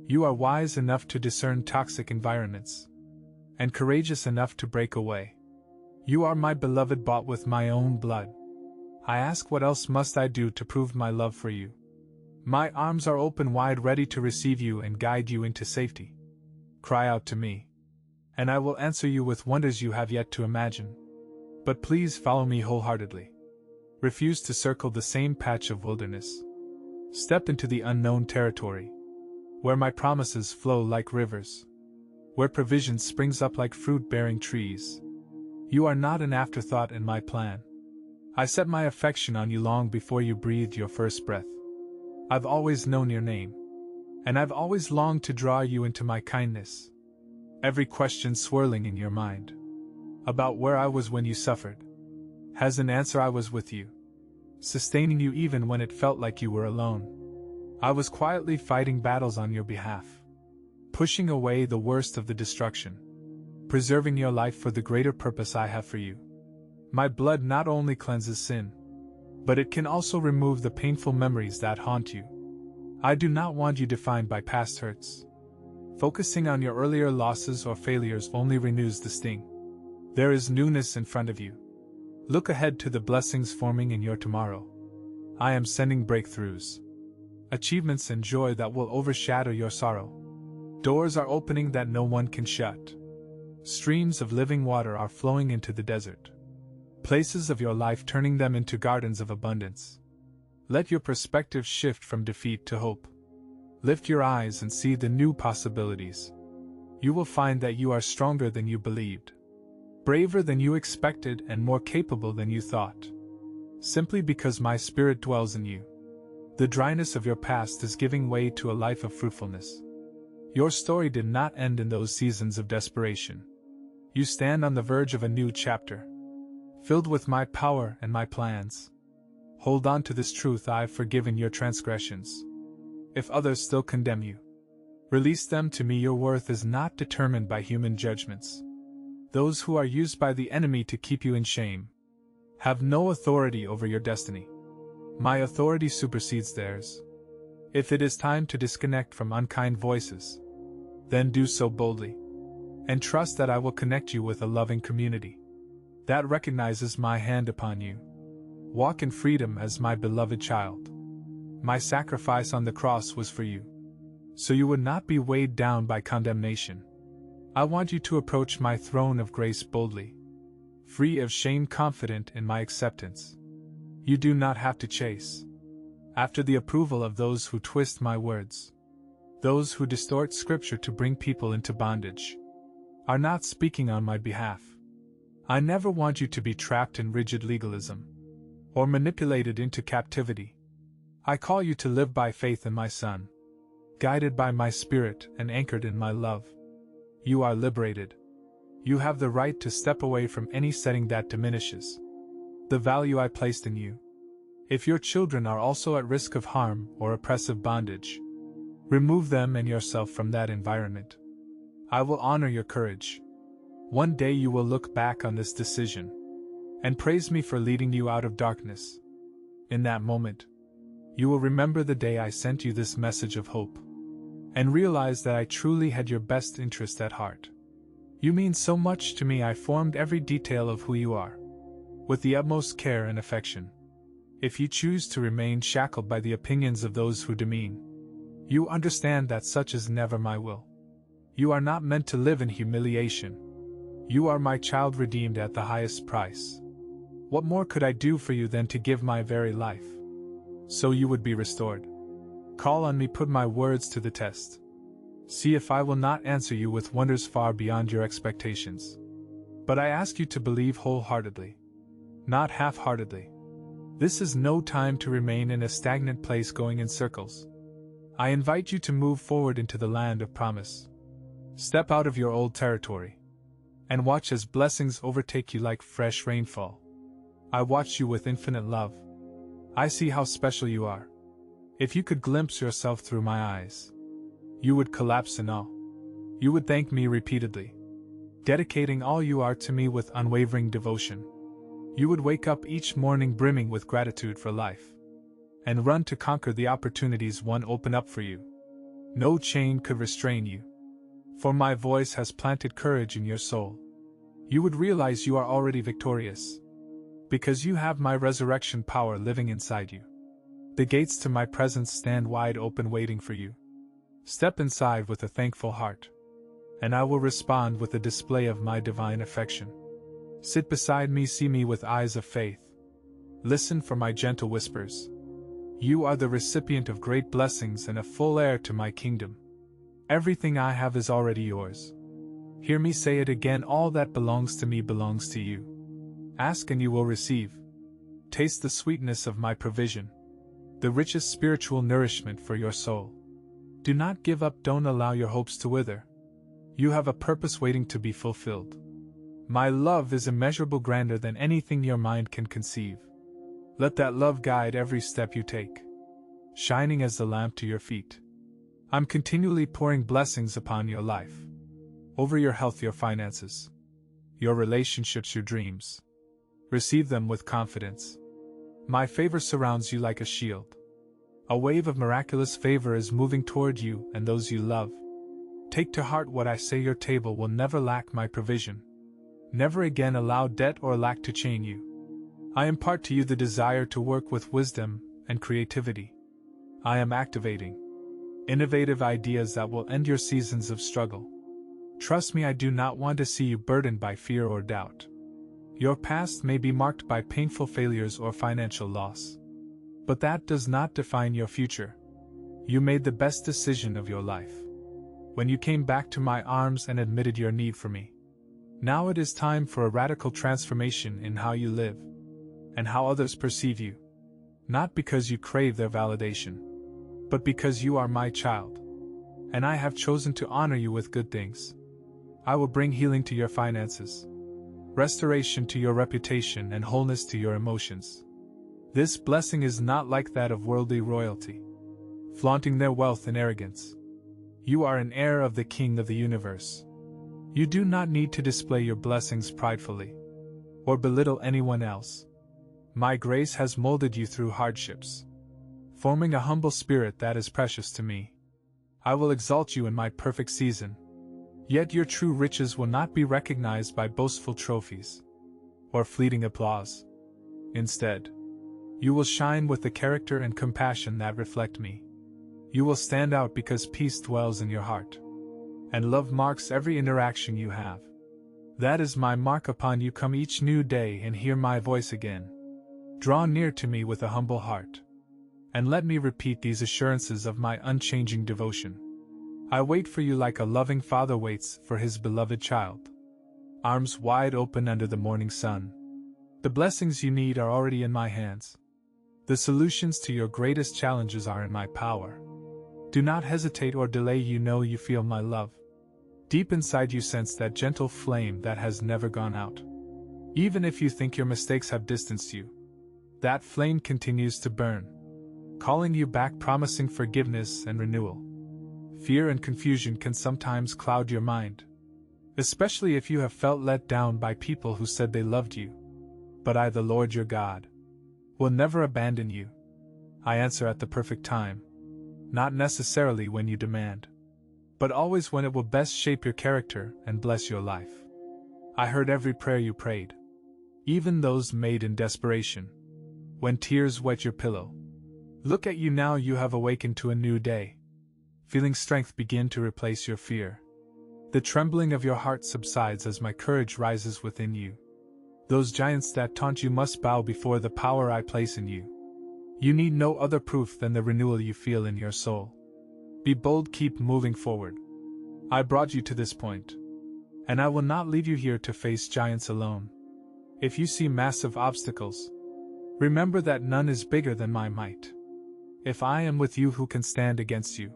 You are wise enough to discern toxic environments, and courageous enough to break away. You are my beloved, bought with my own blood. I ask, what else must I do to prove my love for you? My arms are open wide, ready to receive you and guide you into safety. Cry out to me, and I will answer you with wonders you have yet to imagine. But please follow me wholeheartedly. Refuse to circle the same patch of wilderness. Step into the unknown territory, where my promises flow like rivers, where provision springs up like fruit-bearing trees. You are not an afterthought in my plan. I set my affection on you long before you breathed your first breath. I've always known your name, and I've always longed to draw you into my kindness. Every question swirling in your mind about where I was when you suffered has an answer. I was with you, sustaining you even when it felt like you were alone. I was quietly fighting battles on your behalf, pushing away the worst of the destruction, preserving your life for the greater purpose I have for you. My blood not only cleanses sin, but it can also remove the painful memories that haunt you. I do not want you defined by past hurts. Focusing on your earlier losses or failures only renews the sting. There is newness in front of you. Look ahead to the blessings forming in your tomorrow. I am sending breakthroughs, achievements, and joy that will overshadow your sorrow. Doors are opening that no one can shut. Streams of living water are flowing into the desert, places of your life turning them into gardens of abundance. Let your perspective shift from defeat to hope. Lift your eyes and see the new possibilities. You will find that you are stronger than you believed, braver than you expected, and more capable than you thought. Simply because my spirit dwells in you. The dryness of your past is giving way to a life of fruitfulness. Your story did not end in those seasons of desperation. You stand on the verge of a new chapter, filled with my power and my plans. Hold on to this truth: I have forgiven your transgressions. if others still condemn you. Release them to me. Your worth is not determined by human judgments. Those who are used by the enemy to keep you in shame have no authority over your destiny. My authority supersedes theirs. If it is time to disconnect from unkind voices, then do so boldly, and trust that I will connect you with a loving community that recognizes my hand upon you. Walk in freedom as my beloved child. My sacrifice on the cross was for you, so you would not be weighed down by condemnation. I want you to approach my throne of grace boldly, free of shame, confident in my acceptance. You do not have to chase after the approval of those who twist my words. Those who distort scripture to bring people into bondage are not speaking on my behalf. I never want you to be trapped in rigid legalism or manipulated into captivity. I call you to live by faith in my Son, guided by my Spirit and anchored in my love. You are liberated. You have the right to step away from any setting that diminishes the value I placed in you. If your children are also at risk of harm or oppressive bondage, remove them and yourself from that environment. I will honor your courage. One day you will look back on this decision and praise me for leading you out of darkness. In that moment, you will remember the day I sent you this message of hope and realize that I truly had your best interest at heart. You mean so much to me. I formed every detail of who you are with the utmost care and affection. If you choose to remain shackled by the opinions of those who demean, you understand that such is never my will. You are not meant to live in humiliation. You are my child, redeemed at the highest price. What more could I do for you than to give my very life, so you would be restored? Call on me, put my words to the test. See if I will not answer you with wonders far beyond your expectations. But I ask you to believe wholeheartedly, not half-heartedly. This is no time to remain in a stagnant place going in circles. I invite you to move forward into the land of promise. Step out of your old territory and watch as blessings overtake you like fresh rainfall. I watch you with infinite love. I see how special you are. If you could glimpse yourself through my eyes, you would collapse in awe. You would thank me repeatedly, dedicating all you are to me with unwavering devotion. You would wake up each morning brimming with gratitude for life, and run to conquer the opportunities one open up for you. No chain could restrain you, for my voice has planted courage in your soul. You would realize you are already victorious, because you have my resurrection power living inside you. The gates to my presence stand wide open waiting for you. Step inside with a thankful heart, and I will respond with a display of my divine affection. Sit beside me, see me with eyes of faith. Listen for my gentle whispers. You are the recipient of great blessings and a full heir to my kingdom. Everything I have is already yours. Hear me say it again, all that belongs to me belongs to you. Ask and you will receive. Taste the sweetness of my provision, the richest spiritual nourishment for your soul. Do not give up, don't allow your hopes to wither. You have a purpose waiting to be fulfilled. My love is immeasurable, grander than anything your mind can conceive. Let that love guide every step you take, shining as the lamp to your feet. I'm continually pouring blessings upon your life, over your health, your finances, your relationships, your dreams. Receive them with confidence. My favor surrounds you like a shield. A wave of miraculous favor is moving toward you and those you love. Take to heart what I say, your table will never lack my provision. Never again allow debt or lack to chain you. I impart to you the desire to work with wisdom and creativity. I am activating innovative ideas that will end your seasons of struggle. Trust me, I do not want to see you burdened by fear or doubt. Your past may be marked by painful failures or financial loss, but that does not define your future. You made the best decision of your life when you came back to my arms and admitted your need for me. Now it is time for a radical transformation in how you live and how others perceive you. Not because you crave their validation, but because you are my child, and I have chosen to honor you with good things. I will bring healing to your finances, restoration to your reputation, and wholeness to your emotions. This blessing is not like that of worldly royalty. flaunting their wealth and arrogance. You are an heir of the King of the universe. You do not need to display your blessings pridefully, or belittle anyone else. My grace has molded you through hardships, forming a humble spirit that is precious to me. I will exalt you in my perfect season. Yet your true riches will not be recognized by boastful trophies or fleeting applause. Instead, you will shine with the character and compassion that reflect me. You will stand out because peace dwells in your heart, and love marks every interaction you have. That is my mark upon you. Come each new day and hear my voice again. Draw near to me with a humble heart, and let me repeat these assurances of my unchanging devotion. I wait for you like a loving father waits for his beloved child, arms wide open under the morning sun. The blessings you need are already in my hands. The solutions to your greatest challenges are in my power. Do not hesitate or delay. You know you feel my love. Deep inside you sense that gentle flame that has never gone out. Even if you think your mistakes have distanced you, that flame continues to burn, calling you back, promising forgiveness and renewal. Fear and confusion can sometimes cloud your mind, especially if you have felt let down by people who said they loved you. But I, the Lord your God, will never abandon you. I answer at the perfect time, not necessarily when you demand, but always when it will best shape your character and bless your life. I heard every prayer you prayed, even those made in desperation, when tears wet your pillow. Look at you now. You have awakened to a new day, feeling strength begin to replace your fear. The trembling of your heart subsides as my courage rises within you. Those giants that taunt you must bow before the power I place in you. You need no other proof than the renewal you feel in your soul. Be bold, keep moving forward. I brought you to this point, and I will not leave you here to face giants alone. If you see massive obstacles, remember that none is bigger than my might. If I am with you, who can stand against you?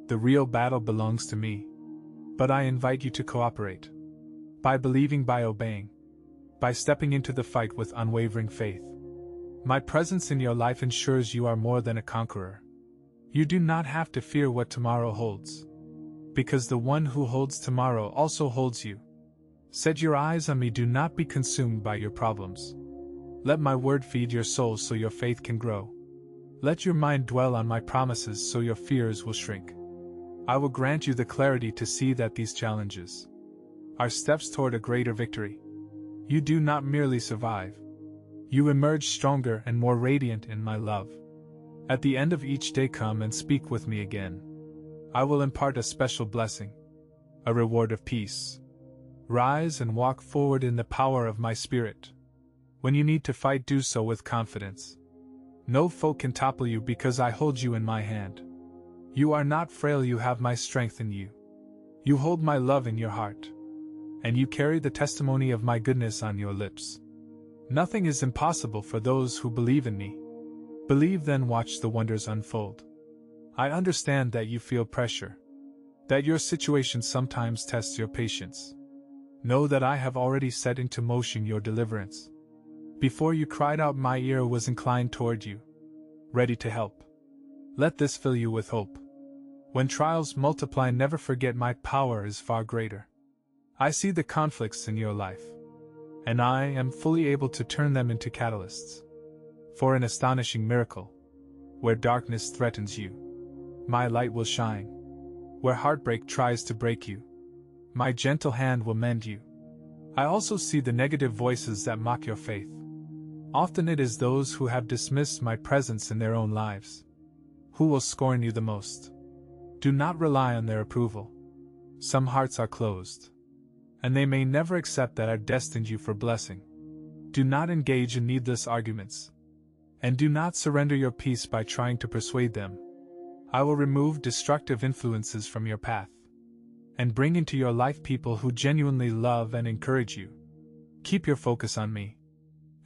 The real battle belongs to me. But I invite you to cooperate. By believing, by obeying, by stepping into the fight with unwavering faith. My presence in your life ensures you are more than a conqueror. You do not have to fear what tomorrow holds, because the one who holds tomorrow also holds you. Set your eyes on me. Do not be consumed by your problems. Let my word feed your soul so your faith can grow. Let your mind dwell on my promises so your fears will shrink. I will grant you the clarity to see that these challenges are steps toward a greater victory. You do not merely survive. You emerge stronger and more radiant in my love. At the end of each day, come and speak with me again. I will impart a special blessing, a reward of peace. Rise and walk forward in the power of my spirit. When you need to fight, do so with confidence. No foe can topple you because I hold you in my hand. You are not frail. You have my strength in you. You hold my love in your heart, and you carry the testimony of my goodness on your lips. Nothing is impossible for those who believe in me. Believe, then watch the wonders unfold. I understand that you feel pressure, that your situation sometimes tests your patience. Know that I have already set into motion your deliverance. Before you cried out, my ear was inclined toward you, ready to help. Let this fill you with hope. When trials multiply, never forget my power is far greater. I see the conflicts in your life, and I am fully able to turn them into catalysts for an astonishing miracle. Where darkness threatens you, my light will shine. Where heartbreak tries to break you, my gentle hand will mend you. I also see the negative voices that mock your faith. Often it is those who have dismissed my presence in their own lives who will scorn you the most. Do not rely on their approval. Some hearts are closed, and they may never accept that I've destined you for blessing. Do not engage in needless arguments, and do not surrender your peace by trying to persuade them. I will remove destructive influences from your path, and bring into your life people who genuinely love and encourage you. Keep your focus on me,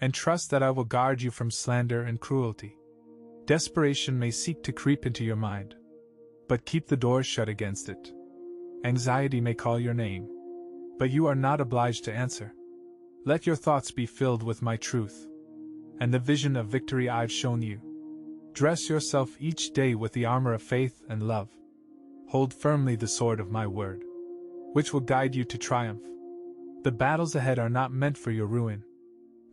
and trust that I will guard you from slander and cruelty. Desperation may seek to creep into your mind, but keep the door shut against it. Anxiety may call your name, but you are not obliged to answer. Let your thoughts be filled with my truth, and the vision of victory I've shown you. Dress yourself each day with the armor of faith and love. Hold firmly the sword of my word, which will guide you to triumph. The battles ahead are not meant for your ruin.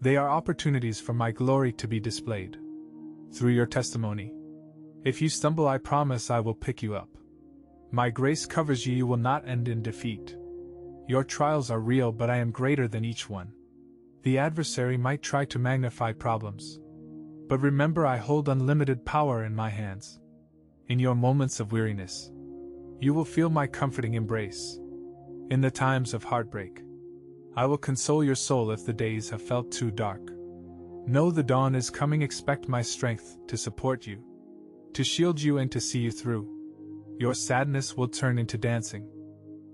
They are opportunities for my glory to be displayed. Through your testimony. If you stumble, I promise I will pick you up. My grace covers you, you will not end in defeat. Your trials are real, but I am greater than each one. The adversary might try to magnify problems. But remember, I hold unlimited power in my hands. In your moments of weariness, you will feel my comforting embrace. In the times of heartbreak, I will console your soul if the days have felt too dark. Know the dawn is coming, expect my strength to support you, to shield you and to see you through. Your sadness will turn into dancing.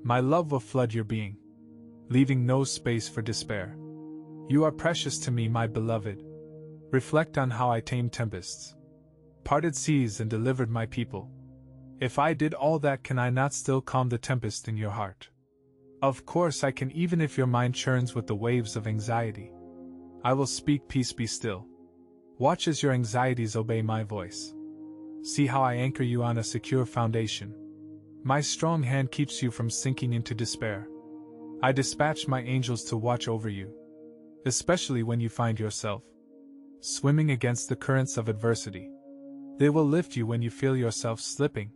My love will flood your being, leaving no space for despair. You are precious to me, my beloved. Reflect on how I tamed tempests, parted seas and delivered my people. If I did all that, can I not still calm the tempest in your heart? Of course I can, even if your mind churns with the waves of anxiety. I will speak, peace, be still. Watch as your anxieties obey my voice. See how I anchor you on a secure foundation. My strong hand keeps you from sinking into despair. I dispatch my angels to watch over you, especially when you find yourself swimming against the currents of adversity. They will lift you when you feel yourself slipping.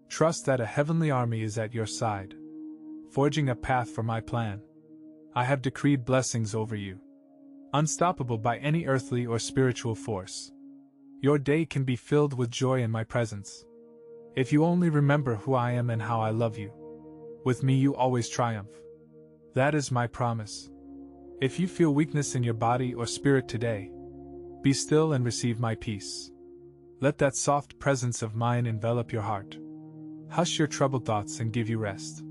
Trust that a heavenly army is at your side, forging a path for my plan. I have decreed blessings over you, unstoppable by any earthly or spiritual force. Your day can be filled with joy in my presence. If you only remember who I am and how I love you. With me you always triumph. That is my promise. If you feel weakness in your body or spirit today, be still and receive my peace. Let that soft presence of mine envelop your heart. Hush your troubled thoughts and give you rest.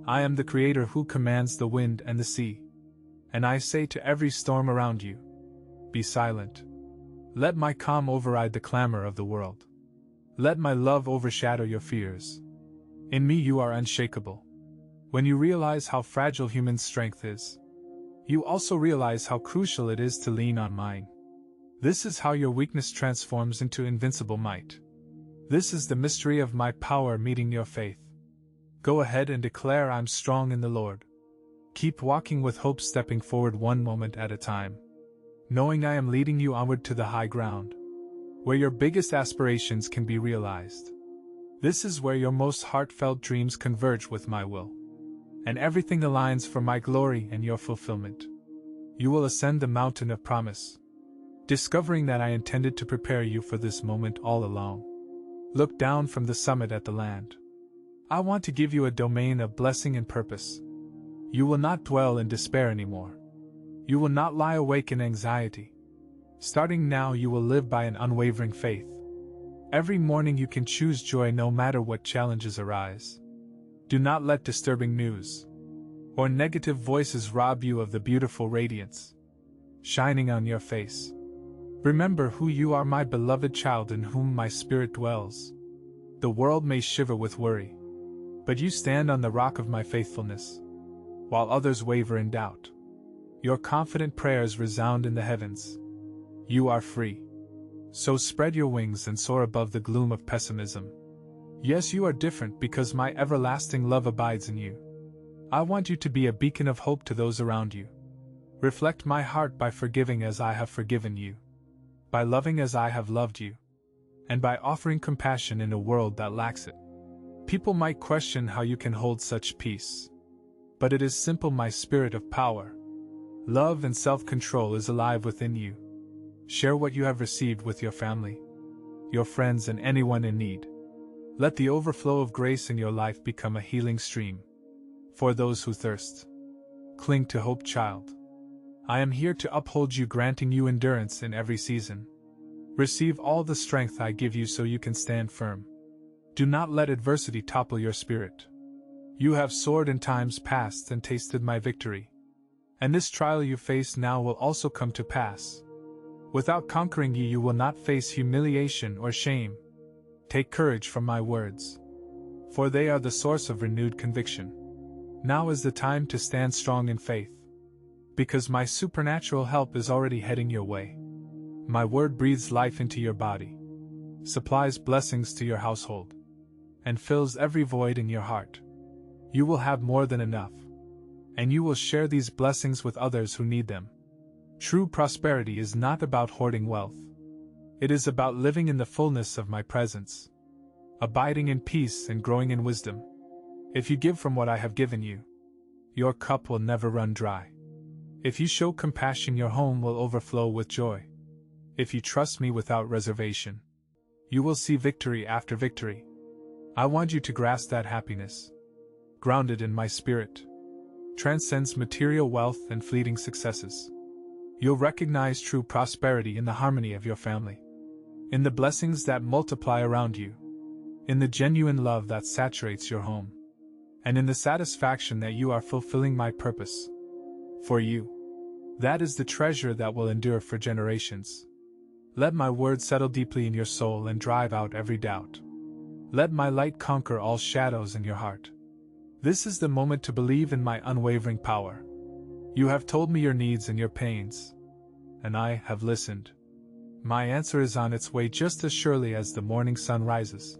I am the Creator who commands the wind and the sea. And I say to every storm around you, be silent. Let my calm override the clamor of the world. Let my love overshadow your fears. In me you are unshakable. When you realize how fragile human strength is, you also realize how crucial it is to lean on mine. This is how your weakness transforms into invincible might. This is the mystery of my power meeting your faith. Go ahead and declare, I'm strong in the Lord. Keep walking with hope, stepping forward one moment at a time, knowing I am leading you onward to the high ground, where your biggest aspirations can be realized. This is where your most heartfelt dreams converge with my will, and everything aligns for my glory and your fulfillment. You will ascend the mountain of promise, discovering that I intended to prepare you for this moment all along. Look down from the summit at the land. I want to give you a domain of blessing and purpose. You will not dwell in despair anymore. You will not lie awake in anxiety. Starting now, you will live by an unwavering faith. Every morning you can choose joy no matter what challenges arise. Do not let disturbing news or negative voices rob you of the beautiful radiance shining on your face. Remember who you are, my beloved child in whom my spirit dwells. The world may shiver with worry, but you stand on the rock of my faithfulness, while others waver in doubt. Your confident prayers resound in the heavens. You are free. So spread your wings and soar above the gloom of pessimism. Yes, you are different because my everlasting love abides in you. I want you to be a beacon of hope to those around you. Reflect my heart by forgiving as I have forgiven you, by loving as I have loved you, and by offering compassion in a world that lacks it. People might question how you can hold such peace, but it is simple. My spirit of power, love and self-control is alive within you. Share what you have received with your family, your friends and anyone in need. Let the overflow of grace in your life become a healing stream for those who thirst. Cling to hope, child. I am here to uphold you, granting you endurance in every season. Receive all the strength I give you so you can stand firm. Do not let adversity topple your spirit. You have soared in times past and tasted my victory. And this trial you face now will also come to pass. Without conquering you, you will not face humiliation or shame. Take courage from my words, for they are the source of renewed conviction. Now is the time to stand strong in faith, because my supernatural help is already heading your way. My word breathes life into your body, supplies blessings to your household, and fills every void in your heart. You will have more than enough, and you will share these blessings with others who need them. True prosperity is not about hoarding wealth. It is about living in the fullness of my presence, abiding in peace and growing in wisdom. If you give from what I have given you, your cup will never run dry. If you show compassion, your home will overflow with joy. If you trust me without reservation, you will see victory after victory. I want you to grasp that happiness, grounded in my spirit, transcends material wealth and fleeting successes. You'll recognize true prosperity in the harmony of your family, in the blessings that multiply around you, in the genuine love that saturates your home, and in the satisfaction that you are fulfilling my purpose for you. That is the treasure that will endure for generations. Let my word settle deeply in your soul and drive out every doubt. Let my light conquer all shadows in your heart. This is the moment to believe in my unwavering power. You have told me your needs and your pains, and I have listened. My answer is on its way just as surely as the morning sun rises.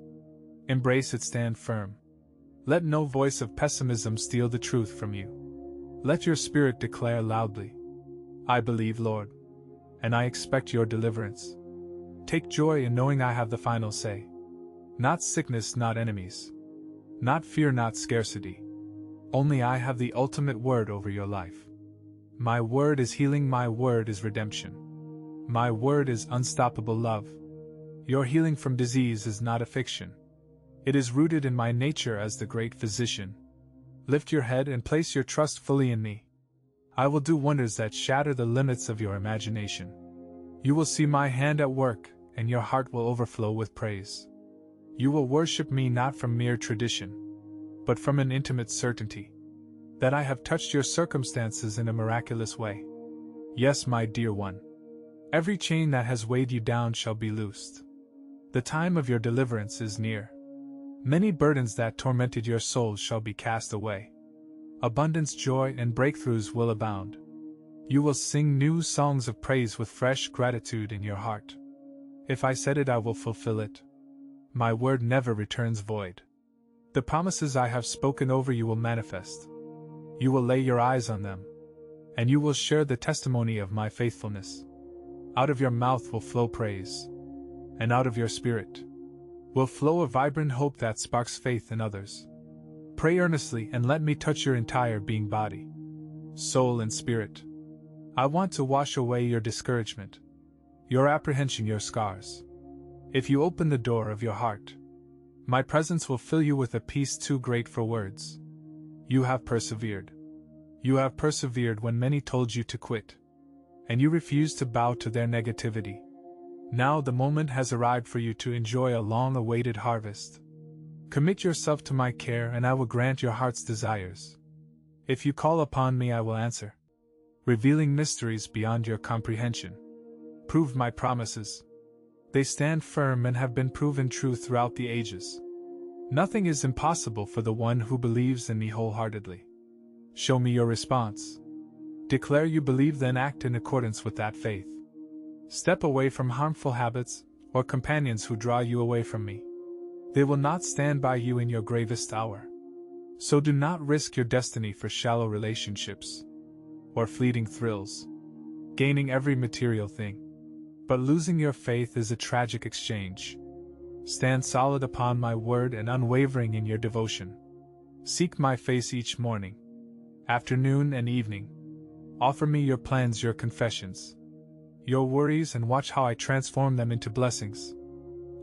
Embrace it, stand firm. Let no voice of pessimism steal the truth from you. Let your spirit declare loudly, I believe, Lord, and I expect your deliverance. Take joy in knowing I have the final say. Not sickness, not enemies. Not fear, not scarcity. Only I have the ultimate word over your life. My word is healing, my word is redemption. My word is unstoppable love. Your healing from disease is not a fiction. It is rooted in my nature as the great physician. Lift your head and place your trust fully in me. I will do wonders that shatter the limits of your imagination. You will see my hand at work, and your heart will overflow with praise. You will worship me not from mere tradition, but from an intimate certainty that I have touched your circumstances in a miraculous way. Yes, my dear one. Every chain that has weighed you down shall be loosed. The time of your deliverance is near. Many burdens that tormented your soul shall be cast away. Abundance, joy, and breakthroughs will abound. You will sing new songs of praise with fresh gratitude in your heart. If I said it, I will fulfill it. My word never returns void. The promises I have spoken over you will manifest. You will lay your eyes on them, and you will share the testimony of my faithfulness. Out of your mouth will flow praise, and out of your spirit will flow a vibrant hope that sparks faith in others. Pray earnestly and let me touch your entire being, body, soul, and spirit. I want to wash away your discouragement, your apprehension, your scars. If you open the door of your heart, my presence will fill you with a peace too great for words. You have persevered. You have persevered when many told you to quit, and you refused to bow to their negativity. Now the moment has arrived for you to enjoy a long-awaited harvest. Commit yourself to my care and I will grant your heart's desires. If you call upon me, I will answer, revealing mysteries beyond your comprehension. Prove my promises. They stand firm and have been proven true throughout the ages. Nothing is impossible for the one who believes in me wholeheartedly. Show me your response. Declare you believe, then act in accordance with that faith. Step away from harmful habits or companions who draw you away from me. They will not stand by you in your gravest hour. So do not risk your destiny for shallow relationships or fleeting thrills, gaining every material thing. But losing your faith is a tragic exchange. Stand solid upon my word and unwavering in your devotion. Seek my face each morning, afternoon, and evening. Offer me your plans, your confessions, your worries, and watch how I transform them into blessings.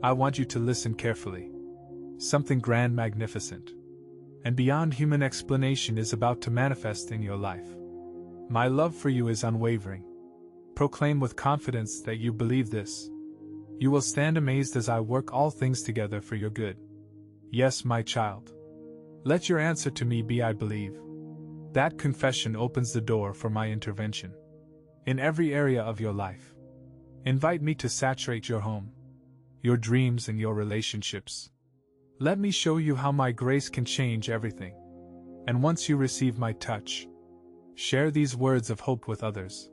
I want you to listen carefully. Something grand, magnificent, and beyond human explanation is about to manifest in your life. My love for you is unwavering. Proclaim with confidence that you believe this. You will stand amazed as I work all things together for your good. Yes, my child. Let your answer to me be I believe. That confession opens the door for my intervention in every area of your life. Invite me to saturate your home, your dreams, and your relationships. Let me show you how my grace can change everything. And once you receive my touch, share these words of hope with others.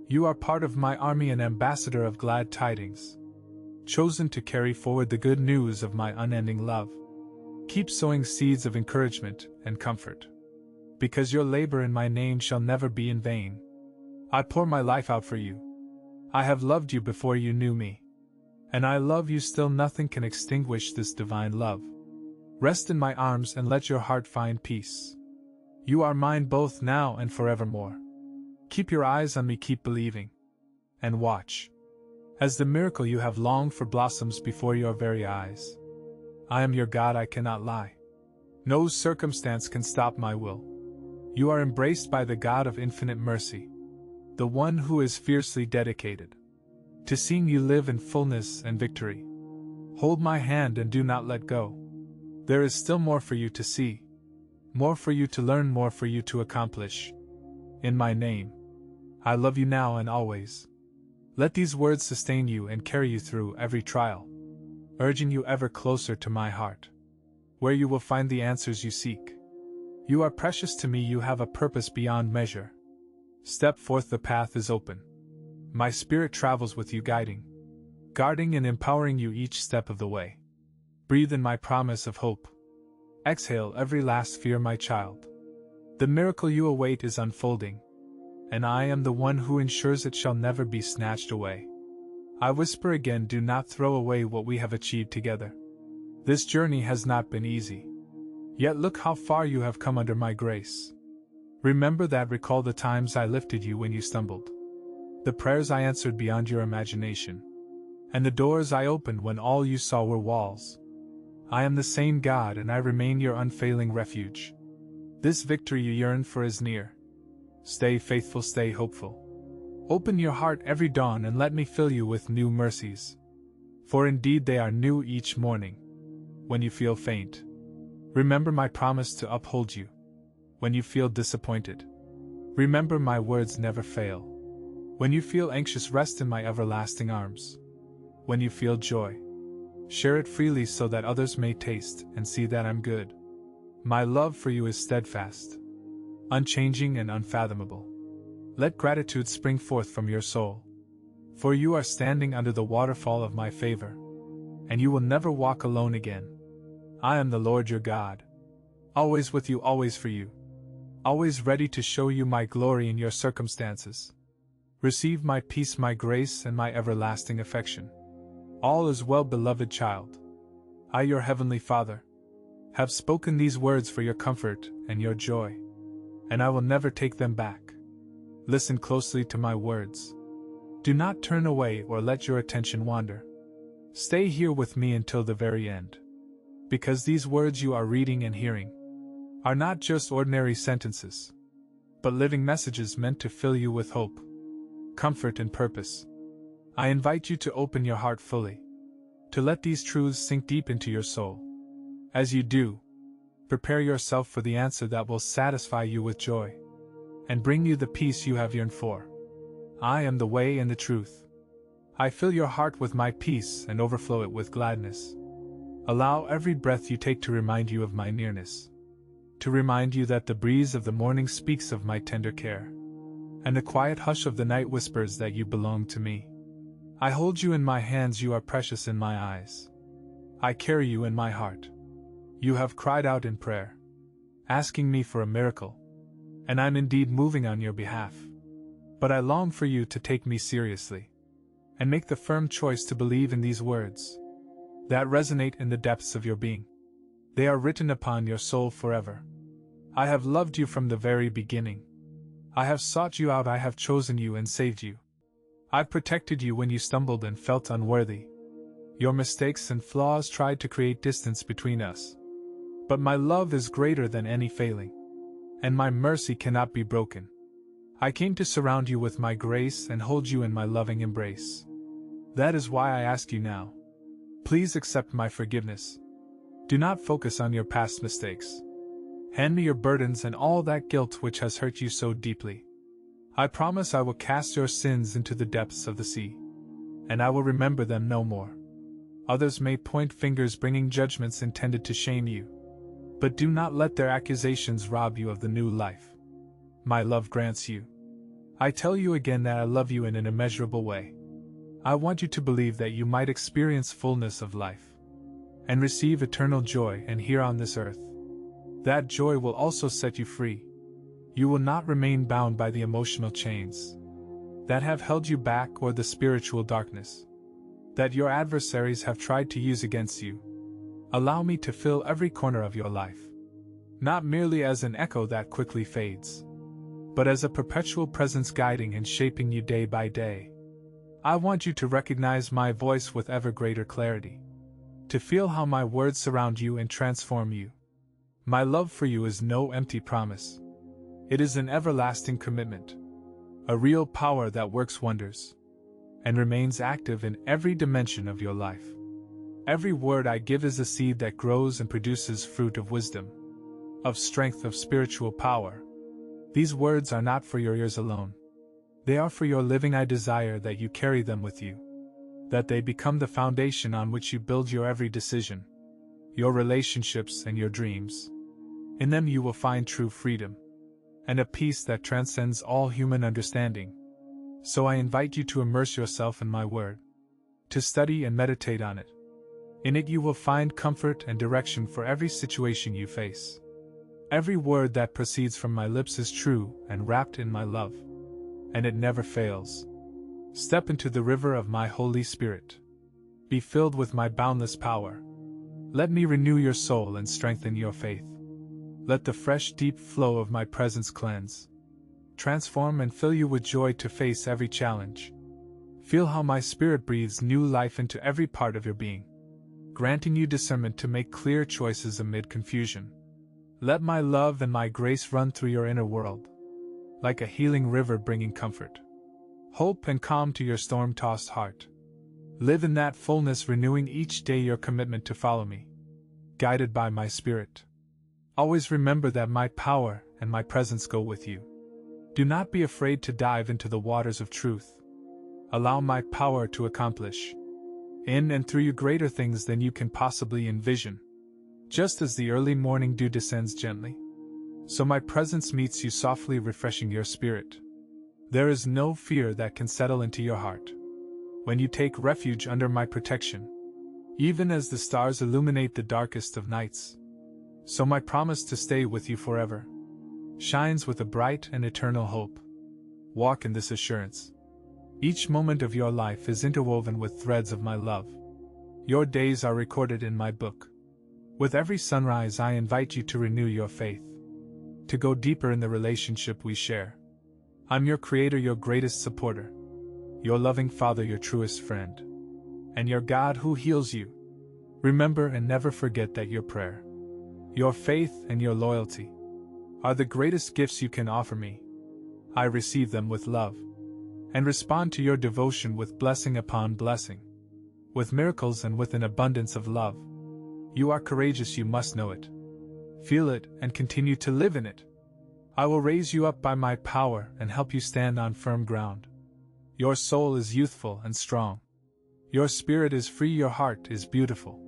You are part of my army, an ambassador of glad tidings. chosen to carry forward the good news of my unending love. Keep sowing seeds of encouragement and comfort, because your labor in my name shall never be in vain. I pour my life out for you. I have loved you before you knew me, and I love you still. Nothing can extinguish this divine love. Rest in my arms and let your heart find peace. You are mine both now and forevermore. Keep your eyes on me, keep believing, and watch, as the miracle you have longed for blossoms before your very eyes. I am your God, I cannot lie. No circumstance can stop my will. You are embraced by the God of infinite mercy, the one who is fiercely dedicated to seeing you live in fullness and victory. Hold my hand and do not let go. There is still more for you to see, more for you to learn, more for you to accomplish. In my name, I love you now and always. Let these words sustain you and carry you through every trial, urging you ever closer to my heart, where you will find the answers you seek. You are precious to me, you have a purpose beyond measure. Step forth, the path is open. My spirit travels with you, guarding and empowering you each step of the way. Breathe in my promise of hope. Exhale every last fear, my child. The miracle you await is unfolding, and I am the one who ensures it shall never be snatched away. I whisper again, do not throw away what we have achieved together. This journey has not been easy, yet look how far you have come under my grace. Remember that, recall the times I lifted you when you stumbled, the prayers I answered beyond your imagination, and the doors I opened when all you saw were walls. I am the same God, and I remain your unfailing refuge. This victory you yearn for is near. Stay faithful, stay hopeful. Open your heart every dawn and let me fill you with new mercies. For indeed they are new each morning. When you feel faint, remember my promise to uphold you. When you feel disappointed, remember my words never fail. When you feel anxious, rest in my everlasting arms. When you feel joy, share it freely so that others may taste and see that I'm good. My love for you is steadfast, unchanging and unfathomable. Let gratitude spring forth from your soul, for you are standing under the waterfall of my favor, and you will never walk alone again. I am the Lord your God, always with you, always for you, always ready to show you my glory in your circumstances. Receive my peace, my grace, and my everlasting affection. All is well, beloved child. I, your heavenly Father, have spoken these words for your comfort and your joy, and I will never take them back. Listen closely to my words. Do not turn away or let your attention wander. Stay here with me until the very end, because these words you are reading and hearing are not just ordinary sentences, but living messages meant to fill you with hope, comfort, and purpose. I invite you to open your heart fully, to let these truths sink deep into your soul. As you do, prepare yourself for the answer that will satisfy you with joy and bring you the peace you have yearned for. I am the way and the truth. I fill your heart with my peace and overflow it with gladness. Allow every breath you take to remind you of my nearness, to remind you that the breeze of the morning speaks of my tender care, and the quiet hush of the night whispers that you belong to me. I hold you in my hands, you are precious in my eyes. I carry you in my heart. You have cried out in prayer, asking me for a miracle, and I'm indeed moving on your behalf. But I long for you to take me seriously, and make the firm choice to believe in these words that resonate in the depths of your being. They are written upon your soul forever. I have loved you from the very beginning. I have sought you out, I have chosen you and saved you. I've protected you when you stumbled and felt unworthy. Your mistakes and flaws tried to create distance between us. But my love is greater than any failing, and my mercy cannot be broken. I came to surround you with my grace and hold you in my loving embrace. That is why I ask you now, please accept my forgiveness. Do not focus on your past mistakes. Hand me your burdens and all that guilt which has hurt you so deeply. I promise I will cast your sins into the depths of the sea, and I will remember them no more. Others may point fingers bringing judgments intended to shame you, but do not let their accusations rob you of the new life my love grants you. I tell you again that I love you in an immeasurable way. I want you to believe that you might experience fullness of life and receive eternal joy and here on this earth. That joy will also set you free. You will not remain bound by the emotional chains that have held you back or the spiritual darkness that your adversaries have tried to use against you. Allow me to fill every corner of your life, not merely as an echo that quickly fades, but as a perpetual presence guiding and shaping you day by day. I want you to recognize my voice with ever greater clarity, to feel how my words surround you and transform you. My love for you is no empty promise. It is an everlasting commitment, a real power that works wonders and remains active in every dimension of your life. Every word I give is a seed that grows and produces fruit of wisdom, of strength, of spiritual power. These words are not for your ears alone. They are for your living. I desire that you carry them with you, that they become the foundation on which you build your every decision, your relationships and your dreams. In them you will find true freedom, and a peace that transcends all human understanding. So I invite you to immerse yourself in my word, to study and meditate on it. In it you will find comfort and direction for every situation you face. Every word that proceeds from my lips is true and wrapped in my love, and it never fails. Step into the river of my Holy Spirit. Be filled with my boundless power. Let me renew your soul and strengthen your faith. Let the fresh, deep flow of my presence cleanse, transform and fill you with joy to face every challenge. Feel how my spirit breathes new life into every part of your being, granting you discernment to make clear choices amid confusion. Let my love and my grace run through your inner world, like a healing river bringing comfort, hope and calm to your storm-tossed heart. Live in that fullness, renewing each day your commitment to follow me, guided by my spirit. Always remember that my power and my presence go with you. Do not be afraid to dive into the waters of truth. Allow my power to accomplish in and through you greater things than you can possibly envision. Just as the early morning dew descends gently, so my presence meets you softly, refreshing your spirit. There is no fear that can settle into your heart when you take refuge under my protection. Even as the stars illuminate the darkest of nights, so my promise to stay with you forever shines with a bright and eternal hope. Walk in this assurance. Each moment of your life is interwoven with threads of my love. Your days are recorded in my book. With every sunrise, I invite you to renew your faith, to go deeper in the relationship we share. I'm your creator, your greatest supporter, your loving father, your truest friend, and your God who heals you. Remember and never forget that your prayer, your faith, and your loyalty are the greatest gifts you can offer me. I receive them with love and respond to your devotion with blessing upon blessing, with miracles and with an abundance of love. You are courageous, you must know it. Feel it and continue to live in it. I will raise you up by my power and help you stand on firm ground. Your soul is youthful and strong. Your spirit is free, your heart is beautiful.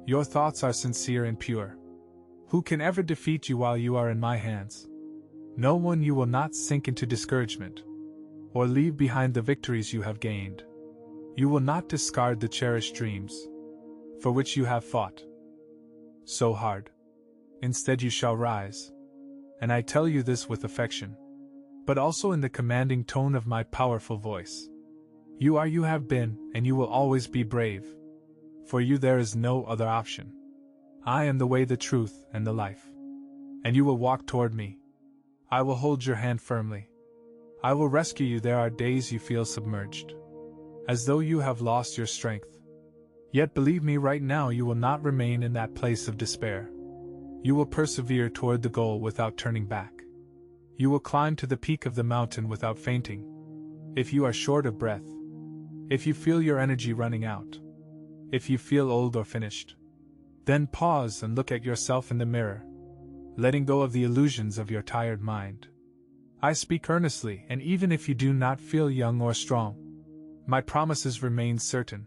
Your thoughts are sincere and pure. Who can ever defeat you while you are in my hands? No one. You will not sink into discouragement or leave behind the victories you have gained. You will not discard the cherished dreams for which you have fought so hard. Instead, you shall rise. And I tell you this with affection, but also in the commanding tone of my powerful voice. You are, you have been, and you will always be brave. For you there is no other option. I am the way, the truth, and the life. And you will walk toward me. I will hold your hand firmly. I will rescue you. There are days you feel submerged, as though you have lost your strength. Yet believe me, right now you will not remain in that place of despair. You will persevere toward the goal without turning back. You will climb to the peak of the mountain without fainting. If you are short of breath, if you feel your energy running out, if you feel old or finished, then pause and look at yourself in the mirror, letting go of the illusions of your tired mind. I speak earnestly, and even if you do not feel young or strong, my promises remain certain.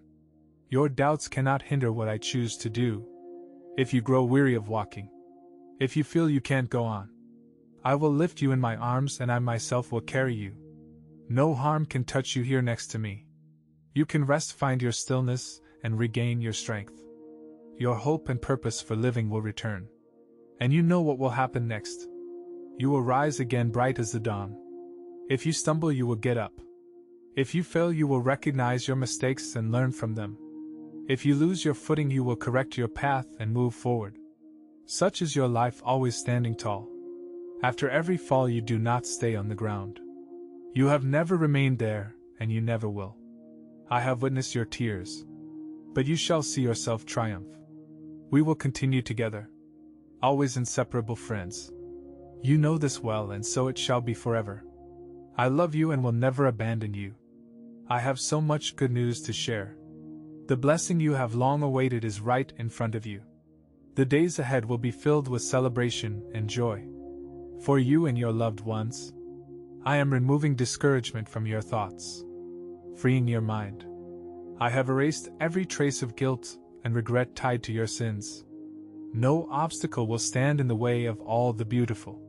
Your doubts cannot hinder what I choose to do. If you grow weary of walking, if you feel you can't go on, I will lift you in my arms and I myself will carry you. No harm can touch you here next to me. You can rest, find your stillness, and regain your strength. Your hope and purpose for living will return. And you know what will happen next. You will rise again bright as the dawn. If you stumble, you will get up. If you fail, you will recognize your mistakes and learn from them. If you lose your footing, you will correct your path and move forward. Such is your life, always standing tall. After every fall, you do not stay on the ground. You have never remained there, and you never will. I have witnessed your tears, but you shall see yourself triumph. We will continue together, always inseparable friends. You know this well, and so it shall be forever. I love you and will never abandon you. I have so much good news to share. The blessing you have long awaited is right in front of you. The days ahead will be filled with celebration and joy. For you and your loved ones, I am removing discouragement from your thoughts, freeing your mind. I have erased every trace of guilt and regret tied to your sins. No obstacle will stand in the way of all the beautiful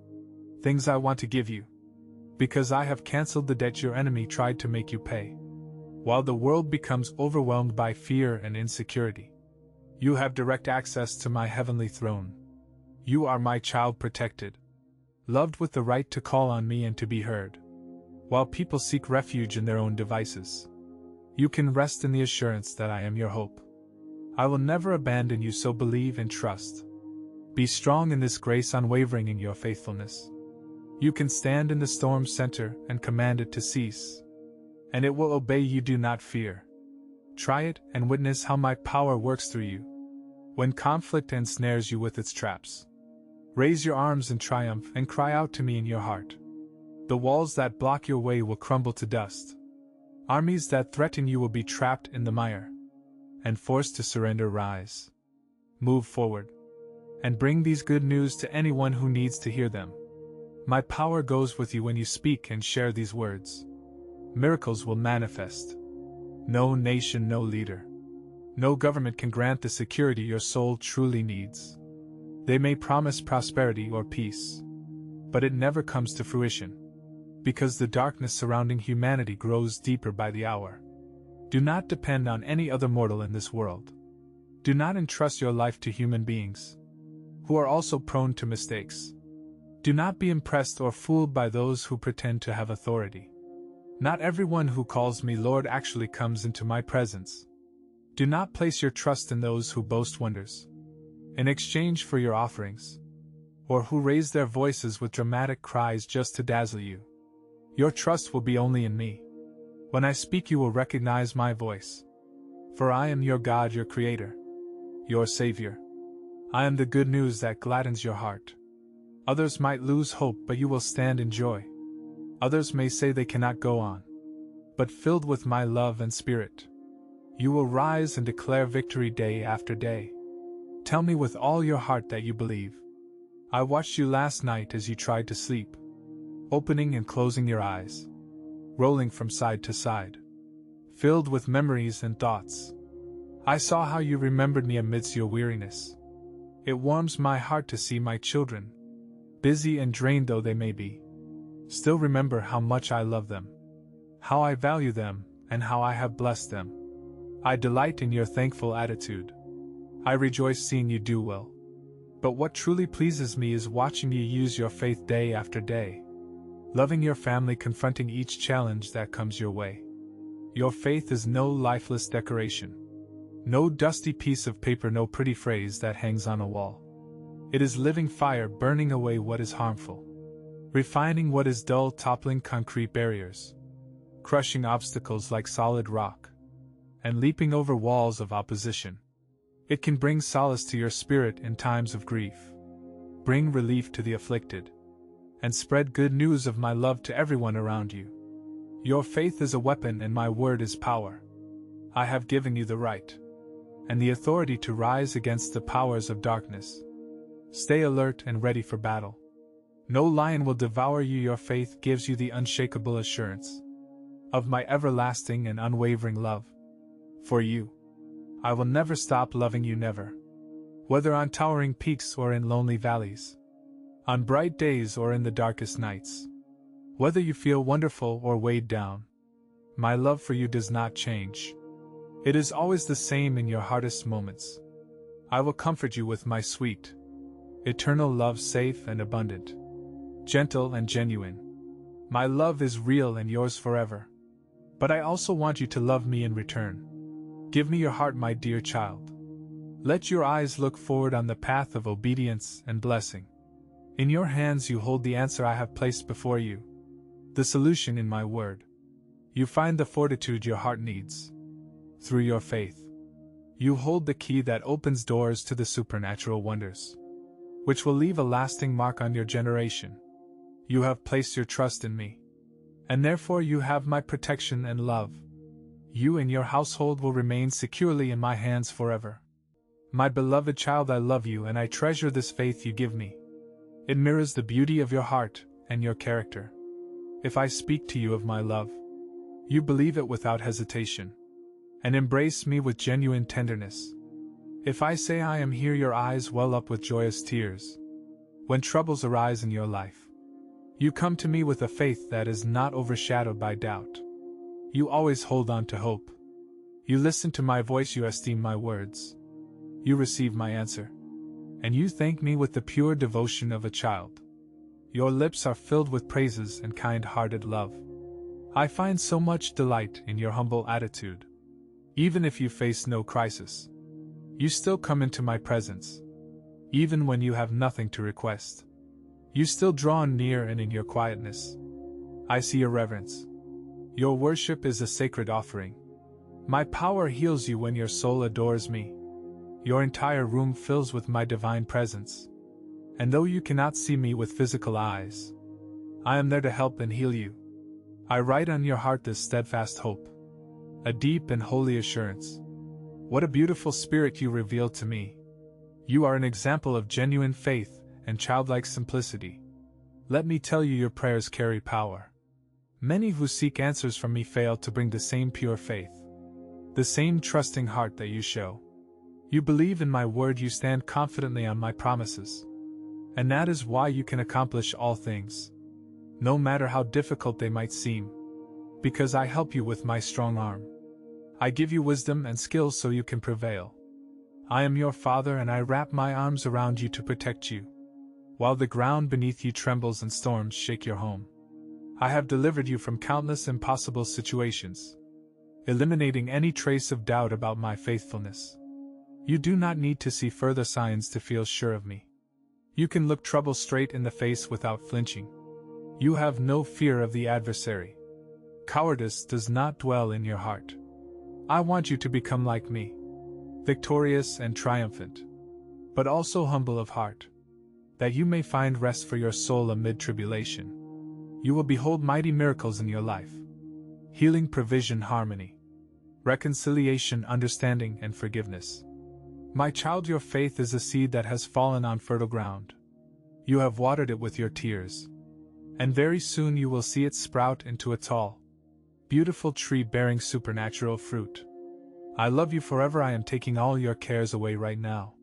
things I want to give you, because I have canceled the debt your enemy tried to make you pay. While the world becomes overwhelmed by fear and insecurity, you have direct access to my heavenly throne. You are my child, protected, loved, with the right to call on me and to be heard. While people seek refuge in their own devices, you can rest in the assurance that I am your hope. I will never abandon you, so believe and trust. Be strong in this grace, unwavering in your faithfulness. You can stand in the storm's center and command it to cease, and it will obey you. Do not fear. Try it and witness how my power works through you. When conflict ensnares you with its traps, raise your arms in triumph and cry out to me in your heart. The walls that block your way will crumble to dust. Armies that threaten you will be trapped in the mire, and forced to surrender. Rise, move forward, and bring these good news to anyone who needs to hear them. My power goes with you when you speak and share these words. Miracles will manifest. No nation, no leader, no government can grant the security your soul truly needs. They may promise prosperity or peace, but it never comes to fruition, because the darkness surrounding humanity grows deeper by the hour. Do not depend on any other mortal in this world. Do not entrust your life to human beings, who are also prone to mistakes. Do not be impressed or fooled by those who pretend to have authority. Not everyone who calls me Lord actually comes into my presence. Do not place your trust in those who boast wonders in exchange for your offerings, or who raise their voices with dramatic cries just to dazzle you. Your trust will be only in me. When I speak, you will recognize my voice. For I am your God, your Creator, your Savior. I am the good news that gladdens your heart. Others might lose hope, but you will stand in joy. Others may say they cannot go on, but filled with my love and spirit, you will rise and declare victory day after day. Tell me with all your heart that you believe. I watched you last night as you tried to sleep, opening and closing your eyes, rolling from side to side, filled with memories and thoughts. I saw how you remembered me amidst your weariness. It warms my heart to see my children, busy and drained though they may be, still remember how much I love them, how I value them, and how I have blessed them. I delight in your thankful attitude. I rejoice seeing you do well. But what truly pleases me is watching you use your faith day after day, loving your family, confronting each challenge that comes your way. Your faith is no lifeless decoration, no dusty piece of paper, no pretty phrase that hangs on a wall. It is living fire, burning away what is harmful, refining what is dull, toppling concrete barriers, crushing obstacles like solid rock, and leaping over walls of opposition. It can bring solace to your spirit in times of grief, bring relief to the afflicted, and spread good news of my love to everyone around you. Your faith is a weapon and my word is power. I have given you the right and the authority to rise against the powers of darkness. Stay alert and ready for battle. No lion will devour you. Your faith gives you the unshakable assurance of my everlasting and unwavering love for you. I will never stop loving you, never. Whether on towering peaks or in lonely valleys, on bright days or in the darkest nights, whether you feel wonderful or weighed down, My love for you does not change. It is always the same in your hardest moments. I will comfort you with my sweet, eternal love, safe and abundant, gentle and genuine. My love is real and yours forever. But I also want you to love me in return. Give me your heart, my dear child. Let your eyes look forward on the path of obedience and blessing. In your hands you hold the answer I have placed before you, the solution in my word. You find the fortitude your heart needs. Through your faith, you hold the key that opens doors to the supernatural wonders, which will leave a lasting mark on your generation. You have placed your trust in me, and therefore you have my protection and love. You and your household will remain securely in my hands forever. My beloved child, I love you and I treasure this faith you give me. It mirrors the beauty of your heart and your character. If I speak to you of my love, you believe it without hesitation, and embrace me with genuine tenderness. If I say I am here, your eyes well up with joyous tears. When troubles arise in your life, you come to me with a faith that is not overshadowed by doubt. You always hold on to hope. You listen to my voice, you esteem my words. You receive my answer, and you thank me with the pure devotion of a child. Your lips are filled with praises and kind-hearted love. I find so much delight in your humble attitude. Even if you face no crisis, you still come into my presence. Even when you have nothing to request, you still draw near, and in your quietness, I see your reverence. Your worship is a sacred offering. My power heals you when your soul adores me. Your entire room fills with my divine presence. And though you cannot see me with physical eyes, I am there to help and heal you. I write on your heart this steadfast hope, a deep and holy assurance. What a beautiful spirit you reveal to me. You are an example of genuine faith and childlike simplicity. Let me tell you, your prayers carry power. Many who seek answers from me fail to bring the same pure faith, the same trusting heart that you show. You believe in my word, you stand confidently on my promises. And that is why you can accomplish all things, no matter how difficult they might seem, because I help you with my strong arm. I give you wisdom and skills so you can prevail. I am your father, and I wrap my arms around you to protect you, while the ground beneath you trembles and storms shake your home. I have delivered you from countless impossible situations, eliminating any trace of doubt about my faithfulness. You do not need to see further signs to feel sure of me. You can look trouble straight in the face without flinching. You have no fear of the adversary. Cowardice does not dwell in your heart. I want you to become like me, victorious and triumphant, but also humble of heart, that you may find rest for your soul amid tribulation. You will behold mighty miracles in your life: healing, provision, harmony, reconciliation, understanding, and forgiveness. My child, your faith is a seed that has fallen on fertile ground. You have watered it with your tears, and very soon you will see it sprout into a tall, beautiful tree bearing supernatural fruit. I love you forever. I am taking all your cares away right now.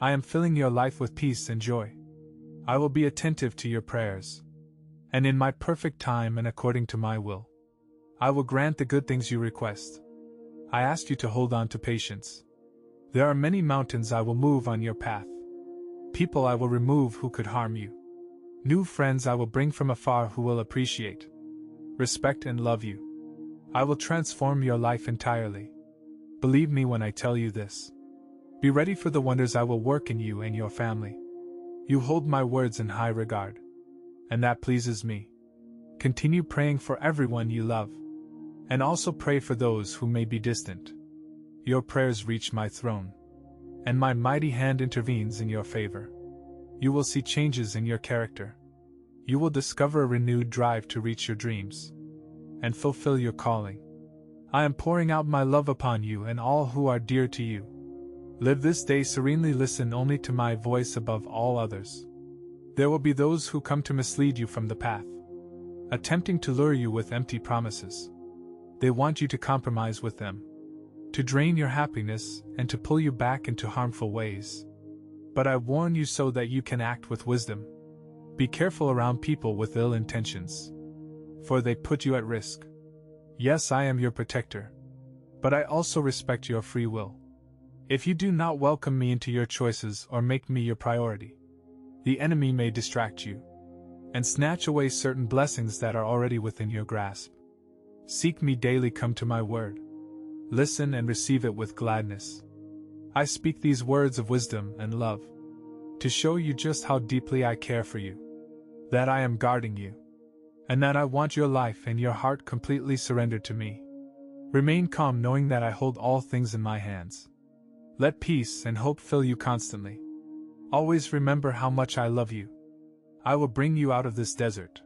I am filling your life with peace and joy. I will be attentive to your prayers, and in my perfect time and according to my will, I will grant the good things you request. I ask you to hold on to patience. There are many mountains I will move on your path. People I will remove who could harm you. New friends I will bring from afar who will appreciate, respect, and love you. I will transform your life entirely. Believe me when I tell you this. Be ready for the wonders I will work in you and your family. You hold my words in high regard, and that pleases me. Continue praying for everyone you love, and also pray for those who may be distant. Your prayers reach my throne, and my mighty hand intervenes in your favor. You will see changes in your character. You will discover a renewed drive to reach your dreams and fulfill your calling. I am pouring out my love upon you and all who are dear to you. Live this day serenely. Listen only to my voice above all others. There will be those who come to mislead you from the path, attempting to lure you with empty promises. They want you to compromise with them, to drain your happiness and to pull you back into harmful ways. But I warn you so that you can act with wisdom. Be careful around people with ill intentions, for they put you at risk. Yes, I am your protector. But I also respect your free will. If you do not welcome me into your choices or make me your priority, the enemy may distract you and snatch away certain blessings that are already within your grasp. Seek me daily, come to my word. Listen and receive it with gladness. I speak these words of wisdom and love to show you just how deeply I care for you, that I am guarding you, and that I want your life and your heart completely surrendered to me. Remain calm knowing that I hold all things in my hands. Let peace and hope fill you constantly. Always remember how much I love you. I will bring you out of this desert.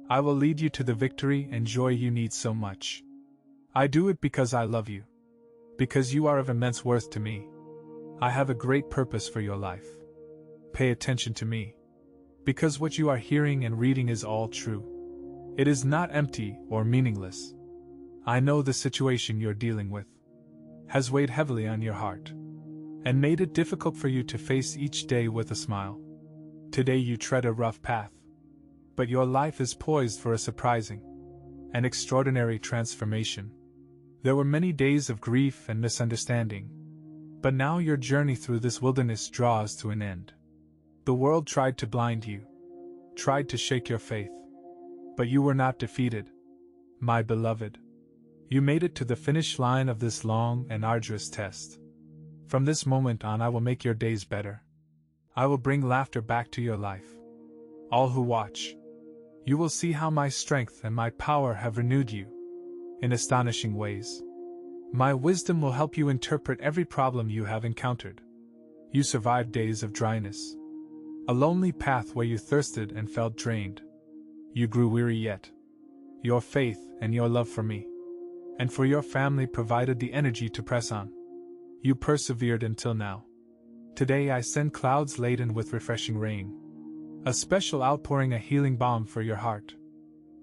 I will lead you to the victory and joy you need so much. I do it because I love you. Because you are of immense worth to me. I have a great purpose for your life. Pay attention to me. Because what you are hearing and reading is all true. It is not empty or meaningless. I know the situation you're dealing with has weighed heavily on your heart and made it difficult for you to face each day with a smile. Today you tread a rough path, but your life is poised for a surprising and extraordinary transformation. There were many days of grief and misunderstanding, but now your journey through this wilderness draws to an end. The world tried to blind you, tried to shake your faith, but you were not defeated, my beloved. You made it to the finish line of this long and arduous test. From this moment on, I will make your days better. I will bring laughter back to your life. All who watch, you will see how my strength and my power have renewed you in astonishing ways. My wisdom will help you interpret every problem you have encountered. You survived days of dryness, a lonely path where you thirsted and felt drained. You grew weary, yet your faith and your love for me and for your family provided the energy to press on. You persevered until now. Today I send clouds laden with refreshing rain, a special outpouring, a healing balm for your heart.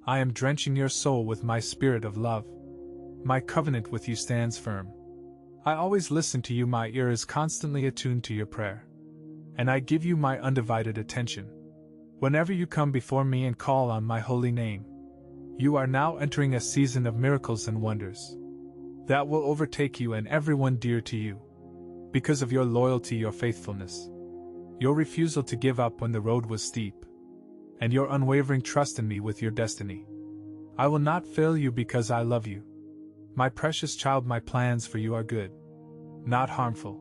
I am drenching your soul with my spirit of love. My covenant with you stands firm. I always listen to you, my ear is constantly attuned to your prayer, and I give you my undivided attention. Whenever you come before me and call on my holy name, you are now entering a season of miracles and wonders that will overtake you and everyone dear to you. Because of your loyalty, your faithfulness, your refusal to give up when the road was steep, and your unwavering trust in me with your destiny, I will not fail you because I love you. My precious child, my plans for you are good, not harmful.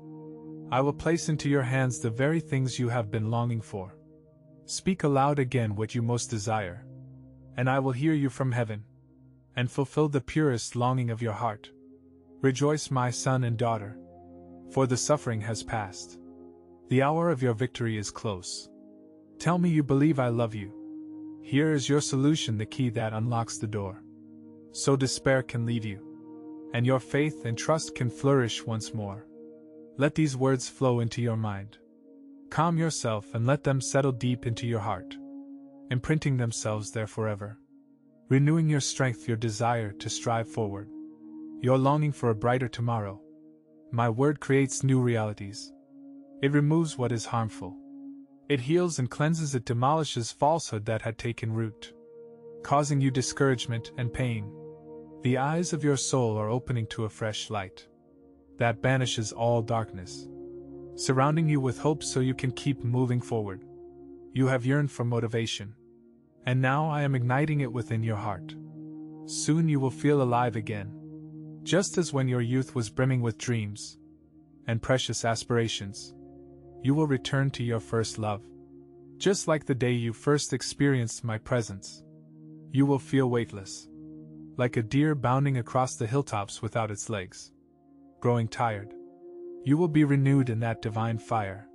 I will place into your hands the very things you have been longing for. Speak aloud again what you most desire, and I will hear you from heaven, and fulfill the purest longing of your heart. Rejoice, my son and daughter, for the suffering has passed. The hour of your victory is close. Tell me you believe I love you. Here is your solution, the key that unlocks the door, so despair can leave you, and your faith and trust can flourish once more. Let these words flow into your mind. Calm yourself and let them settle deep into your heart, imprinting themselves there forever, renewing your strength, your desire to strive forward, your longing for a brighter tomorrow. My word creates new realities. It removes what is harmful. It heals and cleanses, it demolishes falsehood that had taken root, causing you discouragement and pain. The eyes of your soul are opening to a fresh light that banishes all darkness, surrounding you with hope so you can keep moving forward. You have yearned for motivation, and now I am igniting it within your heart. Soon you will feel alive again, just as when your youth was brimming with dreams and precious aspirations. You will return to your first love, just like the day you first experienced my presence. You will feel weightless, like a deer bounding across the hilltops without its legs, growing tired. You will be renewed in that divine fire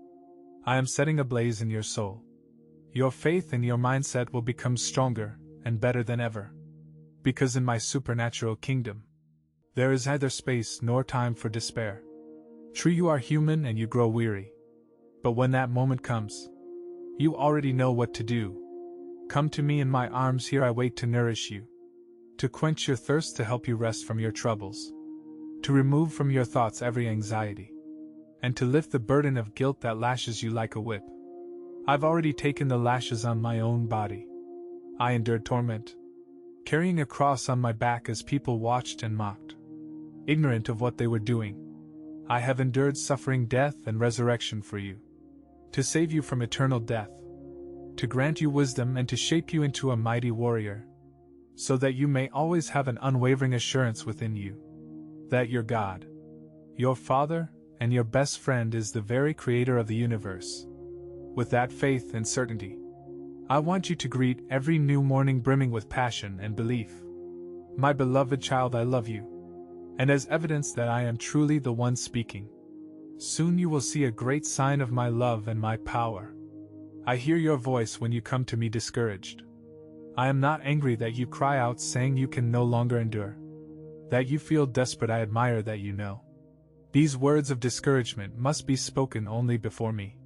I am setting ablaze in your soul. Your faith and your mindset will become stronger and better than ever, because in my supernatural kingdom, there is neither space nor time for despair. True, you are human and you grow weary, but when that moment comes, you already know what to do. Come to me in my arms, here I wait to nourish you, to quench your thirst, to help you rest from your troubles, to remove from your thoughts every anxiety, and to lift the burden of guilt that lashes you like a whip. I've already taken the lashes on my own body. I endured torment, carrying a cross on my back as people watched and mocked. Ignorant of what they were doing, I have endured suffering, death, and resurrection for you, to save you from eternal death, to grant you wisdom and to shape you into a mighty warrior, so that you may always have an unwavering assurance within you that your God, your Father, and your best friend is the very creator of the universe. With that faith and certainty, I want you to greet every new morning brimming with passion and belief. My beloved child, I love you. And as evidence that I am truly the one speaking, soon you will see a great sign of my love and my power. I hear your voice when you come to me discouraged. I am not angry that you cry out saying you can no longer endure, that you feel desperate. I admire that you know these words of discouragement must be spoken only before me.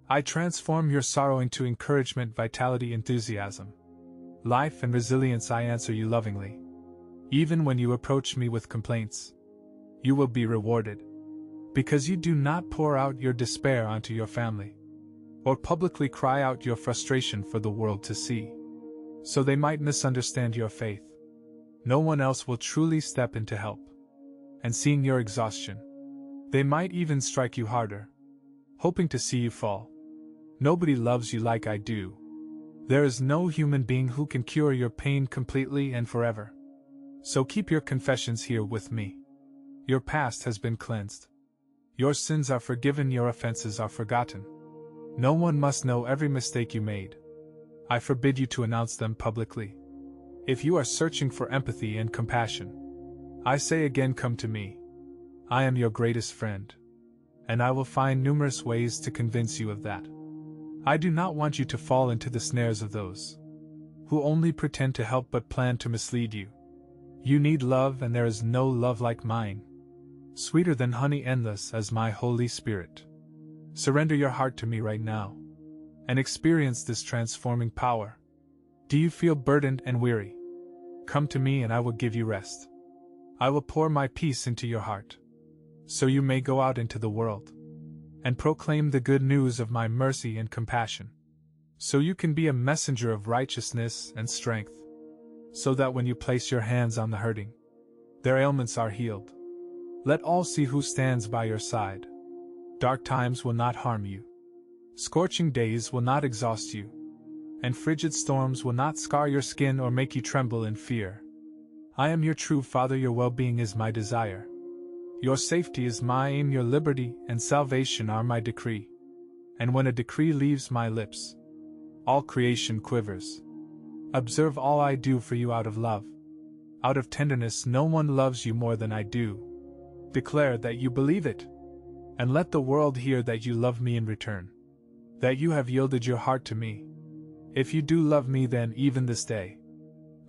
I transform your sorrow into encouragement, vitality, enthusiasm, life, and resilience. I answer you lovingly. Even when you approach me with complaints, you will be rewarded, because you do not pour out your despair onto your family, or publicly cry out your frustration for the world to see, so they might misunderstand your faith. No one else will truly step in to help, and seeing your exhaustion, they might even strike you harder, hoping to see you fall. Nobody loves you like I do. There is no human being who can cure your pain completely and forever. So keep your confessions here with me. Your past has been cleansed. Your sins are forgiven, your offenses are forgotten. No one must know every mistake you made. I forbid you to announce them publicly. If you are searching for empathy and compassion, I say again, come to me. I am your greatest friend, and I will find numerous ways to convince you of that. I do not want you to fall into the snares of those who only pretend to help but plan to mislead you. You need love, and there is no love like mine, sweeter than honey, endless as my Holy Spirit. Surrender your heart to me right now, and experience this transforming power. Do you feel burdened and weary? Come to me and I will give you rest. I will pour my peace into your heart, so you may go out into the world and proclaim the good news of my mercy and compassion, so you can be a messenger of righteousness and strength, so that when you place your hands on the hurting, their ailments are healed. Let all see who stands by your side. Dark times will not harm you. Scorching days will not exhaust you, and frigid storms will not scar your skin or make you tremble in fear. I am your true Father, your well-being is my desire. Your safety is my aim, your liberty and salvation are my decree. And when a decree leaves my lips, all creation quivers. Observe all I do for you out of love. Out of tenderness, no one loves you more than I do. Declare that you believe it, and let the world hear that you love me in return, that you have yielded your heart to me. If you do love me, then even this day,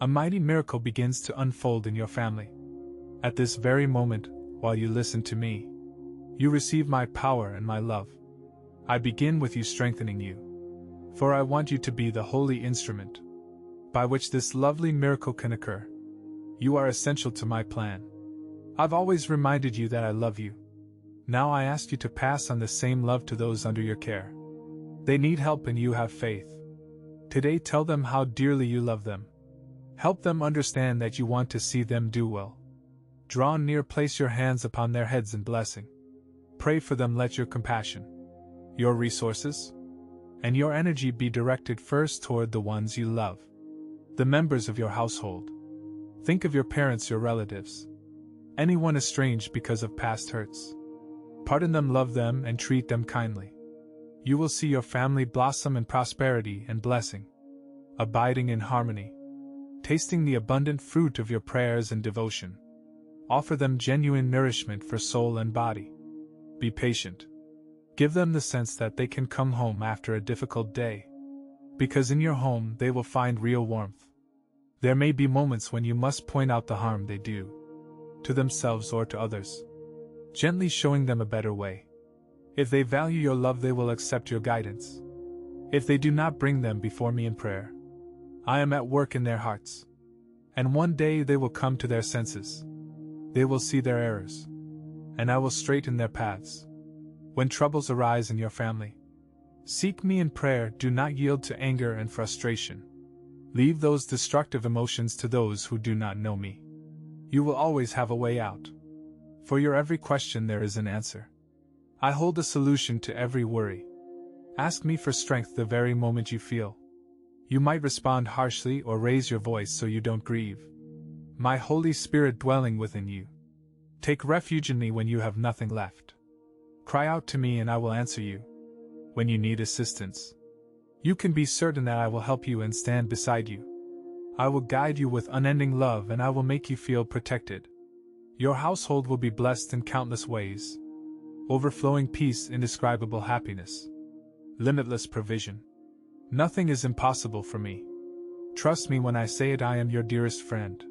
a mighty miracle begins to unfold in your family. At this very moment, while you listen to me, you receive my power and my love. I begin with you, strengthening you, for I want you to be the holy instrument by which this lovely miracle can occur. You are essential to my plan. I've always reminded you that I love you. Now I ask you to pass on the same love to those under your care. They need help and you have faith. Today tell them how dearly you love them. Help them understand that you want to see them do well. Draw near, place your hands upon their heads in blessing. Pray for them, let your compassion, your resources, and your energy be directed first toward the ones you love, the members of your household. Think of your parents, your relatives, anyone estranged because of past hurts. Pardon them, love them, and treat them kindly. You will see your family blossom in prosperity and blessing, abiding in harmony, tasting the abundant fruit of your prayers and devotion. Offer them genuine nourishment for soul and body. Be patient. Give them the sense that they can come home after a difficult day, because in your home they will find real warmth. There may be moments when you must point out the harm they do, to themselves or to others, gently showing them a better way. If they value your love, they will accept your guidance. If they do not, bring them before me in prayer. I am at work in their hearts, and one day they will come to their senses. They will see their errors, and I will straighten their paths. When troubles arise in your family, seek me in prayer. Do not yield to anger and frustration. Leave those destructive emotions to those who do not know me. You will always have a way out. For your every question there is an answer. I hold a solution to every worry. Ask me for strength the very moment you feel. You might respond harshly or raise your voice so you don't grieve. My Holy Spirit dwelling within you. Take refuge in me when you have nothing left. Cry out to me and I will answer you. When you need assistance, you can be certain that I will help you and stand beside you. I will guide you with unending love and I will make you feel protected. Your household will be blessed in countless ways. Overflowing peace, indescribable happiness. Limitless provision. Nothing is impossible for me. Trust me when I say it, I am your dearest friend.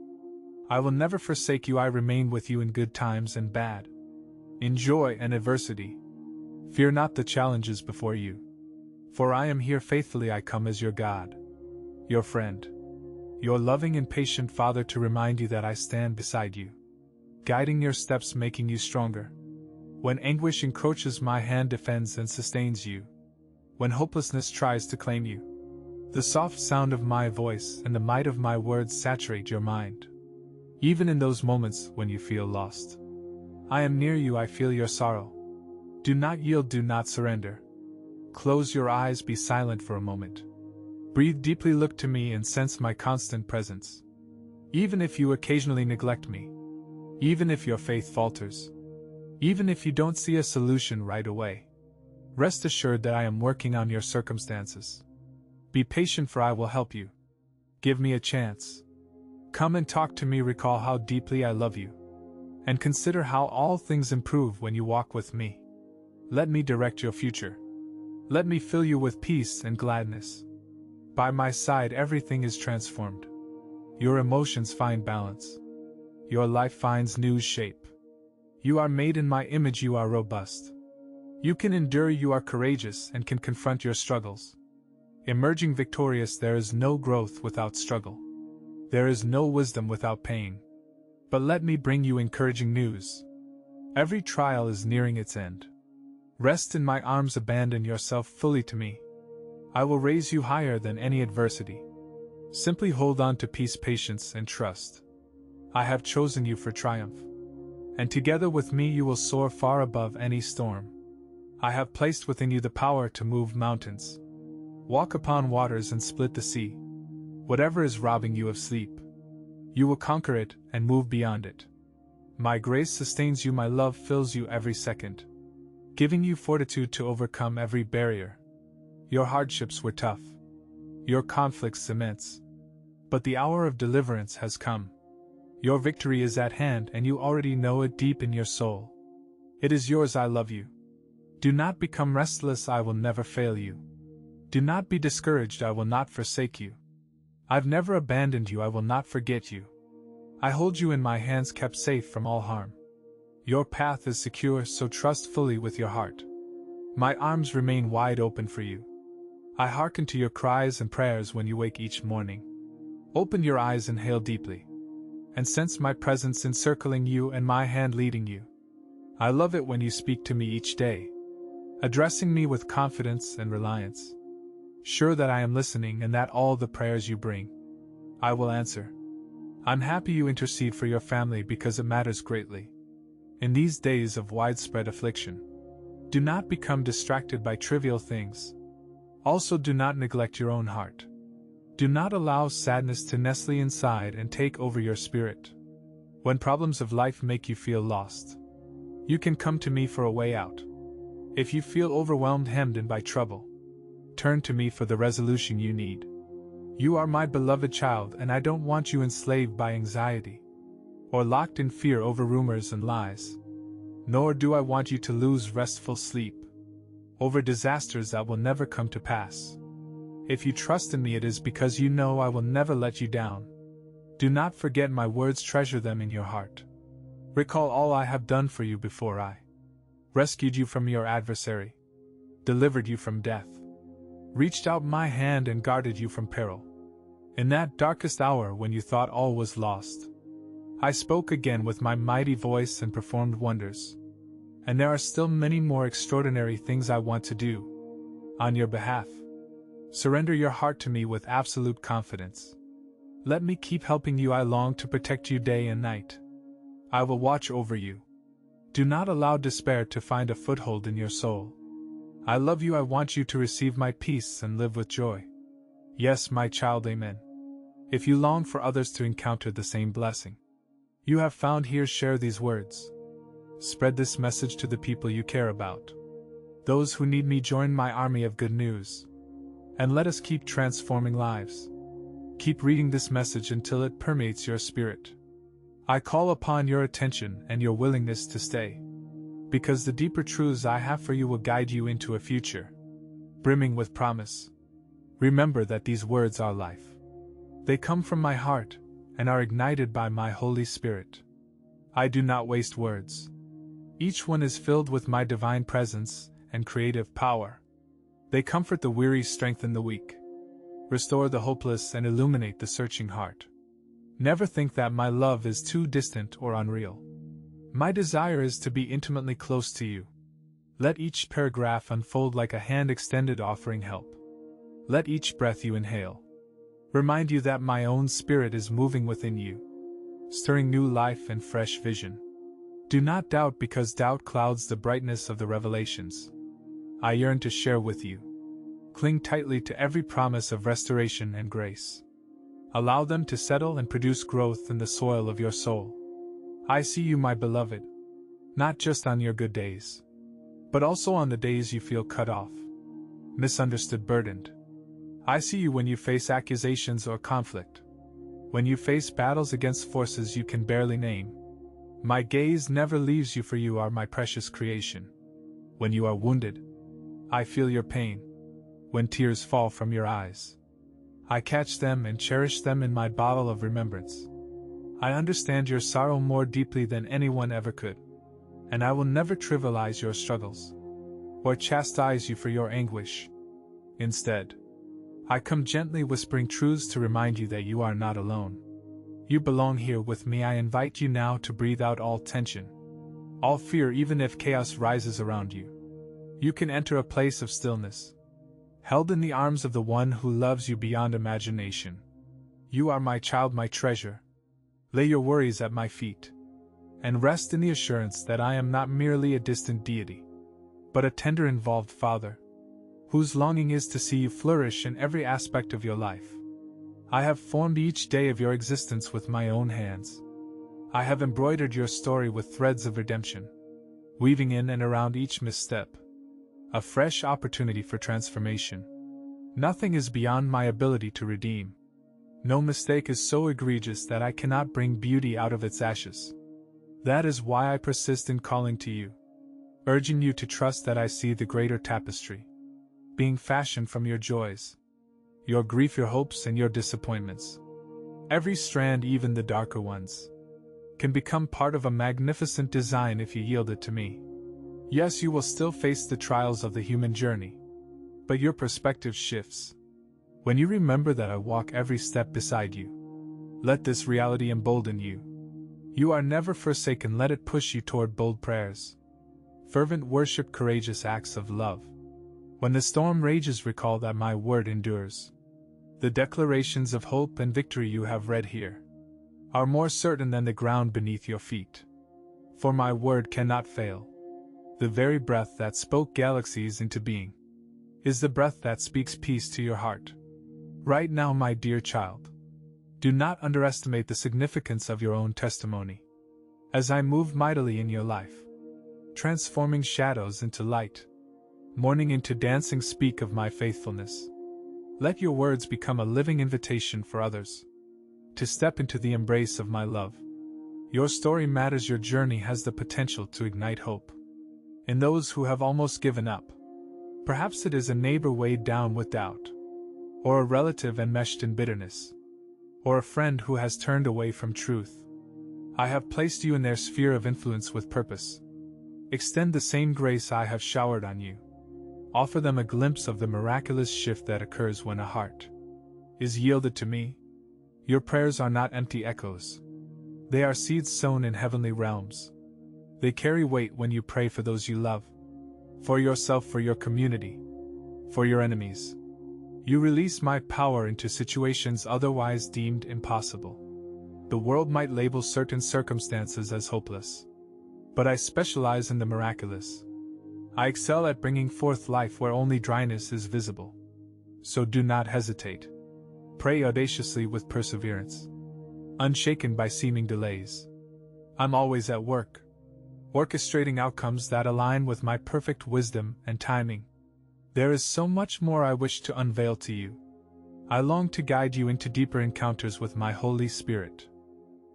I will never forsake you, I remain with you in good times and bad. In joy and adversity. Fear not the challenges before you. For I am here faithfully, I come as your God. Your friend. Your loving and patient Father, to remind you that I stand beside you. Guiding your steps, making you stronger. When anguish encroaches, my hand defends and sustains you. When hopelessness tries to claim you. The soft sound of my voice and the might of my words saturate your mind. Even in those moments when you feel lost. I am near you, I feel your sorrow. Do not yield, do not surrender. Close your eyes, be silent for a moment. Breathe deeply, look to me and sense my constant presence. Even if you occasionally neglect me. Even if your faith falters. Even if you don't see a solution right away. Rest assured that I am working on your circumstances. Be patient, for I will help you. Give me a chance. Come and talk to me, recall how deeply I love you. And consider how all things improve when you walk with me. Let me direct your future. Let me fill you with peace and gladness. By my side, everything is transformed. Your emotions find balance. Your life finds new shape. You are made in my image, you are robust. You can endure, you are courageous and can confront your struggles. Emerging victorious, there is no growth without struggle. There is no wisdom without pain. But let me bring you encouraging news. Every trial is nearing its end. Rest in my arms, abandon yourself fully to me. I will raise you higher than any adversity. Simply hold on to peace, patience, and trust. I have chosen you for triumph. And together with me you will soar far above any storm. I have placed within you the power to move mountains. Walk upon waters and split the sea. Whatever is robbing you of sleep, you will conquer it and move beyond it. My grace sustains you, my love fills you every second, giving you fortitude to overcome every barrier. Your hardships were tough. Your conflicts immense. But the hour of deliverance has come. Your victory is at hand and you already know it deep in your soul. It is yours, I love you. Do not become restless, I will never fail you. Do not be discouraged, I will not forsake you. I've never abandoned you, I will not forget you. I hold you in my hands, kept safe from all harm. Your path is secure, so trust fully with your heart. My arms remain wide open for you. I hearken to your cries and prayers when you wake each morning. Open your eyes and hail deeply. And sense my presence encircling you and my hand leading you. I love it when you speak to me each day, addressing me with confidence and reliance. Sure that I am listening and that all the prayers you bring, I will answer. I'm happy you intercede for your family because it matters greatly. In these days of widespread affliction, do not become distracted by trivial things. Also, do not neglect your own heart. Do not allow sadness to nestle inside and take over your spirit. When problems of life make you feel lost, you can come to me for a way out. If you feel overwhelmed, hemmed in by trouble, turn to me for the resolution you need. You are my beloved child, and I don't want you enslaved by anxiety, or locked in fear over rumors and lies. Nor do I want you to lose restful sleep over disasters that will never come to pass. If you trust in me, it is because you know I will never let you down. Do not forget my words, treasure them in your heart. Recall all I have done for you before I rescued you from your adversary, delivered you from death, reached out my hand and guarded you from peril. In that darkest hour when you thought all was lost, I spoke again with my mighty voice and performed wonders. And there are still many more extraordinary things I want to do on your behalf. Surrender your heart to me with absolute confidence. Let me keep helping you. I long to protect you day and night. I will watch over you. Do not allow despair to find a foothold in your soul. I love you. I want you to receive my peace and live with joy. Yes, my child, amen. If you long for others to encounter the same blessing you have found here, share these words. Spread this message to the people you care about. Those who need me, join my army of good news. And let us keep transforming lives. Keep reading this message until it permeates your spirit. I call upon your attention and your willingness to stay, because the deeper truths I have for you will guide you into a future brimming with promise. Remember that these words are life. They come from my heart and are ignited by my Holy Spirit. I do not waste words. Each one is filled with my divine presence and creative power. They comfort the weary, strengthen the weak, restore the hopeless, and illuminate the searching heart. Never think that my love is too distant or unreal. My desire is to be intimately close to you. Let each paragraph unfold like a hand extended offering help. Let each breath you inhale remind you that my own spirit is moving within you, stirring new life and fresh vision. Do not doubt, because doubt clouds the brightness of the revelations I yearn to share with you. Cling tightly to every promise of restoration and grace. Allow them to settle and produce growth in the soil of your soul. I see you, my beloved, not just on your good days, but also on the days you feel cut off, misunderstood, burdened. I see you when you face accusations or conflict, when you face battles against forces you can barely name. My gaze never leaves you, for you are my precious creation. When you are wounded, I feel your pain. When tears fall from your eyes, I catch them and cherish them in my bottle of remembrance. I understand your sorrow more deeply than anyone ever could, and I will never trivialize your struggles or chastise you for your anguish. Instead, I come gently whispering truths to remind you that you are not alone. You belong here with me. I invite you now to breathe out all tension, all fear. Even if chaos rises around you, you can enter a place of stillness, held in the arms of the one who loves you beyond imagination. You are my child, my treasure. Lay your worries at my feet, and rest in the assurance that I am not merely a distant deity, but a tender, involved Father, whose longing is to see you flourish in every aspect of your life. I have formed each day of your existence with my own hands. I have embroidered your story with threads of redemption, weaving in and around each misstep a fresh opportunity for transformation. Nothing is beyond my ability to redeem. No mistake is so egregious that I cannot bring beauty out of its ashes. That is why I persist in calling to you, urging you to trust that I see the greater tapestry being fashioned from your joys, your grief, your hopes, and your disappointments. Every strand, even the darker ones, can become part of a magnificent design if you yield it to me. Yes, you will still face the trials of the human journey, but your perspective shifts when you remember that I walk every step beside you. Let this reality embolden you. You are never forsaken. Let it push you toward bold prayers, fervent worship, courageous acts of love. When the storm rages, recall that my word endures. The declarations of hope and victory you have read here are more certain than the ground beneath your feet. For my word cannot fail. The very breath that spoke galaxies into being is the breath that speaks peace to your heart. Right now, my dear child, do not underestimate the significance of your own testimony. As I move mightily in your life, transforming shadows into light, mourning into dancing, speak of my faithfulness. Let your words become a living invitation for others to step into the embrace of my love. Your story matters. Your journey has the potential to ignite hope in those who have almost given up. Perhaps it is a neighbor weighed down with doubt, or a relative enmeshed in bitterness, or a friend who has turned away from truth. I have placed you in their sphere of influence with purpose. Extend the same grace I have showered on you. Offer them a glimpse of the miraculous shift that occurs when a heart is yielded to me. Your prayers are not empty echoes. They are seeds sown in heavenly realms. They carry weight when you pray for those you love, for yourself, for your community, for your enemies. You release my power into situations otherwise deemed impossible. The world might label certain circumstances as hopeless, but I specialize in the miraculous. I excel at bringing forth life where only dryness is visible. So do not hesitate. Pray audaciously with perseverance, unshaken by seeming delays. I'm always at work, orchestrating outcomes that align with my perfect wisdom and timing. There is so much more I wish to unveil to you. I long to guide you into deeper encounters with my Holy Spirit,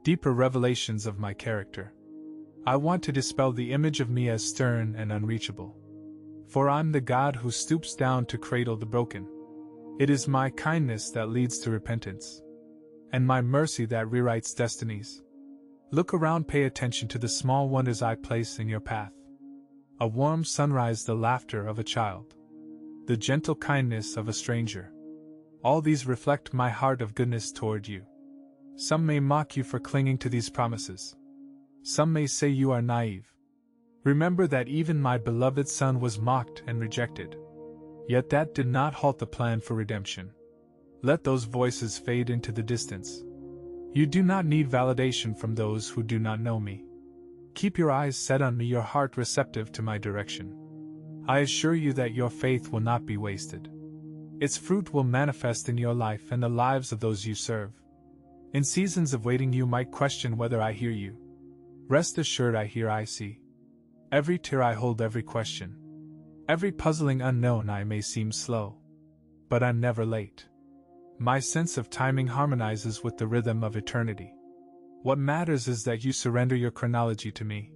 deeper revelations of my character. I want to dispel the image of me as stern and unreachable. For I'm the God who stoops down to cradle the broken. It is my kindness that leads to repentance, and my mercy that rewrites destinies. Look around, pay attention to the small wonders I place in your path. A warm sunrise, the laughter of a child, the gentle kindness of a stranger. All these reflect my heart of goodness toward you. Some may mock you for clinging to these promises. Some may say you are naive. Remember that even my beloved Son was mocked and rejected. Yet that did not halt the plan for redemption. Let those voices fade into the distance. You do not need validation from those who do not know me. Keep your eyes set on me, your heart receptive to my direction. I assure you that your faith will not be wasted. Its fruit will manifest in your life and the lives of those you serve. In seasons of waiting, you might question whether I hear you. Rest assured, I hear, I see. Every tear I hold, every question, every puzzling unknown. I may seem slow, but I'm never late. My sense of timing harmonizes with the rhythm of eternity. What matters is that you surrender your chronology to me,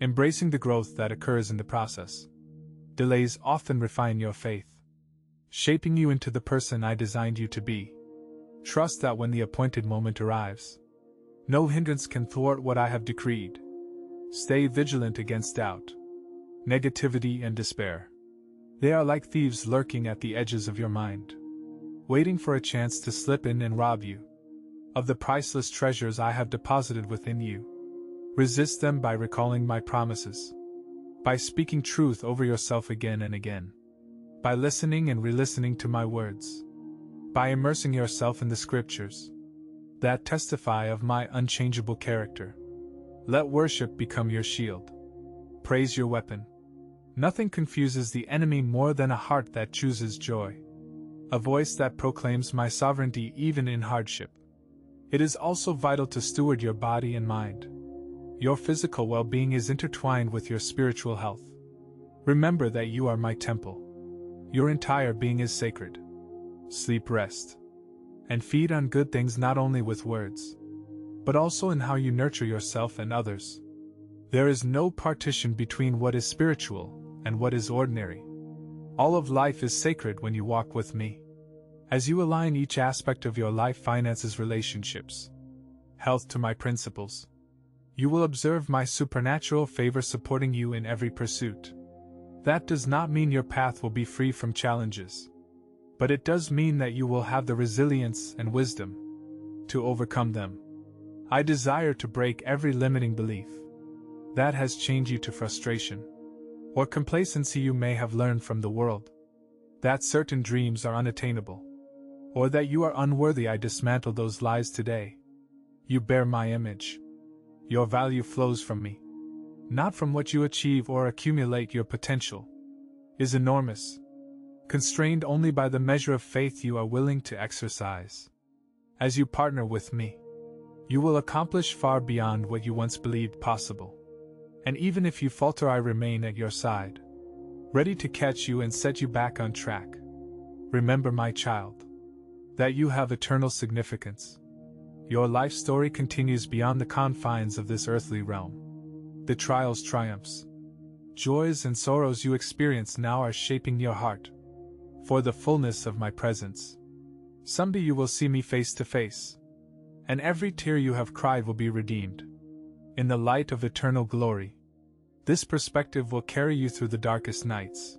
embracing the growth that occurs in the process. Delays often refine your faith, shaping you into the person I designed you to be. Trust that when the appointed moment arrives, no hindrance can thwart what I have decreed. Stay vigilant against doubt, negativity, and despair. They are like thieves lurking at the edges of your mind, waiting for a chance to slip in and rob you of the priceless treasures I have deposited within you. Resist them by recalling my promises, by speaking truth over yourself again and again, by listening and re-listening to my words, by immersing yourself in the scriptures that testify of my unchangeable character. Let worship become your shield, praise your weapon. Nothing confuses the enemy more than a heart that chooses joy, a voice that proclaims my sovereignty even in hardship. It is also vital to steward your body and mind. Your physical well-being is intertwined with your spiritual health. Remember that you are my temple. Your entire being is sacred. Sleep, rest, and feed on good things, not only with words, but also in how you nurture yourself and others. There is no partition between what is spiritual and what is ordinary. All of life is sacred when you walk with me. As you align each aspect of your life, finances, relationships, health, to my principles, you will observe my supernatural favor supporting you in every pursuit. That does not mean your path will be free from challenges, but it does mean that you will have the resilience and wisdom to overcome them. I desire to break every limiting belief that has chained you to frustration or complacency. You may have learned from the world that certain dreams are unattainable, or that you are unworthy. I dismantle those lies today. You bear my image. Your value flows from me, not from what you achieve or accumulate. Your potential is enormous, constrained only by the measure of faith you are willing to exercise. As you partner with me, you will accomplish far beyond what you once believed possible. And even if you falter, I remain at your side, ready to catch you and set you back on track. Remember, my child, that you have eternal significance. Your life story continues beyond the confines of this earthly realm. The trials, triumphs, joys, and sorrows you experience now are shaping your heart for the fullness of my presence. Someday you will see me face to face, and every tear you have cried will be redeemed in the light of eternal glory. This perspective will carry you through the darkest nights,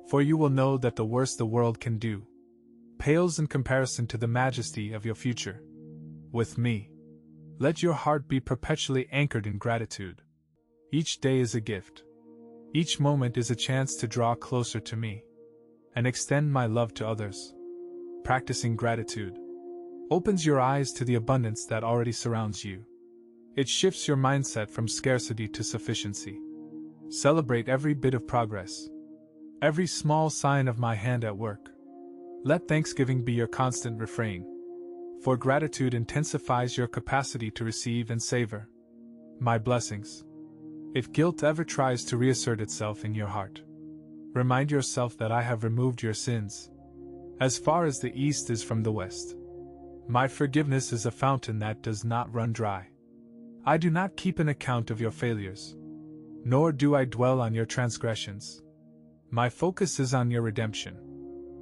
for you will know that the worst the world can do pales in comparison to the majesty of your future. With me, let your heart be perpetually anchored in gratitude. Each day is a gift. Each moment is a chance to draw closer to me and extend my love to others. Practicing gratitude opens your eyes to the abundance that already surrounds you. It shifts your mindset from scarcity to sufficiency. Celebrate every bit of progress, every small sign of my hand at work. Let thanksgiving be your constant refrain, for gratitude intensifies your capacity to receive and savor my blessings. If guilt ever tries to reassert itself in your heart, remind yourself that I have removed your sins as far as the east is from the west. My forgiveness is a fountain that does not run dry. I do not keep an account of your failures, nor do I dwell on your transgressions. My focus is on your redemption,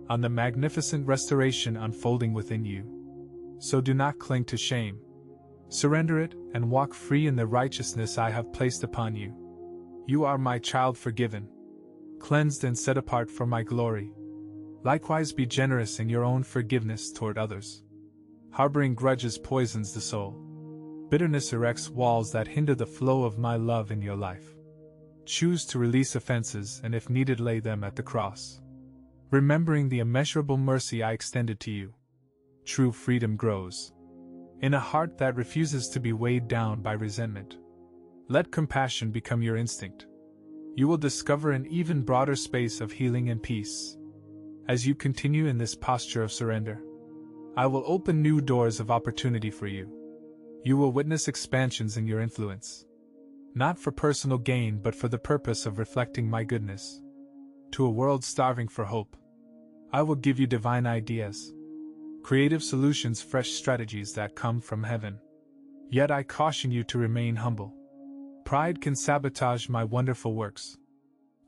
on the magnificent restoration unfolding within you. So do not cling to shame. Surrender it and walk free in the righteousness I have placed upon you. You are my child, forgiven, cleansed and set apart for my glory. Likewise, be generous in your own forgiveness toward others. Harboring grudges poisons the soul. Bitterness erects walls that hinder the flow of my love in your life. Choose to release offenses and, if needed, lay them at the cross. Remembering the immeasurable mercy I extended to you, true freedom grows in a heart that refuses to be weighed down by resentment. Let compassion become your instinct. You will discover an even broader space of healing and peace. As you continue in this posture of surrender, I will open new doors of opportunity for you. You will witness expansions in your influence, not for personal gain but for the purpose of reflecting my goodness to a world starving for hope. I will give you divine ideas, creative solutions, fresh strategies that come from heaven. Yet I caution you to remain humble. Pride can sabotage my wonderful works.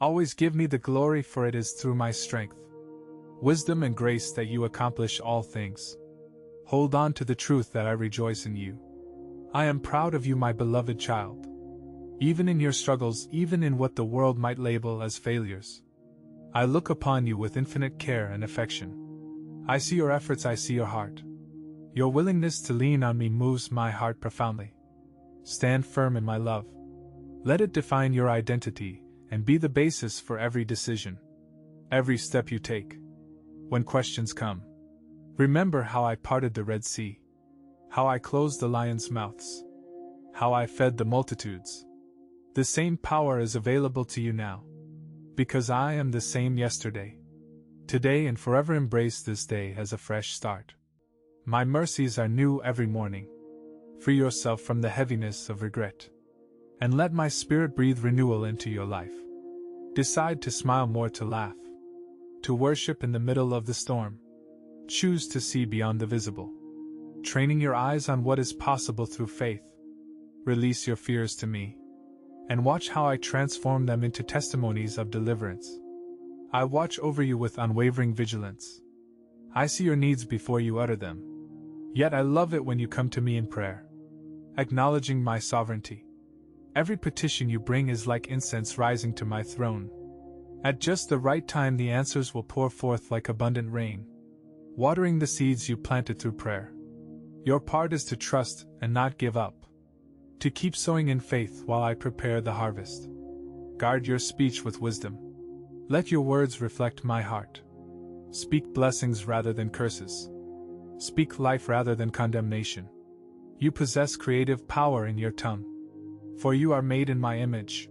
Always give me the glory, for it is through my strength, wisdom and grace that you accomplish all things. Hold on to the truth that I rejoice in you. I am proud of you, my beloved child. Even in your struggles, even in what the world might label as failures, I look upon you with infinite care and affection. I see your efforts, I see your heart. Your willingness to lean on me moves my heart profoundly. Stand firm in my love. Let it define your identity and be the basis for every decision, every step you take. When questions come, remember how I parted the Red Sea, how I closed the lions' mouths, how I fed the multitudes. The same power is available to you now, because I am the same yesterday, today, and forever. Embrace this day as a fresh start. My mercies are new every morning. Free yourself from the heaviness of regret, and let my spirit breathe renewal into your life. Decide to smile more, to laugh, to worship in the middle of the storm. Choose to see beyond the visible, training your eyes on what is possible through faith. Release your fears to me, and watch how I transform them into testimonies of deliverance. I watch over you with unwavering vigilance. I see your needs before you utter them. Yet I love it when you come to me in prayer, acknowledging my sovereignty. Every petition you bring is like incense rising to my throne. At just the right time, the answers will pour forth like abundant rain, watering the seeds you planted through prayer. Your part is to trust and not give up, to keep sowing in faith while I prepare the harvest. Guard your speech with wisdom. Let your words reflect my heart. Speak blessings rather than curses. Speak life rather than condemnation. You possess creative power in your tongue, for you are made in my image.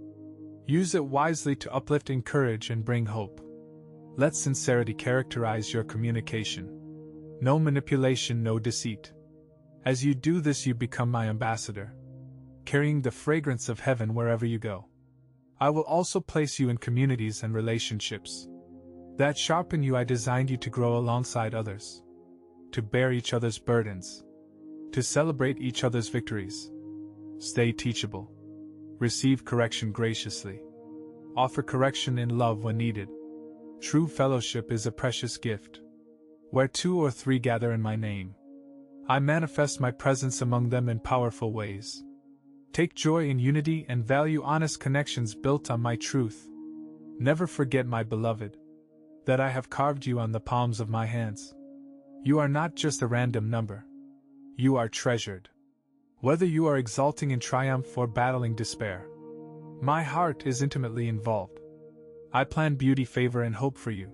Use it wisely to uplift, encourage, and bring hope. Let sincerity characterize your communication. No manipulation, no deceit. As you do this, you become my ambassador, carrying the fragrance of heaven wherever you go. I will also place you in communities and relationships that sharpen you. I designed you to grow alongside others, to bear each other's burdens, to celebrate each other's victories. Stay teachable. Receive correction graciously. Offer correction in love when needed. True fellowship is a precious gift. Where 2 or 3 gather in my name, I manifest my presence among them in powerful ways. Take joy in unity and value honest connections built on my truth. Never forget, my beloved, that I have carved you on the palms of my hands. You are not just a random number. You are treasured. Whether you are exulting in triumph or battling despair, my heart is intimately involved. I plan beauty, favor, and hope for you.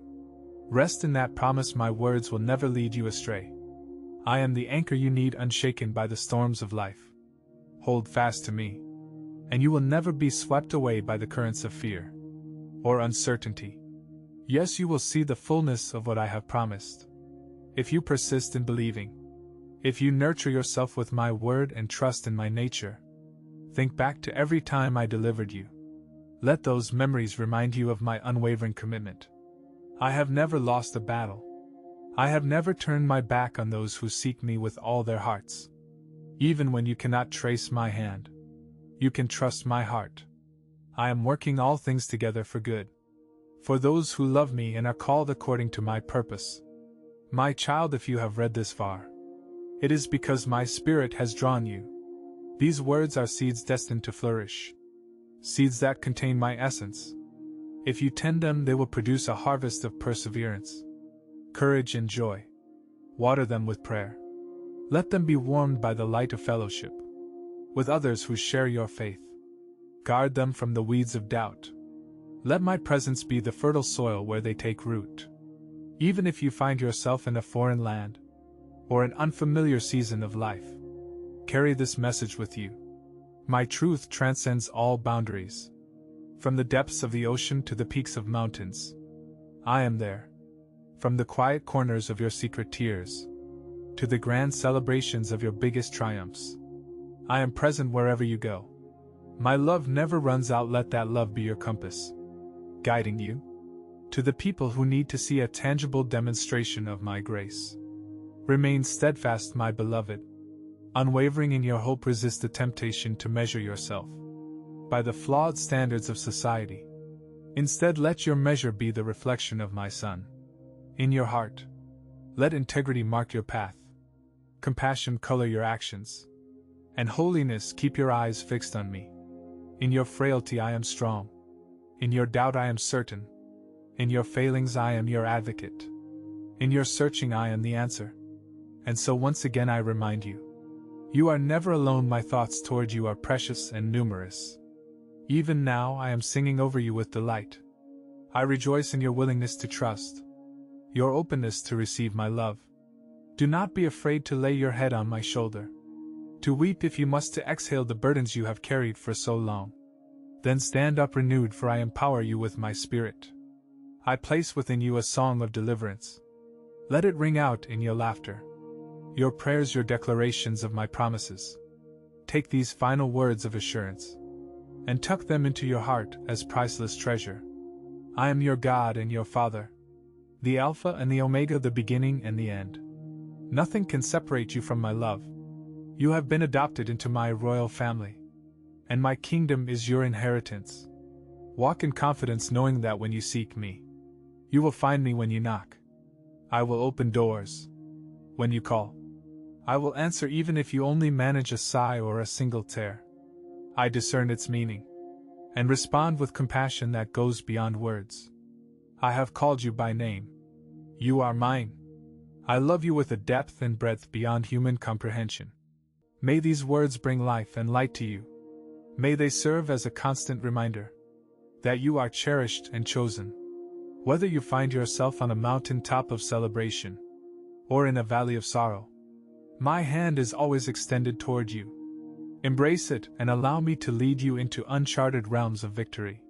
Rest in that promise, my words will never lead you astray. I am the anchor you need, unshaken by the storms of life. Hold fast to me, and you will never be swept away by the currents of fear or uncertainty. Yes, you will see the fullness of what I have promised. If you persist in believing, if you nurture yourself with my word and trust in my nature, think back to every time I delivered you. Let those memories remind you of my unwavering commitment. I have never lost a battle. I have never turned my back on those who seek me with all their hearts. Even when you cannot trace my hand, you can trust my heart. I am working all things together for good, for those who love me and are called according to my purpose. My child, if you have read this far, it is because my Spirit has drawn you. These words are seeds destined to flourish, seeds that contain my essence. If you tend them, they will produce a harvest of perseverance, courage, and joy. Water them with prayer. Let them be warmed by the light of fellowship with others who share your faith. Guard them from the weeds of doubt. Let my presence be the fertile soil where they take root. Even if you find yourself in a foreign land or an unfamiliar season of life, carry this message with you. My truth transcends all boundaries. From the depths of the ocean to the peaks of mountains, I am there. From the quiet corners of your secret tears to the grand celebrations of your biggest triumphs, I am present wherever you go. My love never runs out. Let that love be your compass, guiding you to the people who need to see a tangible demonstration of my grace. Remain steadfast, my beloved, unwavering in your hope. Resist the temptation to measure yourself by the flawed standards of society. Instead, let your measure be the reflection of my Son. In your heart, let integrity mark your path, compassion color your actions, and holiness keep your eyes fixed on me. In your frailty I am strong. In your doubt I am certain. In your failings I am your advocate. In your searching I am the answer. And so once again I remind you, you are never alone. My thoughts toward you are precious and numerous. Even now I am singing over you with delight. I rejoice in your willingness to trust, your openness to receive my love. Do not be afraid to lay your head on my shoulder, to weep if you must, to exhale the burdens you have carried for so long. Then stand up renewed, for I empower you with my Spirit. I place within you a song of deliverance. Let it ring out in your laughter, your prayers, your declarations of my promises. Take these final words of assurance and tuck them into your heart as priceless treasure. I am your God and your Father, the Alpha and the Omega, the beginning and the end. Nothing can separate you from my love. You have been adopted into my royal family, and my kingdom is your inheritance. Walk in confidence, knowing that when you seek me, you will find me. When you knock, I will open doors. When you call, I will answer, even if you only manage a sigh or a single tear. I discern its meaning and respond with compassion that goes beyond words. I have called you by name. You are mine. I love you with a depth and breadth beyond human comprehension. May these words bring life and light to you. May they serve as a constant reminder that you are cherished and chosen. Whether you find yourself on a mountain top of celebration or in a valley of sorrow, my hand is always extended toward you. Embrace it and allow me to lead you into uncharted realms of victory,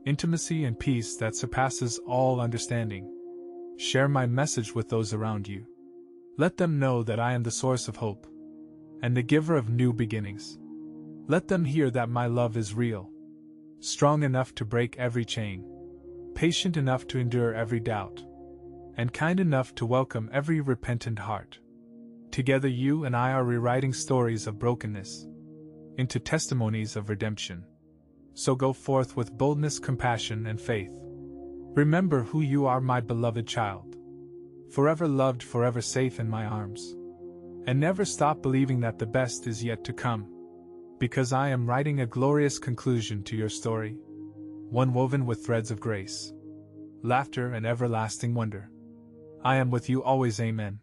intimacy, and peace that surpasses all understanding. Share my message with those around you. Let them know that I am the source of hope and the giver of new beginnings. Let them hear that my love is real, strong enough to break every chain, patient enough to endure every doubt, and kind enough to welcome every repentant heart. Together you and I are rewriting stories of brokenness into testimonies of redemption. So go forth with boldness, compassion, and faith. Remember who you are, my beloved child. Forever loved, forever safe in my arms. And never stop believing that the best is yet to come. Because I am writing a glorious conclusion to your story, one woven with threads of grace, laughter, and everlasting wonder. I am with you always. Amen.